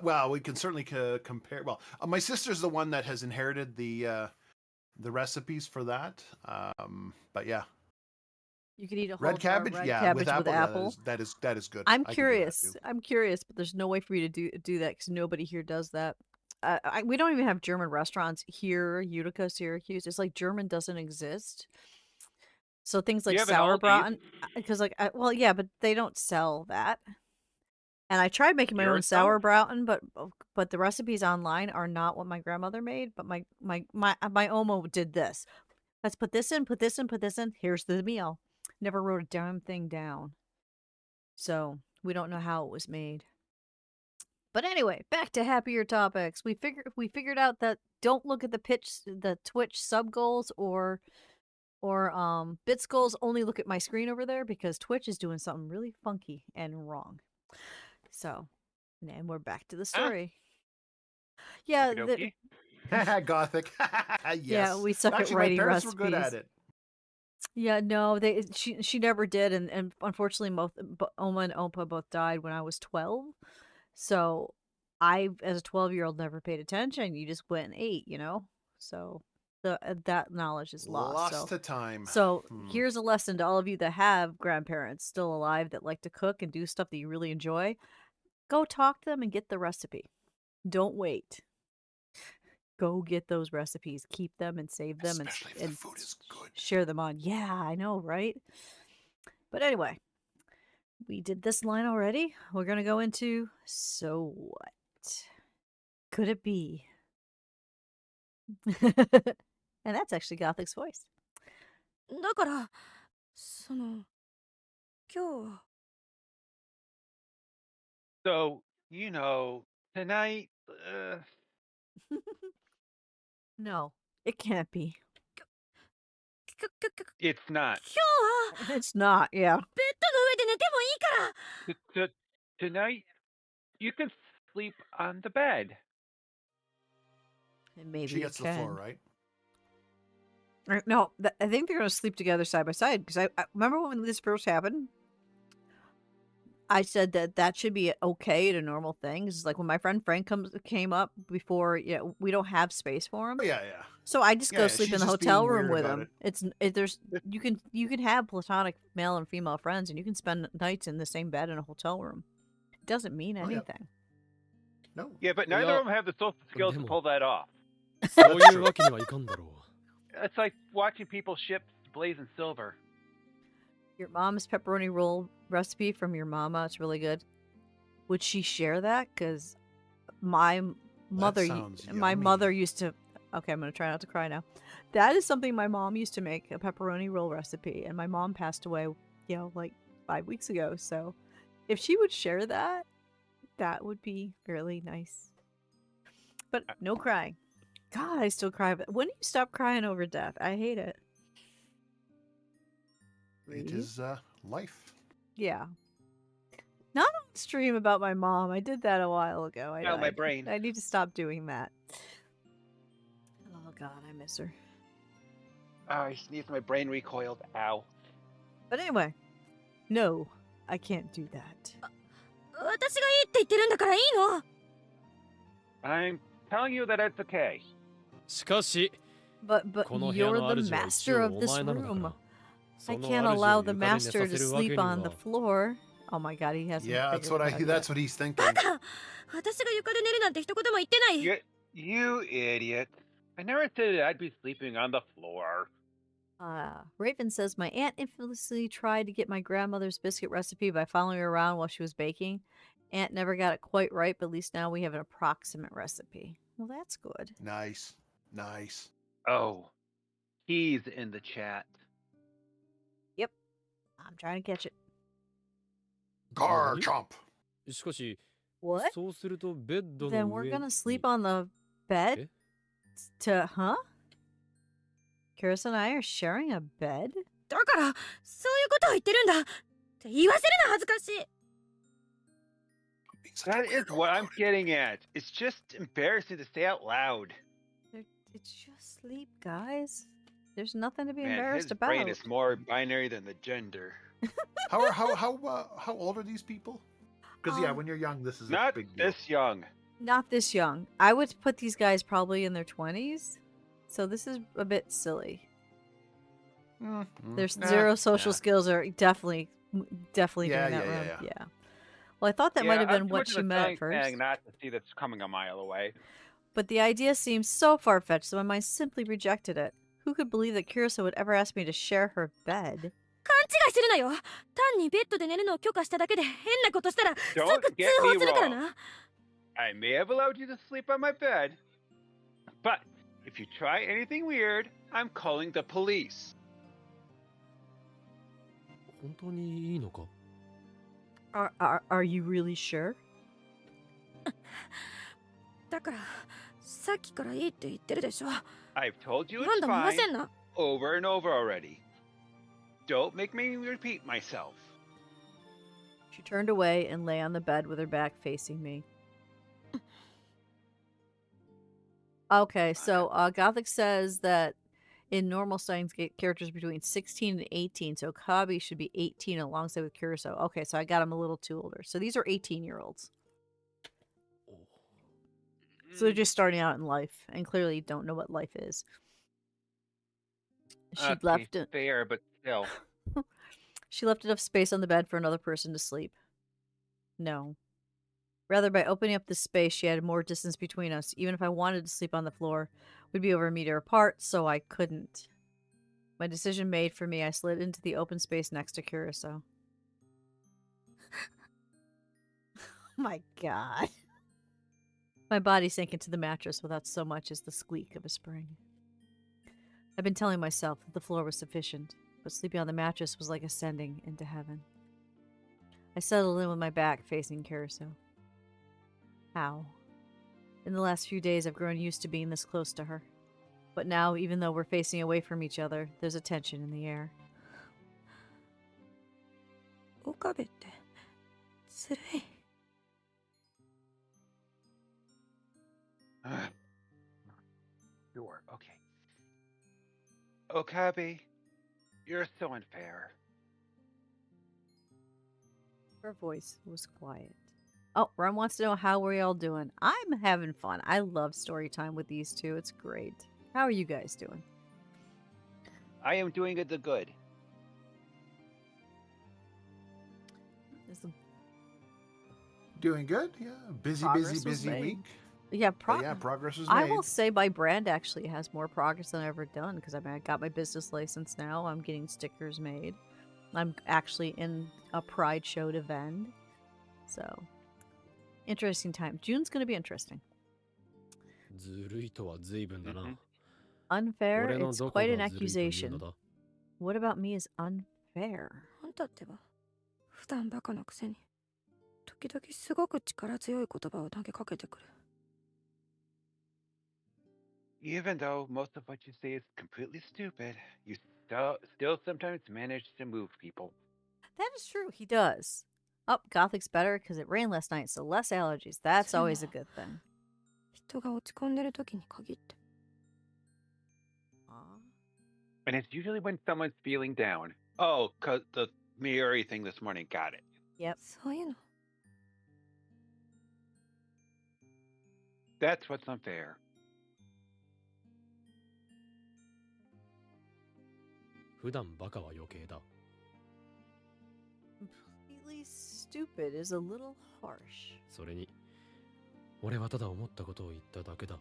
Well, we can certainly compare. Well, my sister's the one that has inherited the recipes for that. But yeah, You could eat a whole red jar of cabbage. red Yeah, cabbage with apple. Yeah, that is good. I'm I can do that curious. too. I'm curious, but there's no way for you to do that because nobody here does that. We don't even have German restaurants here, Utica, Syracuse. It's like German doesn't exist. So things like You have an Aldi's. sauerbraten, because well, yeah, but they don't sell that. And I tried making my own Yourself? sauerbraten, but the recipes online are not what my grandmother made. But my Oma did this. Let's put this in, put this in, put this in. Here's the meal. Never wrote a damn thing down. So we don't know how it was made. But anyway, back to happier topics. We figured out that don't look at the Twitch sub goals or bits goals. Only look at my screen over there because Twitch is doing something really funky and wrong. So, and we're back to the story. Yeah, Okey-dokey. Gothic. Yes. Yeah, we suck Actually, at writing my parents recipes. were good at it. Yeah, no, she never did, and unfortunately, both Oma and Opa both died when I was 12. So I, as a 12-year-old, never paid attention. You just went and ate, So that knowledge is lost. Lost to time. So here's a lesson to all of you that have grandparents still alive that like to cook and do stuff that you really enjoy. Go talk to them and get the recipe. Don't wait. Go get those recipes, keep them and save them, Especially if the food is good. Share them on. Yeah, I know, right? But anyway, we did this line already. We're gonna go into so what could it be? And that's actually Gothic's voice. だからその今日は So, tonight, No, it can't be. it's not. 今日は It's not, yeah. ベッドの上で寝てもいいから Tonight, you can sleep on the bed. And maybe She gets the floor, right? No, I think they're going to sleep together side by side because I remember when this first happened. I said that should be okay to normal things. It's like when my friend Frank came up before, we don't have space for him. Oh, yeah. So I just go Yeah, sleep she's in the just hotel being room weird with about him. There's you can have platonic male and female friends, and you can spend nights in the same bed in a hotel room. It doesn't mean Oh, yeah. anything. No. Yeah, but neither of them have the social skills to pull that off. そういうわけにはいかんだろう。 It's like watching people ship blazing silver. Your mom's pepperoni roll recipe from your mama, it's really good. Would she share that? Because my mother used to. Okay, I'm gonna try not to cry now. That is something my mom used to make, a pepperoni roll recipe, and my mom passed away, like 5 weeks ago. So, if she would share that, that would be really nice. But no crying. God, I still cry. When do you stop crying over death? I hate it. It is life. Yeah. Not on stream about my mom. I did that a while ago. My brain. I need to stop doing that. Oh God, I miss her. Oh, I sneezed, my brain recoiled. Ow. But anyway, no, I can't do that. 私がいいって言ってるんだからいいの I'm telling you that it's okay. しかし、 But この部屋 you're の the 主は master 一 of 応お this 前なのだか room. ら。 I その can't 主 allow を the 床で寝 master さ to せるわけ sleep に on は the。floor. Oh my God, he hasn't. Yeah, that's figured it out yet. that's what he's thinking. バカ私が床で寝るなんて一言も言ってない You idiot. I never said I'd be sleeping on the floor. Raven says, my aunt infamously tried to get my grandmother's biscuit recipe by following her around while she was baking. Aunt never got it quite right, but at least now we have an approximate recipe. Well, that's good. Nice. Nice. Oh, he's in the chat. Yep. I'm trying to catch it. Gar 何 chomp. しかし What? そうするとベッド Then の we're 上 gonna に sleep on the bed? え Huh? Curtis and I are sharing a bed? だからそういうことを言ってるんだって言わせるな恥ずかしい Being such a That is weirdo. what I'm getting at. It's just embarrassing to say out loud. It's just sleep, guys. There's nothing to be Man, embarrassed his about. brain is more binary than the gender. How old are these people? Because yeah, Um, when you're young, this is a Not big deal. this young. Not this young. I would put these guys probably in their 20s. So this is a bit silly. Their zero social skills are definitely doing Yeah, that yeah, room. yeah. Yeah. Well, I thought that might have I'm been too what much of she a meant at science first. fan not to see that's coming a mile away. But the idea seemed so far-fetched that my mind simply rejected it. Who could believe that Curiosa would ever ask me to share her bed? 勘違いするなよ単にベッドで寝るのを許可しただけで変なことしたら即 Don't 通 get 報 me するから wrong. な I may have allowed you to sleep on my bed, but if you try anything weird, I'm calling the police. 本当にいいのか Are you really sure? だからさっきからいいって言ってるでしょ I've told you 何 it's 度も言わ fine せんな over and over already. Don't make me repeat myself. She turned away and lay on the bed with her back facing me. Okay, so Gothic says that in normal Steins get characters between 16 and 18, so Kabi should be 18 alongside with Curacao. Okay, so I got him a little too older. So these are 18-year-olds. So they're just starting out in life and clearly don't know what life is. She Okay, left it. fair, but still. She left enough space on the bed for another person to sleep. No. Rather, by opening up the space, she added more distance between us. Even if I wanted to sleep on the floor, we'd be over a meter apart, so I couldn't. My decision made for me, I slid into the open space next to Curacao. Oh my god. My body sank into the mattress without so much as the squeak of a spring. I've been telling myself that the floor was sufficient, but sleeping on the mattress was like ascending into heaven. I settled in with my back facing Curacao. How? In the last few days, I've grown used to being this close to her. But now, even though we're facing away from each other, there's a tension in the air. 岡部ってずるい Sure, okay. Okabe, you're so unfair. Her voice was quiet. Oh, Ron wants to know how we're all doing. I'm having fun. I love story time with these two. It's great. How are you guys doing? I am doing it the good. Is the Doing good? Yeah. Busy Progress was busy made. week. Yeah, But yeah, progress was I made. will say my brand actually has more progress than I've ever done because I mean, I got my business license now. I'm getting stickers made. I'm actually in a Pride show to vend. So, interesting time. June's going to be interesting. ずるいとは随分だな Unfair? 俺の It's どこ quite an がずるいというの accusation. だ What about me is unfair? あんたってば普段バカなくせに時々すごく力強い言葉を投げかけてくる Even though most of what you say is completely stupid, you still sometimes manage to move people. That is true. He does. Oh, Gothic's better because it rained last night, so less allergies. That's always a good thing. 人が落ち込んでる時に限って And it's usually when someone's feeling down. Oh, 'cause the Miuri thing this morning. Got it. Yep. そういうの That's what's unfair. 普段バカは余計だ Completely stupid is a little harsh. それに俺はただ思ったことを言っただけだ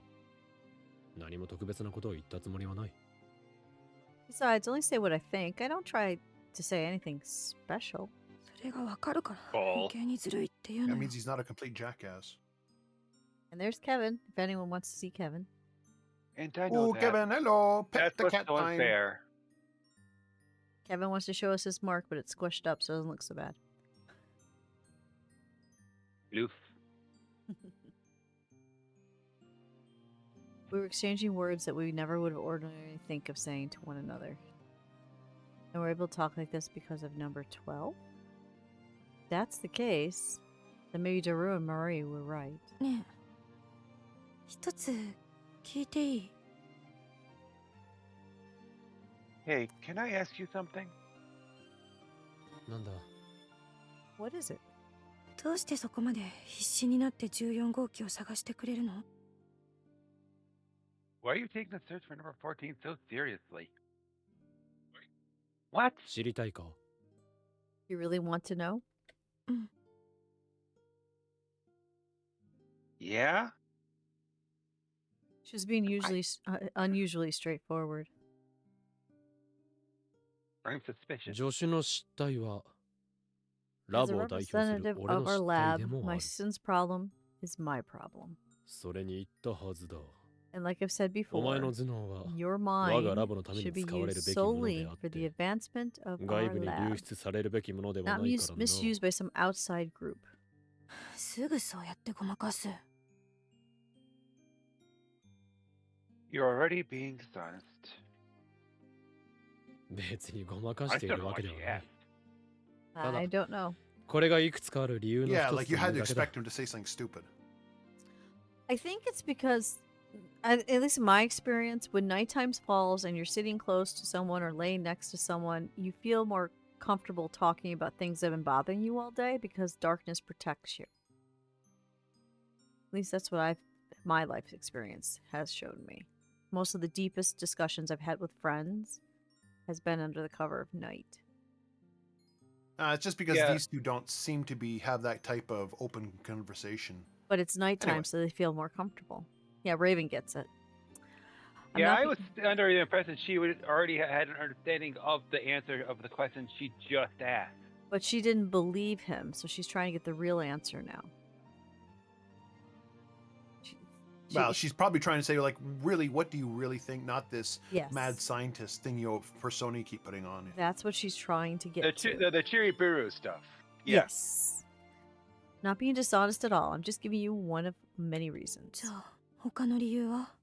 何も特別なことを言ったつもりはない Besides, only say what I think. I don't try to say anything special. それがわかるから Bull. 余計にずるいっていう That のよ means he's not a complete jackass. And there's Kevin, if anyone wants to see Kevin. And I know Oh, that. Kevin, hello. Pet That's the what's cat so time. unfair. Kevin wants to show us his mark, but it's squished up, so it doesn't look so bad. Loof. We were exchanging words that we never would have ordinarily think of saying to one another. And we're able to talk like this because of number 12? If that's the case, then maybe Daru and Marie were right. ねえ一つ聞いていい Hey, can I ask you something? なんだ What is it? どうしてそこまで必死になって14号機を探してくれるの Why are you taking the search for number 14 so seriously? What? 知りたいか You really want to know? Yeah? She was being unusually straightforward. I'm suspicious. 助手の失態はラ As a ボを代表する representative 俺 of の our 失態 lab, でもあ my る assistant's problem is my problem. それに言ったはずだ And like I've said お前 before, の頭脳は your 我が mind ラボのため should に be 使われる used べきもので solely あっ for the て advancement of 外 our 部に流 lab, 出されるべきものでは not ないからな misused by some outside group. すぐそうやってごまかす You're already being dishonest. 別にごまかし I てい don't る know わ what けで you はない asked. I don't know. これがいくつかある理由の Yeah, 一 like つ you と had い to うだけだ expect him to say something stupid. I think it's because, at least in my experience, when nighttime falls and you're sitting close to someone or laying next to someone, you feel more comfortable talking about things that have been bothering you all day because darkness protects you. At least that's what my life experience has shown me. Most of the deepest discussions I've had with friends has been under the cover of night. It's just because Yeah. these two don't seem to have that type of open conversation. But it's nighttime, Anyway. so they feel more comfortable. Yeah, Raven gets it. I'm Yeah, not I be- was under the impression she would already had an understanding of the answer of the question she just asked. But she didn't believe him, so she's trying to get the real answer now. Well, she's probably trying to say, like, really, what do you really think? Not this yes, mad scientist thing persona you keep putting on. that's what she's trying to get to. The Chiriburu stuff. Yeah. Yes. Not being dishonest at all. I'm just giving you one of many reasons. じゃあ他の理由は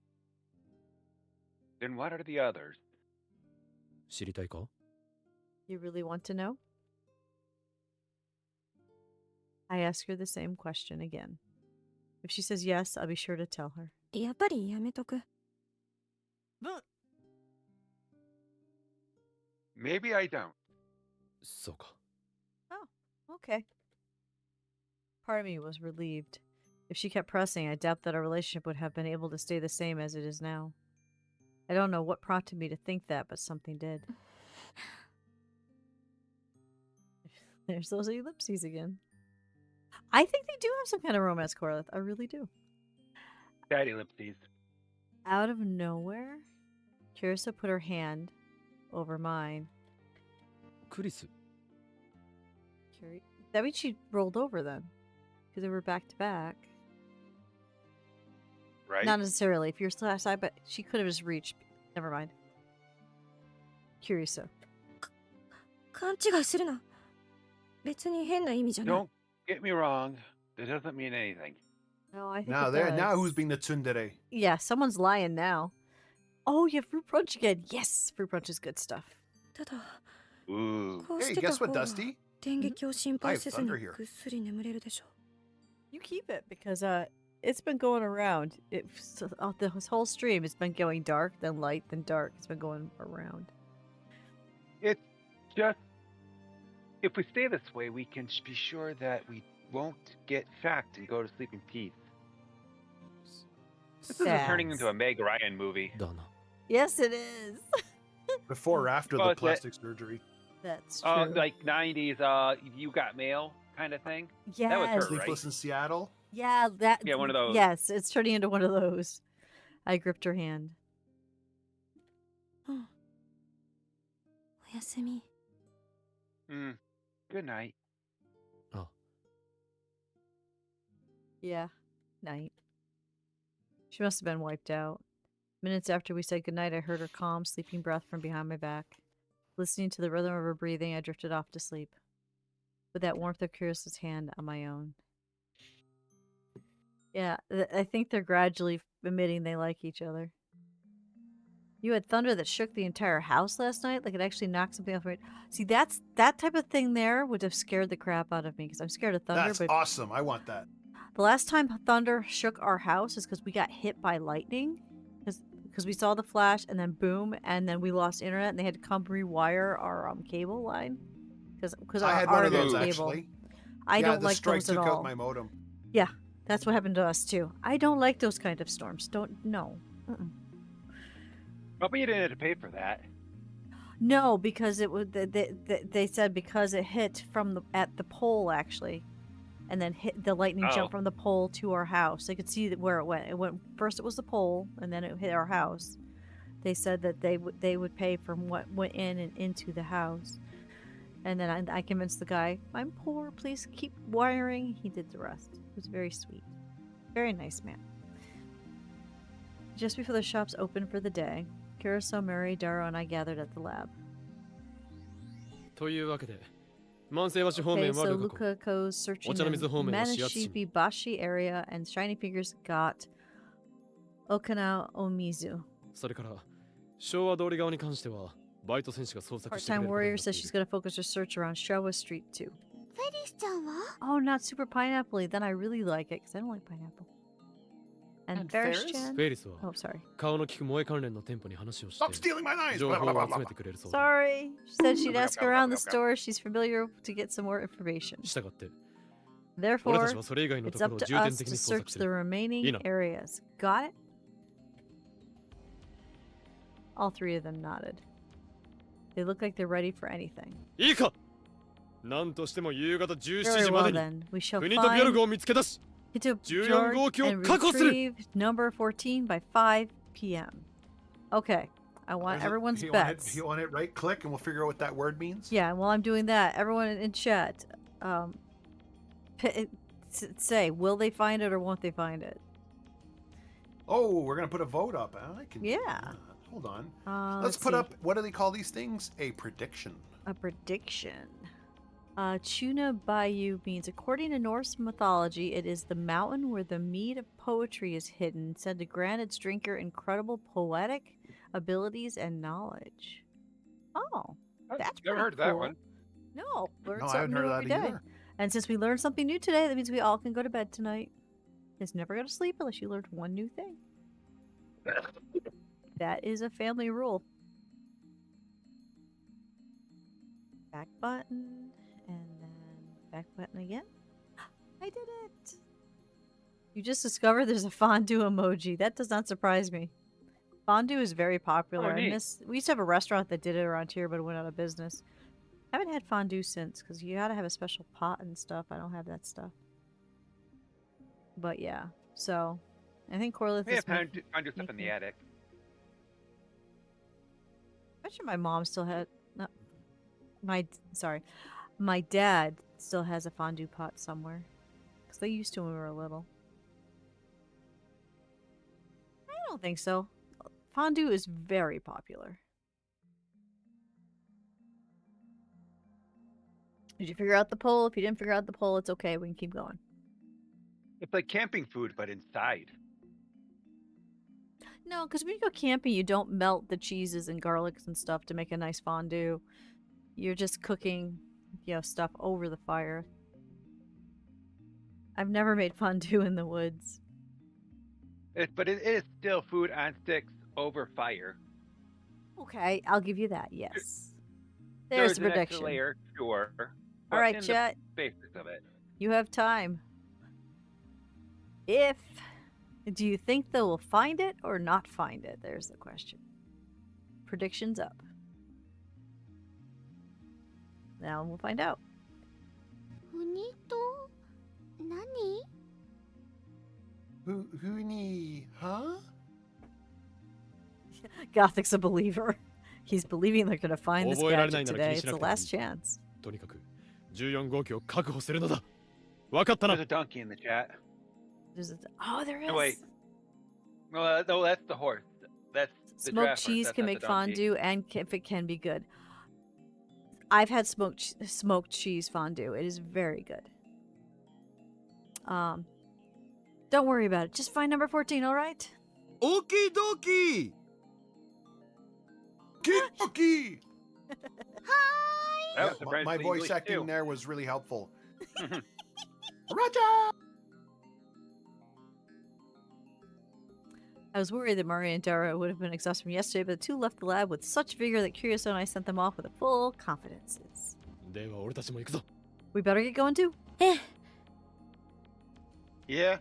Then what are the others? 知りたいか You really want to know? I ask her the same question again. If she says yes, I'll be sure to tell her. やっぱりやめとく Maybe I don't. そうか Okay. Part of me was relieved. If she kept pressing, I doubt that our relationship would have been able to stay the same as it is now. I don't know what prompted me to think that, but something did. There's those ellipses again. I think they do have some kind of romance correlate. I really do. Daddy lipsies. Out of nowhere, Kirisa put her hand over mine. クリス That means she rolled over then. Because they were back to back. Right? Not necessarily. If you're side by side, but she could have just reached. Never mind. Kirisa. 勘違いするな別に変な意味じゃない Don't get me wrong. That doesn't mean anything. No, I think Now it there, does. now who's being the tsundere? Yeah, someone's lying now. Oh, you have fruit punch again. Yes, fruit punch is good stuff. ただ Ooh. こうし Hey, てた guess 方 what, が Dusty? 電撃を心配せずに I have thunder here. ぐっすり眠れるでしょ You keep it because it's been going around. This whole stream has been going dark, then light, then dark. It's been going around. It's just if we stay this way, we can be sure that we won't get fact and go to sleep in peace. This isn't turning into a Meg Ryan movie. だな Yes, it is. Before or after Well, the it's plastic surgery? That's true. Like 90s, you got mail kind of thing. yes. that was her, right? Sleepless in Seattle? Yeah, that. Yeah, one of those. Yes, it's turning into one of those. I gripped her hand. おやすみ。 Good night. Yeah. Night. She must have been wiped out. Minutes after we said goodnight, I heard her calm, sleeping breath from behind my back. Listening to the rhythm of her breathing, I drifted off to sleep, with that warmth of Kira's hand on my own. Yeah, I think they're gradually admitting they like each other. You had thunder that shook the entire house last night? Like it actually knocked something off. See, that type of thing there would have scared the crap out of me because I'm scared of thunder. That's But awesome. I want that. the last time thunder shook our house is because we got hit by lightning. Because we saw the flash and then boom, and then we lost internet and they had to come rewire our cable line. Because I had our one of those cable. actually. I don't the like strike those at took all. out my modem. Yeah, that's what happened to us too. I don't like those kind of storms. No. But you didn't have to pay for that. No, because it would. They said because it hit at the pole actually, and then hit the lightning jump from the pole to our house. They could see where it went. It went first. It was the pole, and then it hit our house. They said that they would pay from what went in and into the house. And then I convinced the guy, I'm poor, please keep wiring. He did the rest. It was very sweet. Very nice man. Just before the shops opened for the day, Kira, Mary, Daro, and I gathered at the lab. というわけで、万世橋方 Okay, 面は so ルカ湖。 Luka goes searching お茶の水 the 方面は指圧市。 Manishibibashi area, and Shiny Fingers got Okinawa Omizu. それから、昭和通り側に関しては、バイト選手が捜索してくれ Part-time ることに warrior なって says い she's る。 gonna focus her search around Showa Street too. フェリスちゃんは Oh, not super pineapple. Then I really like it because I don't like pineapple. And And Ferris Ferris? Chan? フェリスは Oh, sorry. 顔の利く萌え関連の店舗に話をして Stop stealing my knives! 情 Blah, 報 blah, blah, を blah, 集め blah. てくれるそうだ。 Sorry. She said she'd ask around the store. She's familiar to get some more information. したがって、 Therefore, 俺たちはそれ以外のと it's ころ up を to 重点 us 的 to に捜索 search す the る。 remaining Ina. areas. Got it? All three of them nodded. They look like they're ready for anything. いいか、なんとしても夕方17 Very 時ま well でに then. We shall 国とビョルグ find を見つけ出し、 Hito 14 号機を and 確保する。 retrieve number 14 by 5 p.m. Okay. I want There's a- everyone's you bets. Want it right click and we'll figure out what that word means? Yeah, while I'm doing that, everyone in chat, say, will they find it or won't they find it? Oh, we're going to put a vote up. I can. Yeah. Hold on. Let's put see. up, what do they call these things? A prediction. A prediction. Chuna Bayou means, according to Norse mythology, it is the mountain where the mead of poetry is hidden, said to grant its drinker incredible poetic abilities and knowledge. Oh, that's Never pretty heard of that cool. one. No, learn No, I something haven't heard new of every that day. either. And since we learned something new today, that means we all can go to bed tonight. Just never go to sleep unless you learned one new thing. That is a family rule. Back button, and then back button again. I did it! You just discovered there's a fondue emoji. That does not surprise me. Fondue is very popular. Oh, neat. We used to have a restaurant that did it around here, but it went out of business. I haven't had fondue since, because you gotta have a special pot and stuff. I don't have that stuff. But yeah, so I think Corliss We is have time to find your stuff in making- the attic. I'm sure my mom still had. No, my dad still has a fondue pot somewhere, because they used to when we were little. I don't think so. Fondue is very popular. Did you figure out the poll? If you didn't figure out the poll, it's okay. We can keep going. It's like camping food, but inside. No, because when you go camping, you don't melt the cheeses and garlics and stuff to make a nice fondue. You're just cooking, stuff over the fire. I've never made fondue in the woods. But it is still food on sticks over fire. Okay, I'll give you that. Yes. There's the an extra prediction. layer, sure. All but right, in the chat. basics of it. You have time. Do you think they will find it or not find it? There's the question. Predictions up. Now we'll find out. 国と何 Huni, huh? Gothic's a believer. he's believing they're gonna find this 覚えられない gadget なら気 today. に It's しな the くてもいい。 last chance. とにかく14号機を確保するのだ。わかったな。 There's a donkey in the chat. Oh, there is. Oh, wait. No, that's the horse. That's the Smoked giraffe horse. cheese That's can not make the donkey. fondue, and if it can be good. I've had smoked cheese fondue. It is very good. Don't worry about it. Just find number 14, all right? オーキードーキー Kick That was surprisingly my voice English, acting too. there was really helpful. Roger! I was worried that Maria and Dara would have been exhausted from yesterday, but the two left the lab with such vigor that Curioso and I sent them off with full confidences. では俺たちも行くぞ。 We better get going too. ええ、 Yeah.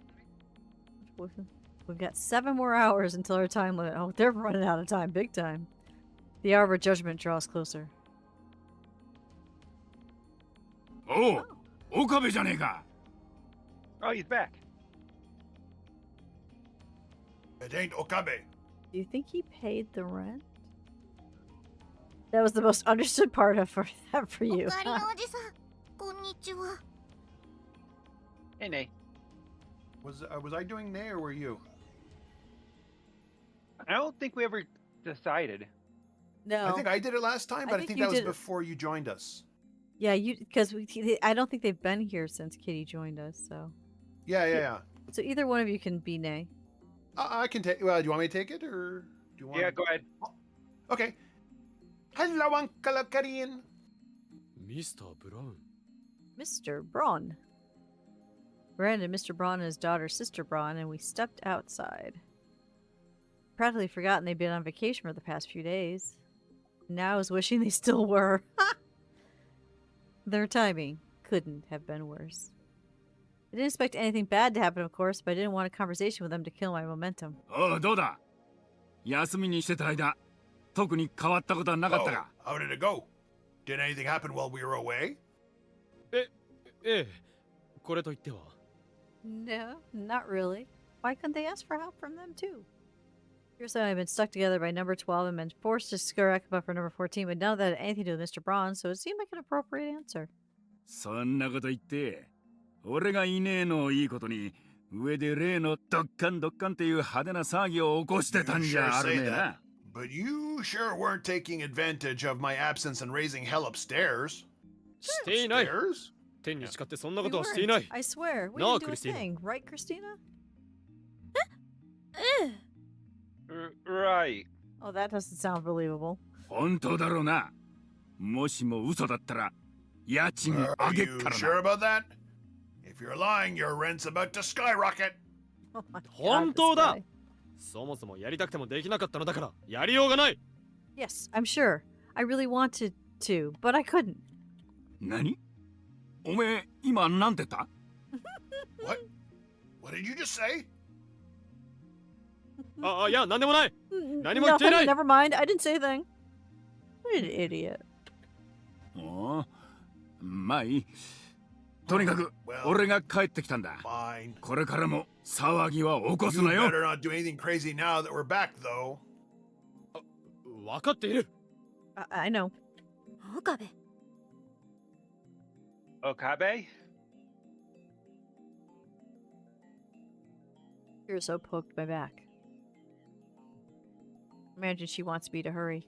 We've got 7 more hours until our time limit. Oh, they're running out of time, big time. The hour of our judgment draws closer. おう岡部じゃねえか Oh, he's back. It ain't Okabe. Do you think he paid the rent? That was the most understood part of that for お you. かえりのおじさんこんにちは Hey, Nate. Was I doing nay or were you? I don't think we ever decided. No. I think I did it last time, I but I think think you that was did it. before you joined us. Yeah, because I don't think they've been here since Kitty joined us. So Yeah. either one of you can be nay. I can take. Well, do you want me to take it or do you want? Yeah, go ahead. Okay. Hello, Uncle Korean. ミスター・ブラウン。 Mr. Braun. Brandon, Mr. Braun, and his daughter, Sister Braun, and we stepped outside. Practically forgotten they'd been on vacation for the past few days. Now I was wishing they still were. Their timing couldn't have been worse. I didn't expect anything bad to happen, of course, but I didn't want a conversation with them to kill my momentum. おうどうだ休みにしてた間特に変わったことはなかった Oh, か how did it go? Did anything happen while we were away? ええ、これといっては。 No, not really. Why couldn't they ask for help from them, too? Here's how I've been stuck together by number 12 and been forced to scare Akaba for number 14, but none of that had anything to do with Mr. Braun, so it seemed like an appropriate answer. そんなこと言って俺がいねえのをいいことに上で例のドッカンドッカンっていう派手な騒ぎを起こしてたん You じ sure ゃある say めえ that. な But you sure weren't taking advantage of my absence and raising hell upstairs. していない。 Upstairs? 天に誓ってそんな We ことはしてい weren't. ない。 I swear. We No, didn't do Christina. a thing, right, Christina? ええ、 Right. Oh, that doesn't sound believable. 本当だろうなもしも嘘だったら家賃 Are 上げっ you から sure な about that? If you're lying, your rent's about to skyrocket. Oh my god, 本当だ。 this guy. そもそもやりたくてもできなかったのだからやりようがない。 Yes, I'm sure. I really wanted to, but I couldn't. 何おめえ今なんて言った What? What did you just say? あ、いや、なんでもない。 何も言って Nothing, いない。 never mind. I didn't say a thing. What an idiot. おうまあいいとにかく Well, 俺が帰ってきたんだ fine. これからも騒ぎは起こす You なよ better not do anything crazy now that we're back, though. 分かっている。 I know. 岡部、 Okabe? Curioso poked my back. Imagine she wants me to hurry.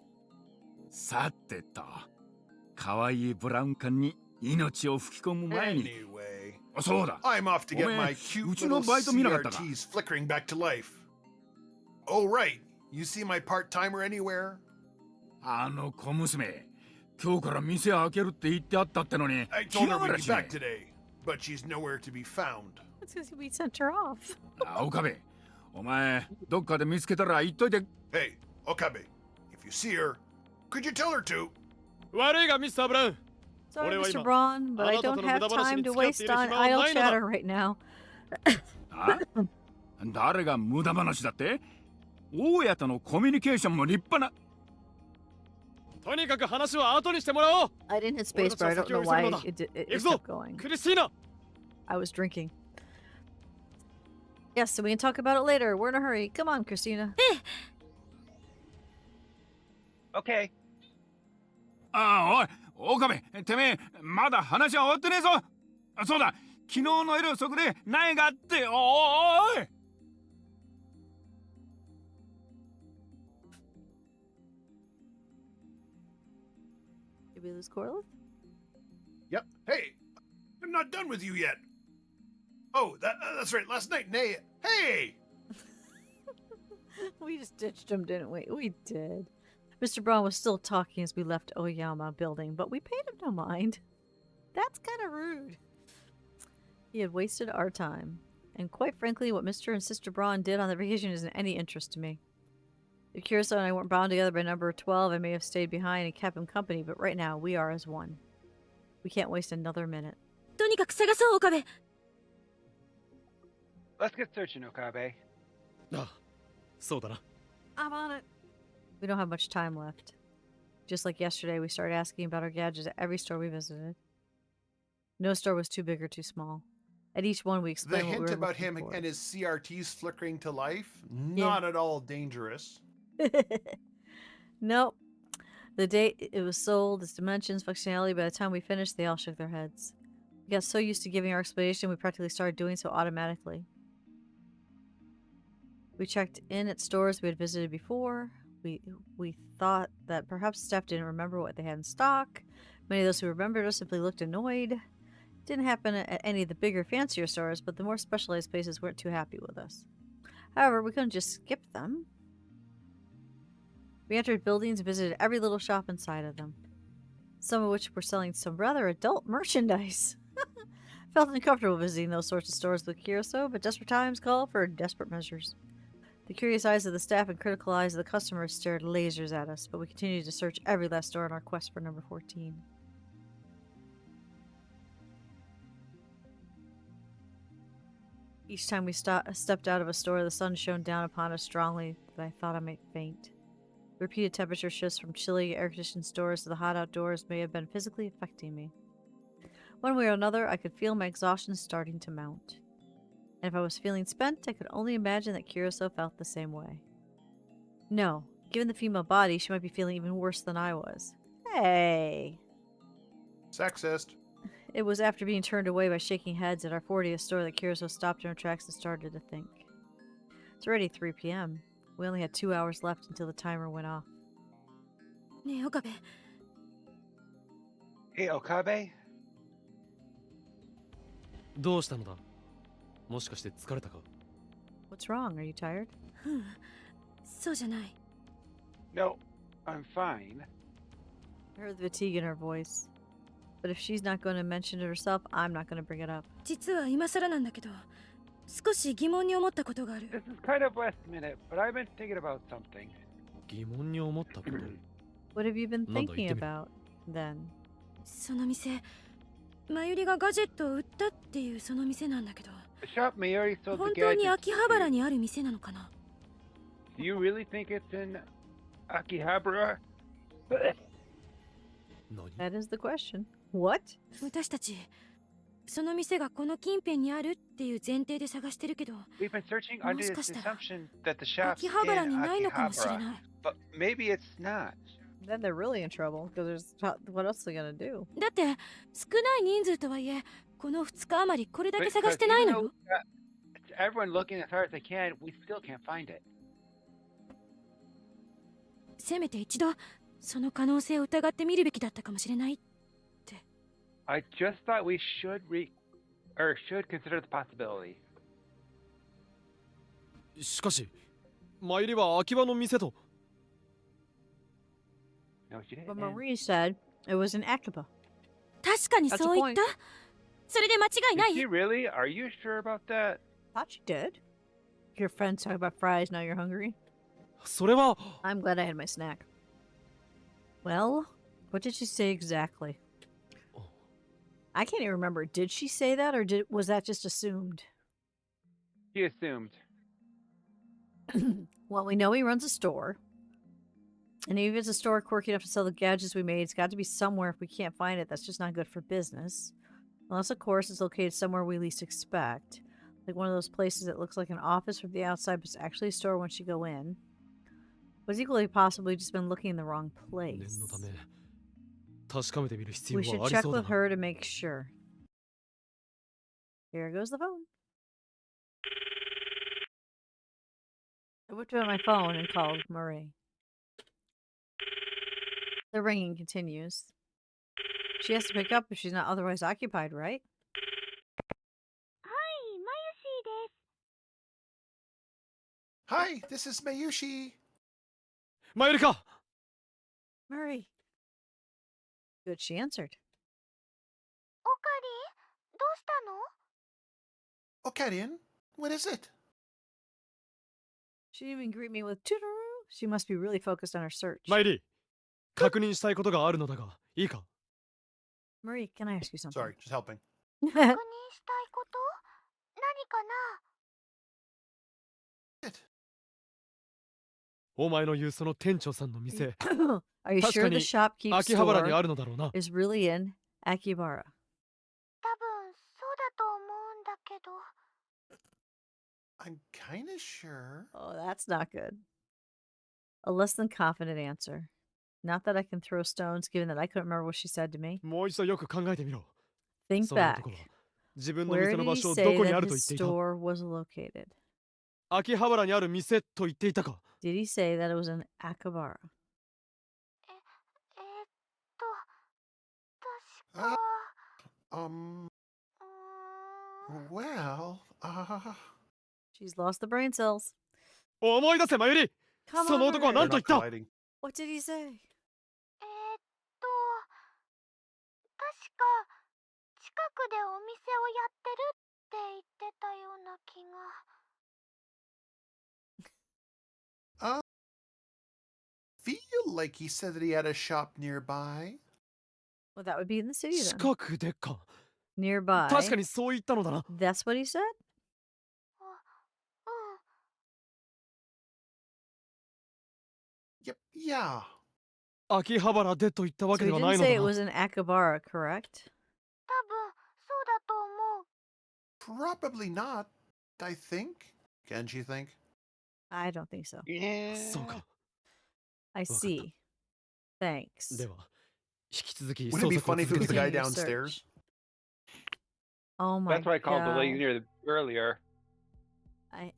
さてと可愛いブラウン管に命を吹き込む前に Anyway, あそうだ I'm off to get Ome, my cute uchi little no baito見なかったか？ CRTs flickering back to life. Oh, right. You see my part-timer anywhere? あの小娘今日から店開けるって言ってあったってのに I 気 told が her ま we'd ら be しね back today, but she's nowhere to be found. That's because we sent her off. あ岡部お前どっかで見つけたら言っといて Hey, Okabe, if you see her, could you tell her to? 悪いがミスター・ブラウン。 Sorry, 俺は Mr. 今、 Braun, but I あなた don't との have 無駄話 time に to 付き合ってい waste る on 暇は idle ないのだ。 chatter right now. あ誰が無駄話だって大家とのコミュニケーションも立派なとにかく話は後にしてもらおう。 I didn't hit spacebar. I don't know why it Exo, kept going. クリスティーナ。 I was drinking. Yes, so we can talk about it later. We're in a hurry. Come on, Christina. Okay. ああ、おい、岡部、てめえ、まだ話は終わってねえぞ。あ、そうだ、昨日の夜遅くで苗があって、おい。Did we lose Corliss? Yep. Hey, I'm not done with you yet. Oh, that's right. Last night, Nay. Hey. We just ditched him, didn't we? We did. Mr. Braun was still talking as we left Oyama building, but we paid him no mind. That's kind of rude. He had wasted our time. And quite frankly, what Mr. and Sister Braun did on their vacation isn't any interest to me. If Curacao and I weren't bound together by number 12, I may have stayed behind and kept him company, but right now, we are as one. We can't waste another minute. とにかく探そう、岡部。 Let's get searching, Okabe. ああ、そうだな。 I'm on it. We don't have much time left. Just like yesterday, we started asking about our gadgets at every store we visited. No store was too big or too small. At each one, we The explained what we hint were about looking him for. and his CRTs flickering to life, not at all dangerous. Nope. The date it was sold, its dimensions, functionality, by the time we finished, they all shook their heads. We got so used to giving our explanation, we practically started doing so automatically. We checked in at stores we had visited before. We thought that perhaps staff didn't remember what they had in stock. Many of those who remembered us simply looked annoyed. It didn't happen at any of the bigger, fancier stores, but the more specialized places weren't too happy with us. However, we couldn't just skip them. We entered buildings and visited every little shop inside of them, some of which were selling some rather adult merchandise. Felt uncomfortable visiting those sorts of stores with Curacao, but desperate times call for desperate measures. The curious eyes of the staff and critical eyes of the customers stared lasers at us, but we continued to search every last store in our quest for number 14. Each time we stepped out of a store, the sun shone down upon us strongly that I thought I might faint. Repeated temperature shifts from chilly air-conditioned stores to the hot outdoors may have been physically affecting me. One way or another, I could feel my exhaustion starting to mount. And if I was feeling spent, I could only imagine that Curacao felt the same way. No, given the female body, she might be feeling even worse than I was. Hey! Sexist. It was after being turned away by shaking heads at our 40th store that Curacao stopped in her tracks and started to think. It's already 3 p.m. We only had 2 hours left until the timer went off. ねえ、岡部。 Hey, Okabe? どうしたのだ？もしかして疲れたか？ What's wrong? Are you tired? うん、そうじゃない。 No, I'm fine. I heard the fatigue in her voice. But if she's not going to mention it herself, I'm not going to bring it up. 実は今更なんだけど、少し疑問に思ったことがある。 This is kind of last minute, but I've been thinking about something. 疑問に思ったこと？ What have you been なんだ、 thinking 言ってみろ。 about, then? その店、マユリがガジェットを売ったっていうその店なんだけど、 The shop Mayuri sold 本 the 当に gadgets 秋葉原 to. にある店なのかな？ Do you really think it's in Akihabara? 何？ That is the question. What? 私たち、その店がこの近辺にあるっていう前提で探してるけど、 We've been searching under the もしかしたら、 assumption that the shop's 秋葉原 in にないのかもしれ Akihabara, ない。 but maybe it's not. Then they're really in trouble, because what else are they going to do? だって、少ない人数とはいえ、この2日余りこれだけ But 探 because してない even の though よ。 everyone looking as hard as they can, we still can't find it. せめて一度、その可能性を疑ってみるべきだったかもしれない。 I just thought we should should consider the possibility. しかし、参りは秋葉の店と。 No, she But didn't. Marie said it was in Akiba. 確かにそう言った That's a point. それで間違いな Did い she really? Are you sure about that? Thought you did. Your friends talk about fries, now you're hungry. それは。 I'm glad I had my snack. Well, what did she say exactly? I can't even remember. Did she say that, or was that just assumed? She assumed. Well, we know he runs a store. And even if it's a store quirky enough to sell the gadgets we made, it's got to be somewhere. If we can't find it, that's just not good for business. Unless, of course, it's located somewhere we least expect. Like one of those places that looks like an office from the outside, but it's actually a store once you go in. But it's equally possible we've just been looking in the wrong 念 place. のため、確かめてみる必 We 要 should はあり check そうだ with な。 her to make sure. Here goes the phone. I whipped out my phone and called Marie. The ringing continues. She has to pick up if she's not otherwise occupied, right? はい、まゆしーです。 Hi, this is Mayushi. マユリカ Marie. Good, she answered. オカリン、どうしたの？ Okadian, what is it? She didn't even greet me with toodaloo. She must be really focused on her search. マイリー、確認したいことがあるのだが、いいか？ Marie, can I ask you something? Sorry, just helping. 確認したいこと？何かな？ It. お前の言うその店長さんの Are 店、 you sure the 確かに shopkeep 秋葉原に store あるのだろうな。 is really in Akibara? 多分そうだと思うんだけど。 I'm kind of sure. Oh, that's not good. A less than confident answer. Not that I can throw stones, given that I couldn't remember what she said to me. もう一度よく考えてみろ。 Think その back. 男は自分の Where 店の did 場 he 所を say どこに that あると his 言っていた？ store was located? 秋葉原にある店と言っていたか？ Did he say that it was in Akibara? 確か。 Um, うーん well, She's lost the brain cells. 思い出せマユリ。 Come その on, 男は Marie. 何 they're と言 not った？ colliding. What did he say? 確か近くでお店をやってるって言ってたような気が。 Feel like he said that he had a shop nearby. Well, that would be in the city then. 近くでか。 Nearby. 確かにそう言ったのだな。 That's what he said? うん。 Yep, yeah. 秋葉原でと言ったわ So け he ではな didn't いの say だ it な。 was in Akibara, correct? 多分そうだと思う。 Probably not, I think. Can she think? I don't think so. Yeah. そうか。 I わかった。 see. Thanks. では、引き続き Wouldn't 捜 it be 索を funny if 続 it け was て the くれ。 guy Continue downstairs? search. Oh my That's what I called the lady god. near earlier. I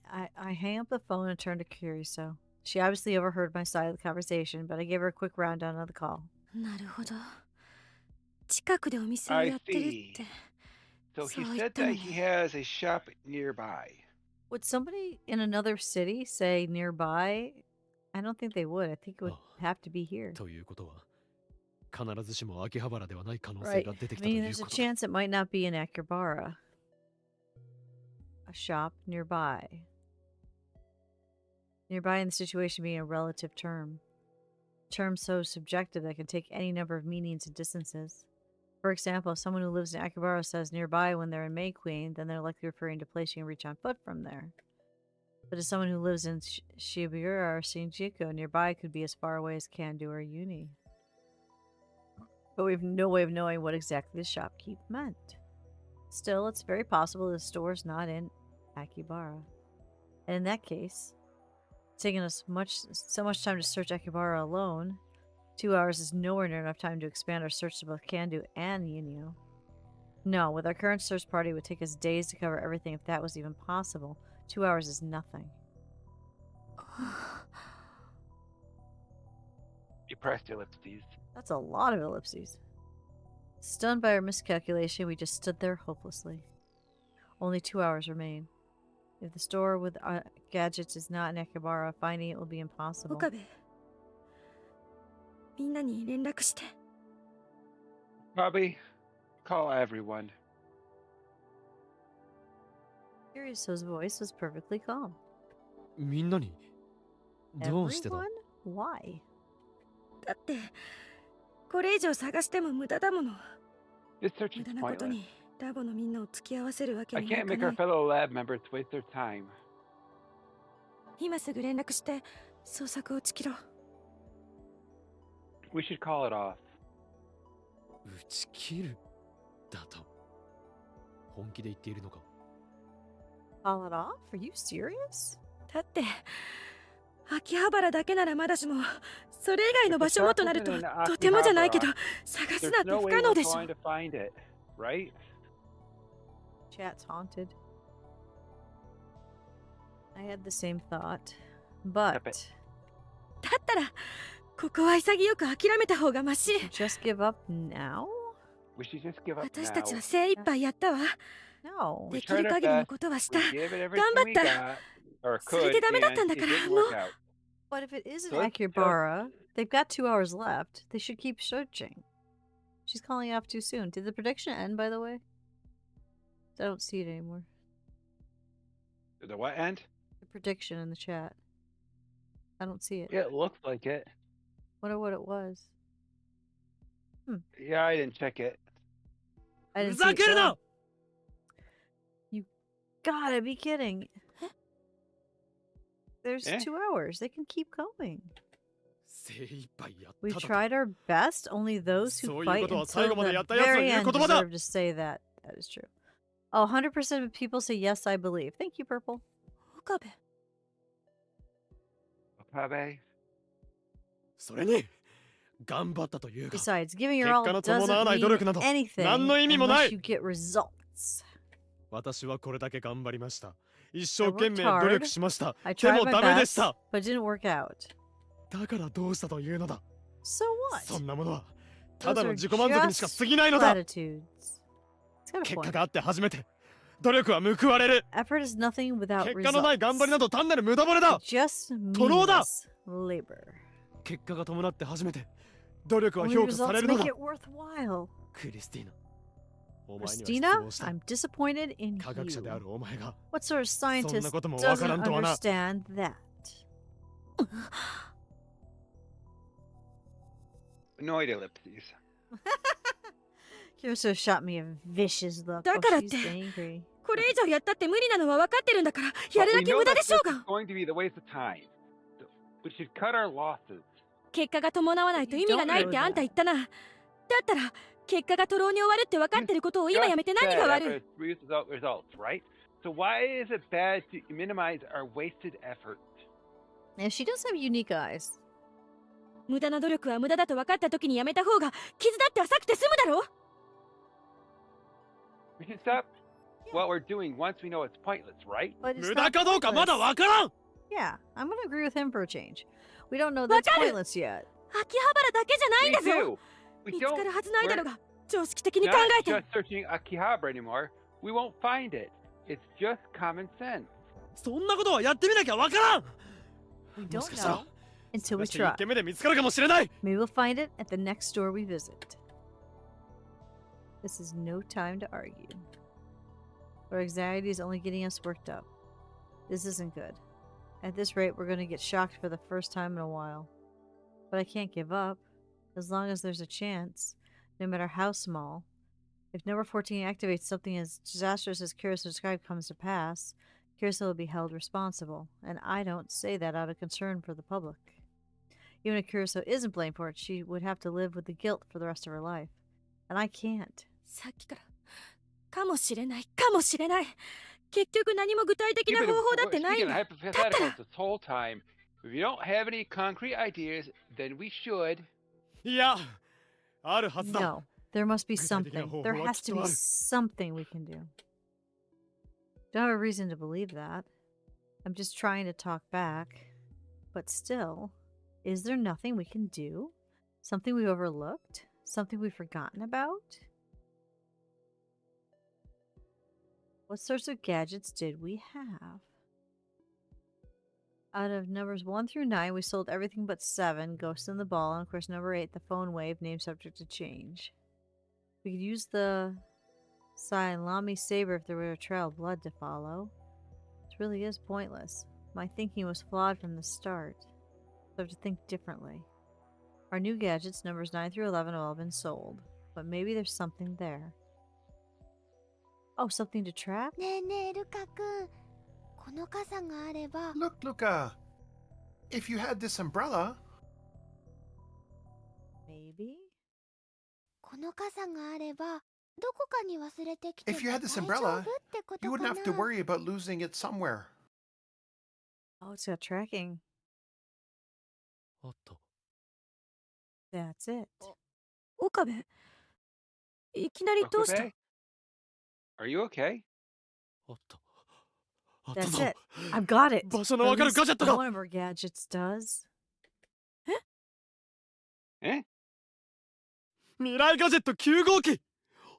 hang up the phone and turn to Curioso. She obviously overheard my side of the conversation, but I gave her a quick rundown of the call. なるほど。近くでお店を I やってるっ see. て。 So そう he 言っ said たの that he ね。 has a shop nearby. Would somebody in another city say nearby? I don't think they would. I think it would あ have to be here. ということは、必ずしも秋葉原ではない可能性 Right. が出て I きたとい mean, う there's a ことだ。 chance it might not be in Akibara. A shop nearby. Nearby in the situation being a relative term. A term so subjective that it can take any number of meanings and distances. For example, if someone who lives in Akibara says nearby when they're in May Queen, then they're likely referring to a place you can reach on foot from there. But as someone who lives in Shibuya or Shinjuku, nearby could be as far away as Kandu or Uni. But we have no way of knowing what exactly the shopkeep meant. Still, it's very possible the store's not in Akibara. And in that case, it's taken us so much time to search Akibara alone. 2 hours is nowhere near enough time to expand our search to both Kandu and Yunio. No, with our current search party, it would take us days to cover everything if that was even possible. 2 hours is nothing. You pressed ellipses. That's a lot of ellipses. Stunned by our miscalculation, we just stood there hopelessly. Only 2 hours remain. If the store with gadgets is not in Akibara, finding it will be impossible. 岡部。みんなに連絡して。 Bobby, call everyone. Curioso's voice was perfectly calm. みんなにどうしてだ？ Everyone? Why? だって、これ以上探しても無駄だもの。 This search 無 is 駄なこと pointless. にラボのみんなを付き合わせるわけ I にはい can't か make な our い。 fellow lab members waste their time. 今すぐ連絡して捜索を打ち切ろう。 We should call it off. 打ち切るだと。本気で言っているのか？ Call it off? Are you serious? だって秋葉原だけならまだしも、それ以外の If 場 the 所も shark となる wasn't と in とてもじゃないけど Akihabara, 探す there's なんて no 不 way 可 we're 能でしょ。 going to find it, right? Chat's haunted. I had the same thought, but Stop it. だったらここは潔く諦めた方がマシ。 just give up now? We should just give up 私たちは now. 精一杯やったわ。 No. で We き tried る our 限りの best. ことはし We た。 gave it 頑 everything 張 we った。 got, or それ could, でダメだった and んだ it から、 didn't もう work out. But if it isn't So let's Akihabara, they've got 2 hours left. They should keep searching. She's calling off too soon. Did the prediction end, by the way? I don't see it anymore. The what end? The prediction in the chat. I don't see it. It looks like it. Wonder what it was. Yeah, I didn't check it. I ふ didn't see ざ it ける go. な You gotta be kidding. There's Eh? 2 hours. They can keep going. 精一杯やった We've だと tried our best. Only those who そういう fight ことは until 最後まで the やった奴の very 言う end 言葉だ deserve to say that. That is true. Oh, 100% of people say yes, I believe. Thank you, Purple. 岡部、 Okabe? それに頑張ったというか Besides, giving your 結 all 果の伴わ doesn't ない努 mean 力など anything 何の意味もな unless い you get results. 私はこれだけ頑張りました一生 I 懸 worked 命 hard. 努力しました I で tried も my ダメで best, した but it didn't work out. だからどうしたというのだ So そ what? んなものはただ Those の are 自己満足にしか just 過ぎないのだ platitudes. It's got a 結果 point. があって初めて努力は報われる Effort is nothing without 結果のない頑張りな results. ど単なる無駄骨だ Just 徒労だ meaningless labor. 結果が伴って初めて努力は Only 評価され results るの make だ it worthwhile. クリスティーナお前には失 Christina, 望した I'm disappointed in 科学者であ you. るお前が What sort of そんな scientist こともわから doesn't んとはな understand that? Annoyed ellipses. Kirito shot me a vicious look. だ Oh, からっ she's て angry. これ以上やったって無理なのは分かってるんだから、や But るだ we け know 無駄 that でしょ this う is が。 going to be the waste of time. So we should cut our losses. 結果が伴わないと意味がないってあんた言ったな。だったら結果が徒労に終わるって分かってることを今やめて何が Just 悪 said い。 effort produces results, right? So why is it bad to minimize our wasted effort? And she does have unique eyes. 無駄な努力は無駄だと分かった時にやめた方が傷だって浅くて済むだろ。 We should stop what we're doing once we know it's pointless, right? But it's 無駄 not かどうかまだ pointless. わからん Yeah, I'm gonna agree with him for a change. We don't know that's わかる。 pointless yet. 秋葉原だけじゃないん We だぞ。 do. We 見つか don't. るはずないだろ We're が、常識的に考 not えて。 just searching Akihabara anymore. We won't find it. It's just common sense. そんなことはやってみなきゃわからん We も don't しかしたら know until we 探して try. 1軒目で見つかるかもしれない Maybe we'll find it at the next store we visit. This is no time to argue. Our anxiety is only getting us worked up. This isn't good. At this rate, we're going to get shocked for the first time in a while. But I can't give up. As long as there's a chance, no matter how small. If number 14 activates something as disastrous as Kirito described comes to pass, Kirito will be held responsible. And I don't say that out of concern for the public. Even if Kirito isn't blamed for it, she would have to live with the guilt for the rest of her life. And I can't. さっきからかもしれないかもしれない。結局何も具体的 Yeah, な but 方法だっ we're てないん speaking だ。 of hypotheticals this whole time. If you don't have any concrete ideas, then we should. いやあるはずだ No, there must be 具体的な something. 方法 There は has き to っと be ある something we can do. Don't have a reason to believe that. I'm just trying to talk back. But still, is there nothing we can do? Something we overlooked? Something we've forgotten about? What sorts of gadgets did we have? Out of numbers 1 through 9, we sold everything but 7, Ghost in the Ball, and of course number 8, the phone wave, name subject to change. We could use the Lamy Saber if there were a trail of blood to follow. This really is pointless. My thinking was flawed from the start. So I have to think differently. Our new gadgets, numbers 9 through 11, have all been sold. But maybe there's something there. Oh, something to track? ねえねえルカ君、この傘があれば Look, Luca. If you had this umbrella, Maybe? この傘があればどこかに忘れてきて if も you 大 had this 丈夫 umbrella, ってこと you か wouldn't な have to worry about losing it somewhere. Oh, it's got tracking. おっと。 That's it. 岡部、いきなりどうした？ Okabe? Are you okay? おっと。あった That's ぞ。 it. I've got it. 場所の Or わ at かる least ガジェットが。 one of our gadgets does. Eh? 未来ガジェット9号機。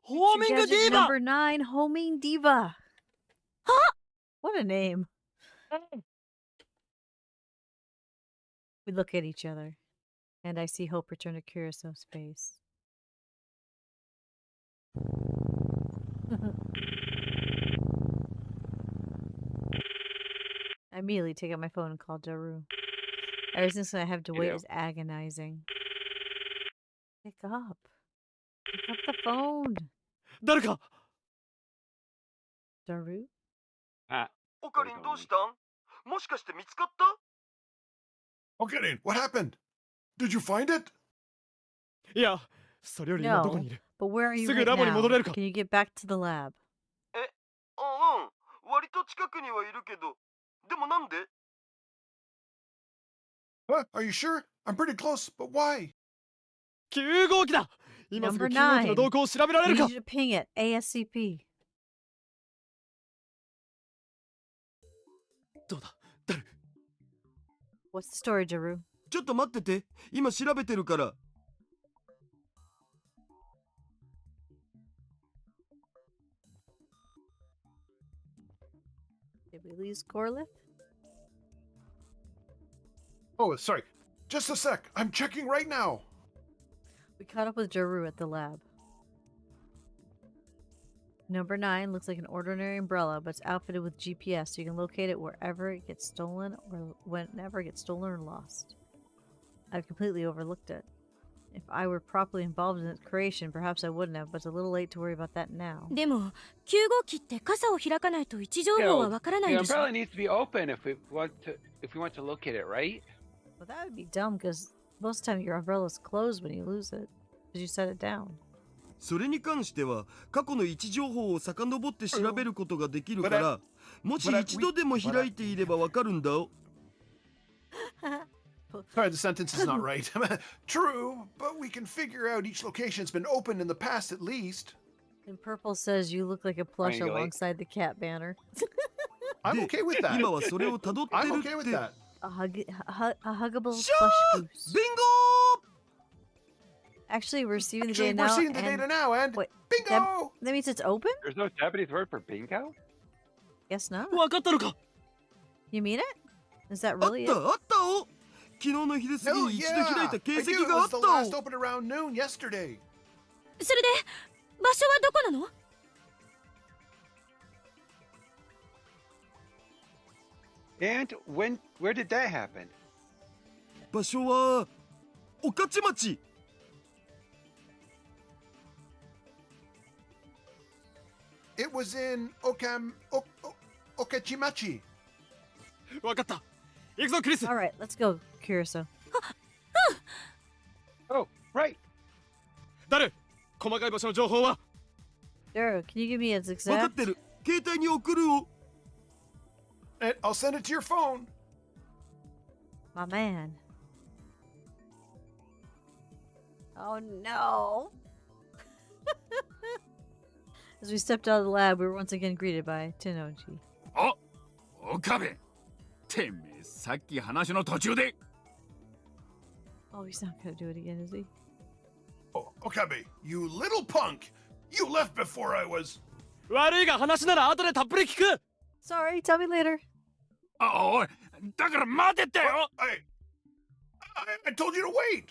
ホー Future ミング gadget ディーバ。 number 9, Homing Diva. What a name. We look at each other, and I see hope return to Kurosawa's face. I immediately take out my phone and call Daru. Every since I have to wait know. is agonizing. Pick up. Pick up the phone. 誰か。 Daru? Ah. オカリンどうしたん？もしかして見つかった？ Okay, what happened? Did you find it? いや、それより今どこにい No. る？ But where are you すぐ right ラボに now? 戻れるか？ Can you get back to the lab? え、割と近くにはいるけど、でもなんで？ What? Are you sure? I'm pretty close, but why? 9号機だ。今すぐ Number 9号機の 9. 動向を調べられ I る need か？ you to ping it ASCP. どうだ、ダル。 What's the story, Daru? ちょっと待ってて、今調べてるから。 Did we lose Corliff? Oh, sorry. Just a sec. I'm checking right now. We caught up with Daru at the lab. Number 9 looks like an ordinary umbrella, but it's outfitted with GPS, so you can locate it wherever it gets stolen or whenever it gets stolen or lost. I've completely overlooked it. If I were properly involved in its creation, perhaps I wouldn't have, but it's a little late to worry about that now. でも、9号機って傘を開かないと位置情 You 報は know, わからな the いんでしょ？ umbrella needs to be open if we want to locate it, right? Well, that would be dumb, because most of the time your umbrella's closed when you lose it, because you set it down. それに関しては過去の位置情報を遡って調べることができるから、もし一度でも開いていればわかるんだよ。 Sorry, the sentence is not right. True, but we can figure out each location's been opened in the past at least. And Purple says you look like a plush Triangulate. alongside the cat banner. I'm で okay with that. 今はそれをたどって I'm るっ okay with て。 that. A huggable しゃ plush ー goose. ビンゴ Actually, we're receiving the Actually, data we're now. seeing the and data now, and wait, bingo! that means it's open? There's no Japanese word for bingo? Guess not. わかったのか？ You mean it? Is that あっ really た it? あったお。昨日の昼過ぎ No, に一度開い yeah. た I 形 knew 跡 it があ was っ the た last お。 open around noon yesterday. それで、場所はどこなの？ And where did that happen? 場所は御徒町。 It was in Okachimachi. わかった。行くぞクリス。 All right, let's go, Kuroso. Oh, right. ダル、細かい場所の情報は？ Daru, can you give me its わかっ exact? てる。携帯に送るお。 And I'll send it to your phone. My man. Oh no. As we stepped out of the lab, we were once again greeted by Tenoji. あ、岡部。てめえ、さっき話の途中で。 Oh, he's not gonna do it again, is he? Oh, Okabe, you little punk! You left before I was. 悪いが話なら後でたっぷり聞く。 Sorry, tell me later. あ、おい、だから待てってよ。 I told you to wait.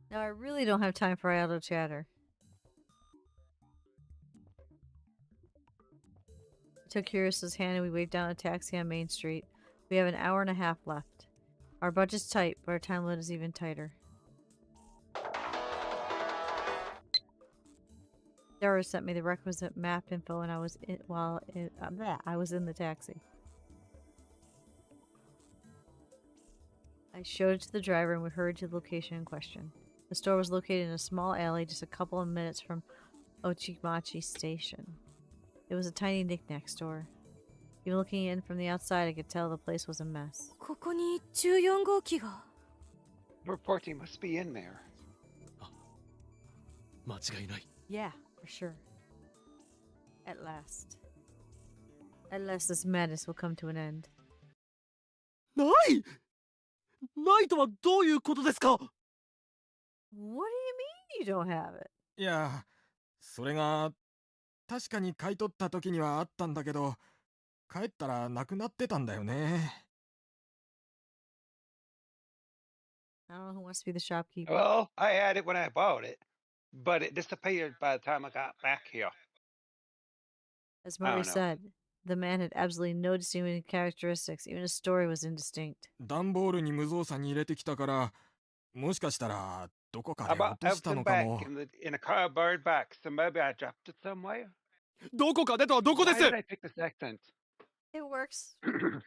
Now I really don't have time for idle chatter. I took Kurosa's hand and we waved down a taxi on Main Street. We have an hour and a half left. Our budget's tight, but our time limit is even tighter. Dara sent me the requisite map info and I was in, I was in the taxi. I showed it to the driver and we hurried to the location in question. The store was located in a small alley just a couple of minutes from Ochimachi Station. It was a tiny knick-knack store. Even looking in from the outside, I could tell the place was a mess. ここに14号機が。Reporting must be in there. 間違いない。 Yeah, for sure. At last. At last this madness will come to an end. ないないとはどういうことですか？ What do you mean you don't have it? いや、それが確かに買い取った時にはあったんだけど、帰ったらなくなってたんだよね。I don't know who wants to be the shopkeeper. Well, I had it when I bought it, but it disappeared by the time I got back here. As I Murray don't know. said, the man had absolutely no distinguishing characteristics. Even his story was indistinct. 段ボールに無造作に入れてきたから、もしかしたらどこか I で bought 落とした everything のか back も。in a cardboard box, so maybe I dropped it somewhere. どこかでとはどこで Why す？ did I pick this accent? It works.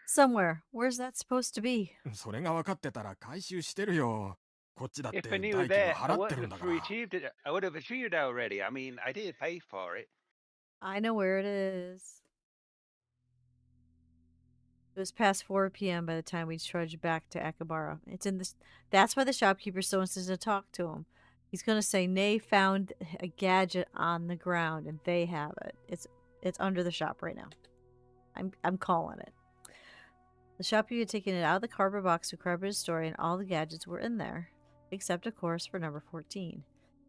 Somewhere. Where's that supposed to be? それが分かってたら回収してるよ。こっちだって If I 代 knew 金 that, 払ってるんだから。 retrieved it. I would have retrieved it already. I mean, I did pay for it. I know where it is. It was past 4 p.m. by the time we trudged back to Akabara. It's in this. That's why the shopkeeper's so insistent to talk to him. He's gonna say Nay found a gadget on the ground and they have it. It's under the shop right now. I'm calling it. The shopkeeper had taken it out of the cardboard box to corroborate his story, and all the gadgets were in there, except of course for number 14.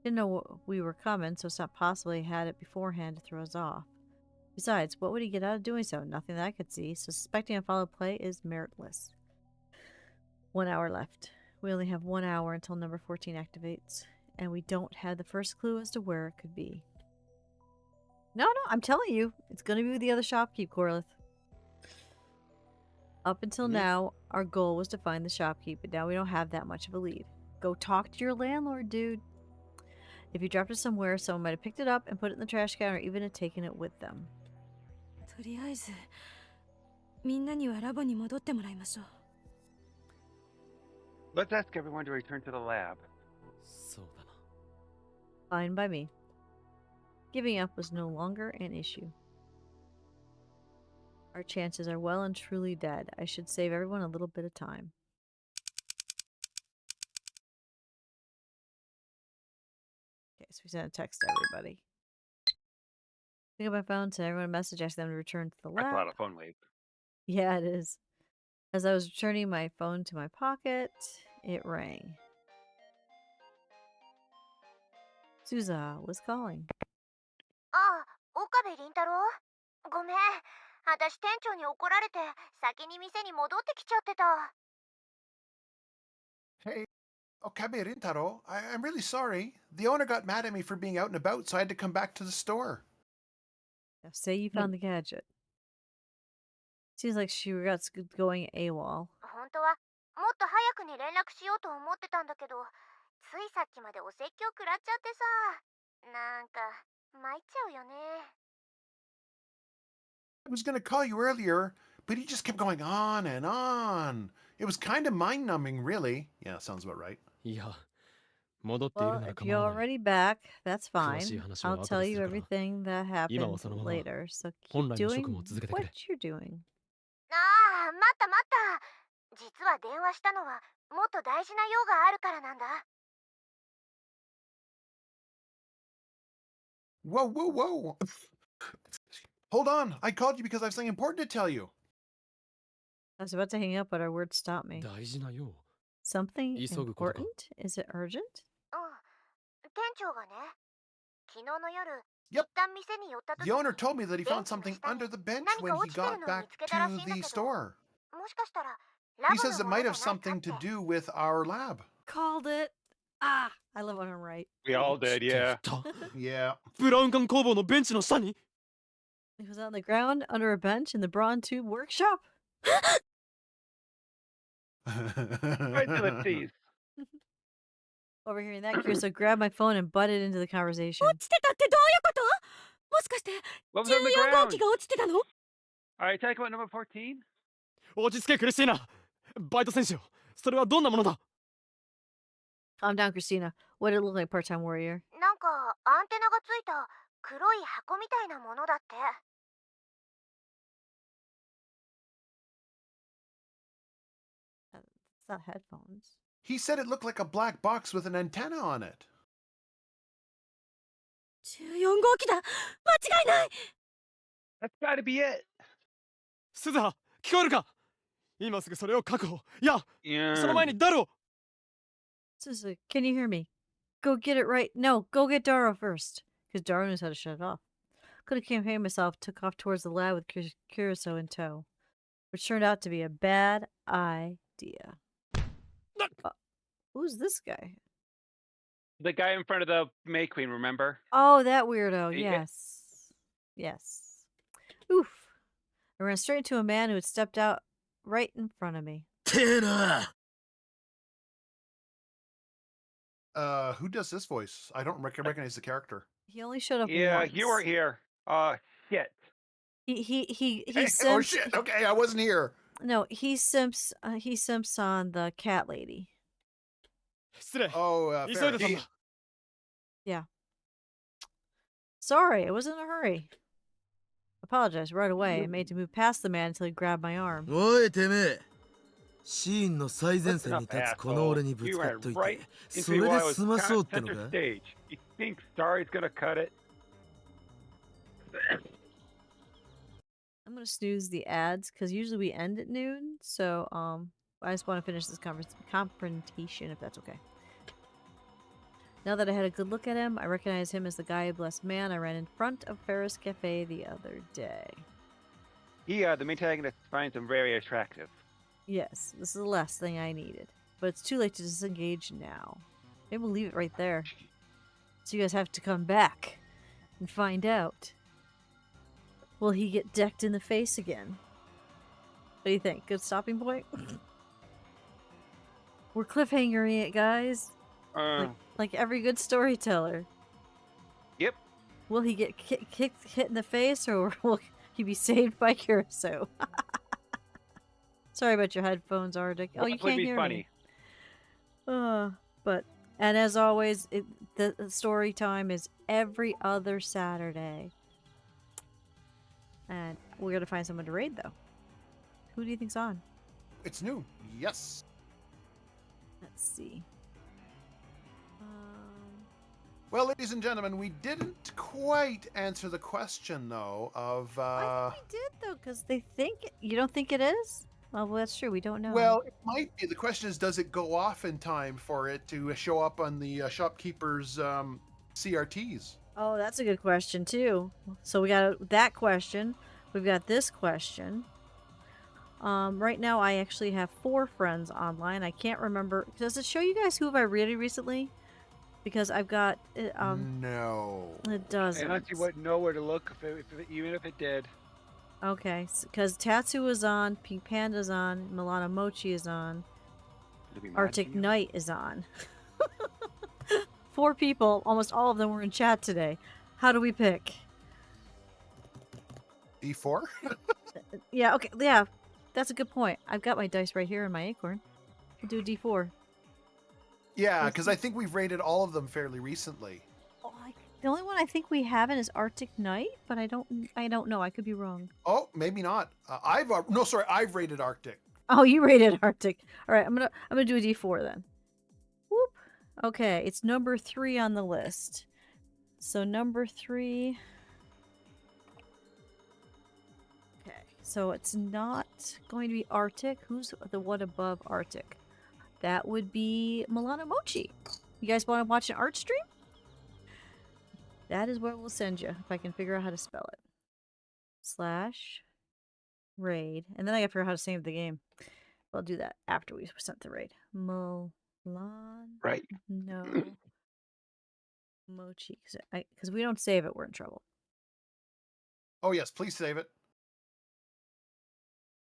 Didn't know we were coming, so it's not possible he had it beforehand to throw us off. Besides, what would he get out of doing so? Nothing that I could see, so suspecting a foul play is meritless. 1 hour left. We only have 1 hour until number 14 activates, and we don't have the first clue as to where it could be. No, I'm telling you, it's gonna be with the other shopkeep, Corlith. Up until now, our goal was to find the shopkeep, but now we don't have that much of a lead. Go talk to your landlord, dude. If you dropped it somewhere, someone might have picked it up and put it in the trash can or even have taken it with them. とりあえずみんなにはラボに戻ってもらいましょう。 Let's ask everyone to return to the lab. そうだな。 Fine by me. Giving up was no longer an issue. Our chances are well and truly dead. I should save everyone a little bit of time. Okay, so we sent a text to everybody. Pick up my phone, send everyone a message, ask them to return to the That's a lot lab. of phone wave. Yeah, it is. As I was returning my phone to my pocket, it rang. Suza was calling. ああ、岡部倫太郎。ごめん。私店長に怒られて先に店に戻ってきちゃってた。Hey, Okabe Rintaro, I'm really sorry. The owner got mad at me for being out and about, so I had to come back to the store. Now say you found the gadget. Seems like she regrets going AWOL. 本当はもっと早くに連絡しようと思ってたんだけど、ついさっきまでお説教食らっちゃってさ。なんか参っちゃうよね。I was going to call you earlier, but he just kept going on and on. It was kind of mind-numbing, really. Yeah, sounds about right. いや、戻っている Well, なら if 構 you're わない。 already back, that's 詳しい fine. 話は I'll 後 tell です you るから。 everything that 今 happened はそのまま later. So 本 keep 来の職 doing 務を続けてくれ。 what you're doing. ああ、待った待った。実は電話したのはもっと大事な用があるからなんだ。Whoa, whoa, whoa. Hold on. I called you because I have something important to tell you. I was about to hang up, but our words stopped me. 大事なよ。 Something 急ぐことか。 important? Is it urgent? 店長がね、昨日の夜、 Yep. 一旦店に寄った時 The に owner told me that he found 電気の something 下に under the bench 何 when か he 落ちてる got のを back 見つけたらし to いんだ the けど、 store. もしかしたらラ He ボ says の it もの might じゃ have ないか something っ to て。 do with our lab. Called it. Ah, I love when I'm right. We all 落ち did, てい yeah. た。 Yeah. ブラウン管工房のベンチの下に。 It was on the ground under a bench in the Brawn Tube workshop. Right to the teeth. Overhearing that, Kirito grabbed my phone and butted into the conversation. 落ちてたってどういうこと？もしかして What was on the 14号 ground? 機が落ちてたの？ Alright, talk about number 14. 落ち着けクリスティーナ。バイト選手よ。それはどんなものだ？ Calm down, Christina. What did it look like, part-time warrior? なんかアンテナがついた黒い箱みたいなものだって。It's not headphones. He said it looked like a black box with an antenna on it. 14号機だ。間違いない。 That's gotta be it. スザー、聞こえるか？今すぐそれを確保。いや、その Yeah. 前にダルを。 Suzu, can you hear me? Go get it right. No, go get Daro first. Because Daro knows how to shut it off. Could have campaigned myself, took off towards the lab with Curacao in tow. Which turned out to be a bad idea. Who's this guy? The guy in front of the May Queen, remember? Oh, that weirdo. Yeah. Yes. Yes. Oof. I ran straight into a man who had stepped out right in front of me. てえな。 Who does this voice? I don't recognize the character. He only showed up Yeah, once. you weren't here. Shit. He Oh simps. shit! Okay, I wasn't here. No, he simps on the cat lady. 失礼。 Oh, 急い fair. でたんだ。 Yeah. Sorry, I was in a hurry. Apologize right away. I made to move past the man until he grabbed my arm. おいてめえ。シーンの最前線に立つこの俺にぶつ You かっ went とい right て、 into それ me で while I was 済まそうっての center か？ stage. You think Starry's gonna cut it? I'm gonna snooze the ads because usually we end at noon. So I just want to finish this confrontation if that's okay. Now that I had a good look at him, I recognize him as the guy blessed man I ran in front of Ferris Cafe the other day. The main antagonist finds him very attractive. Yes, this is the last thing I needed. But it's too late to disengage now. Maybe we'll leave it right there. So you guys have to come back and find out. Will he get decked in the face again? What do you think? Good stopping point? We're cliffhangering it, guys. Like every good storyteller. Yep. Will he get hit in the face, or will he be saved by Curacao? Sorry about your headphones, Arctic. Oh, you can't hear me. But and as always, the story time is every other Saturday. And we're gonna find someone to raid, though. Who do you think's on? It's noon. Yes. Let's see. Well, ladies and gentlemen, we didn't quite answer the question though of. I think we did though, because they think you don't think it is. Well, that's true. We don't know. Well, it might be. The question is, does it go off in time for it to show up on the shopkeeper's CRTs? Oh, that's a good question too. So we got that question. We've got this question. Right now I actually have 4 friends online. I can't remember. Does it show you guys who have I rated recently? Because I've got No. it doesn't. I honestly wouldn't know where to look even if it did. Okay, because Tatsu is on, Pink Panda's on, Milana Mochi is on, It'll be mad Arctic to you. Knight is on. 4 people, almost all of them were in chat today. How do we pick? D4? Yeah, okay, yeah, that's a good point. I've got my dice right here in my acorn. We'll do a D4. Yeah, because I think we've rated all of them fairly recently. Oh, the only one I think we haven't is Arctic Knight, but I don't know. I could be wrong. Oh, maybe not. I've rated Arctic. Oh, you rated Arctic. All right, I'm gonna do a D4 then. Whoop. Okay, it's number 3 on the list. So number 3. Okay, so it's not going to be Arctic. Who's the one above Arctic? That would be Milana Mochi. You guys want to watch an art stream? That is where we'll send you, if I can figure out how to spell it. /raid. And then I gotta figure out how to save the game. I'll do that after we sent the raid. Milan. Right. No. Mochi. Because we don't save it, we're in trouble. Oh, yes, please save it.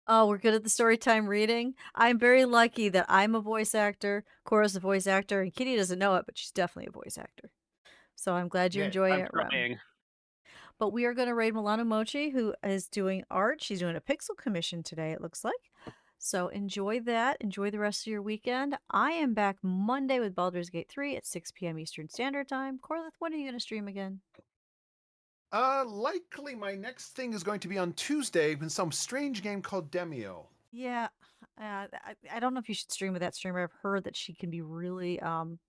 Oh, we're good at the story time reading. I'm very lucky that I'm a voice actor, Cora's a voice actor, and Kitty doesn't know it, but she's definitely a voice actor. So I'm glad you Yeah, enjoy I'm it, Rem. trying. But we are going to raid Milana Mochi, who is doing art. She's doing a pixel commission today, it looks like. So enjoy that. Enjoy the rest of your weekend. I am back Monday with Baldur's Gate 3 at 6 p.m. Eastern Standard Time. Corlith, when are you going to stream again? Likely my next thing is going to be on Tuesday with some strange game called Demio. Yeah, I don't know if you should stream with that streamer. I've heard that she can be really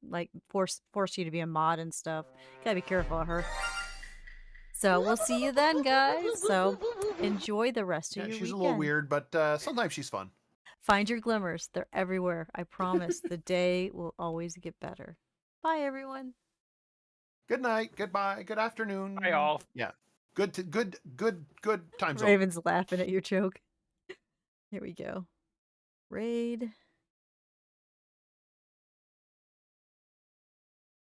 like force you to be a mod and stuff. Gotta be careful of her. So we'll see you then, guys. So enjoy the rest of Yeah, your she's weekend. a little weird, but sometimes she's fun. Find your glimmers. They're everywhere. I promise. The day will always get better. Bye, everyone. Good night. Goodbye. Good afternoon. Bye, all. Yeah. Good time zone. Raven's laughing at your joke. Here we go. Raid.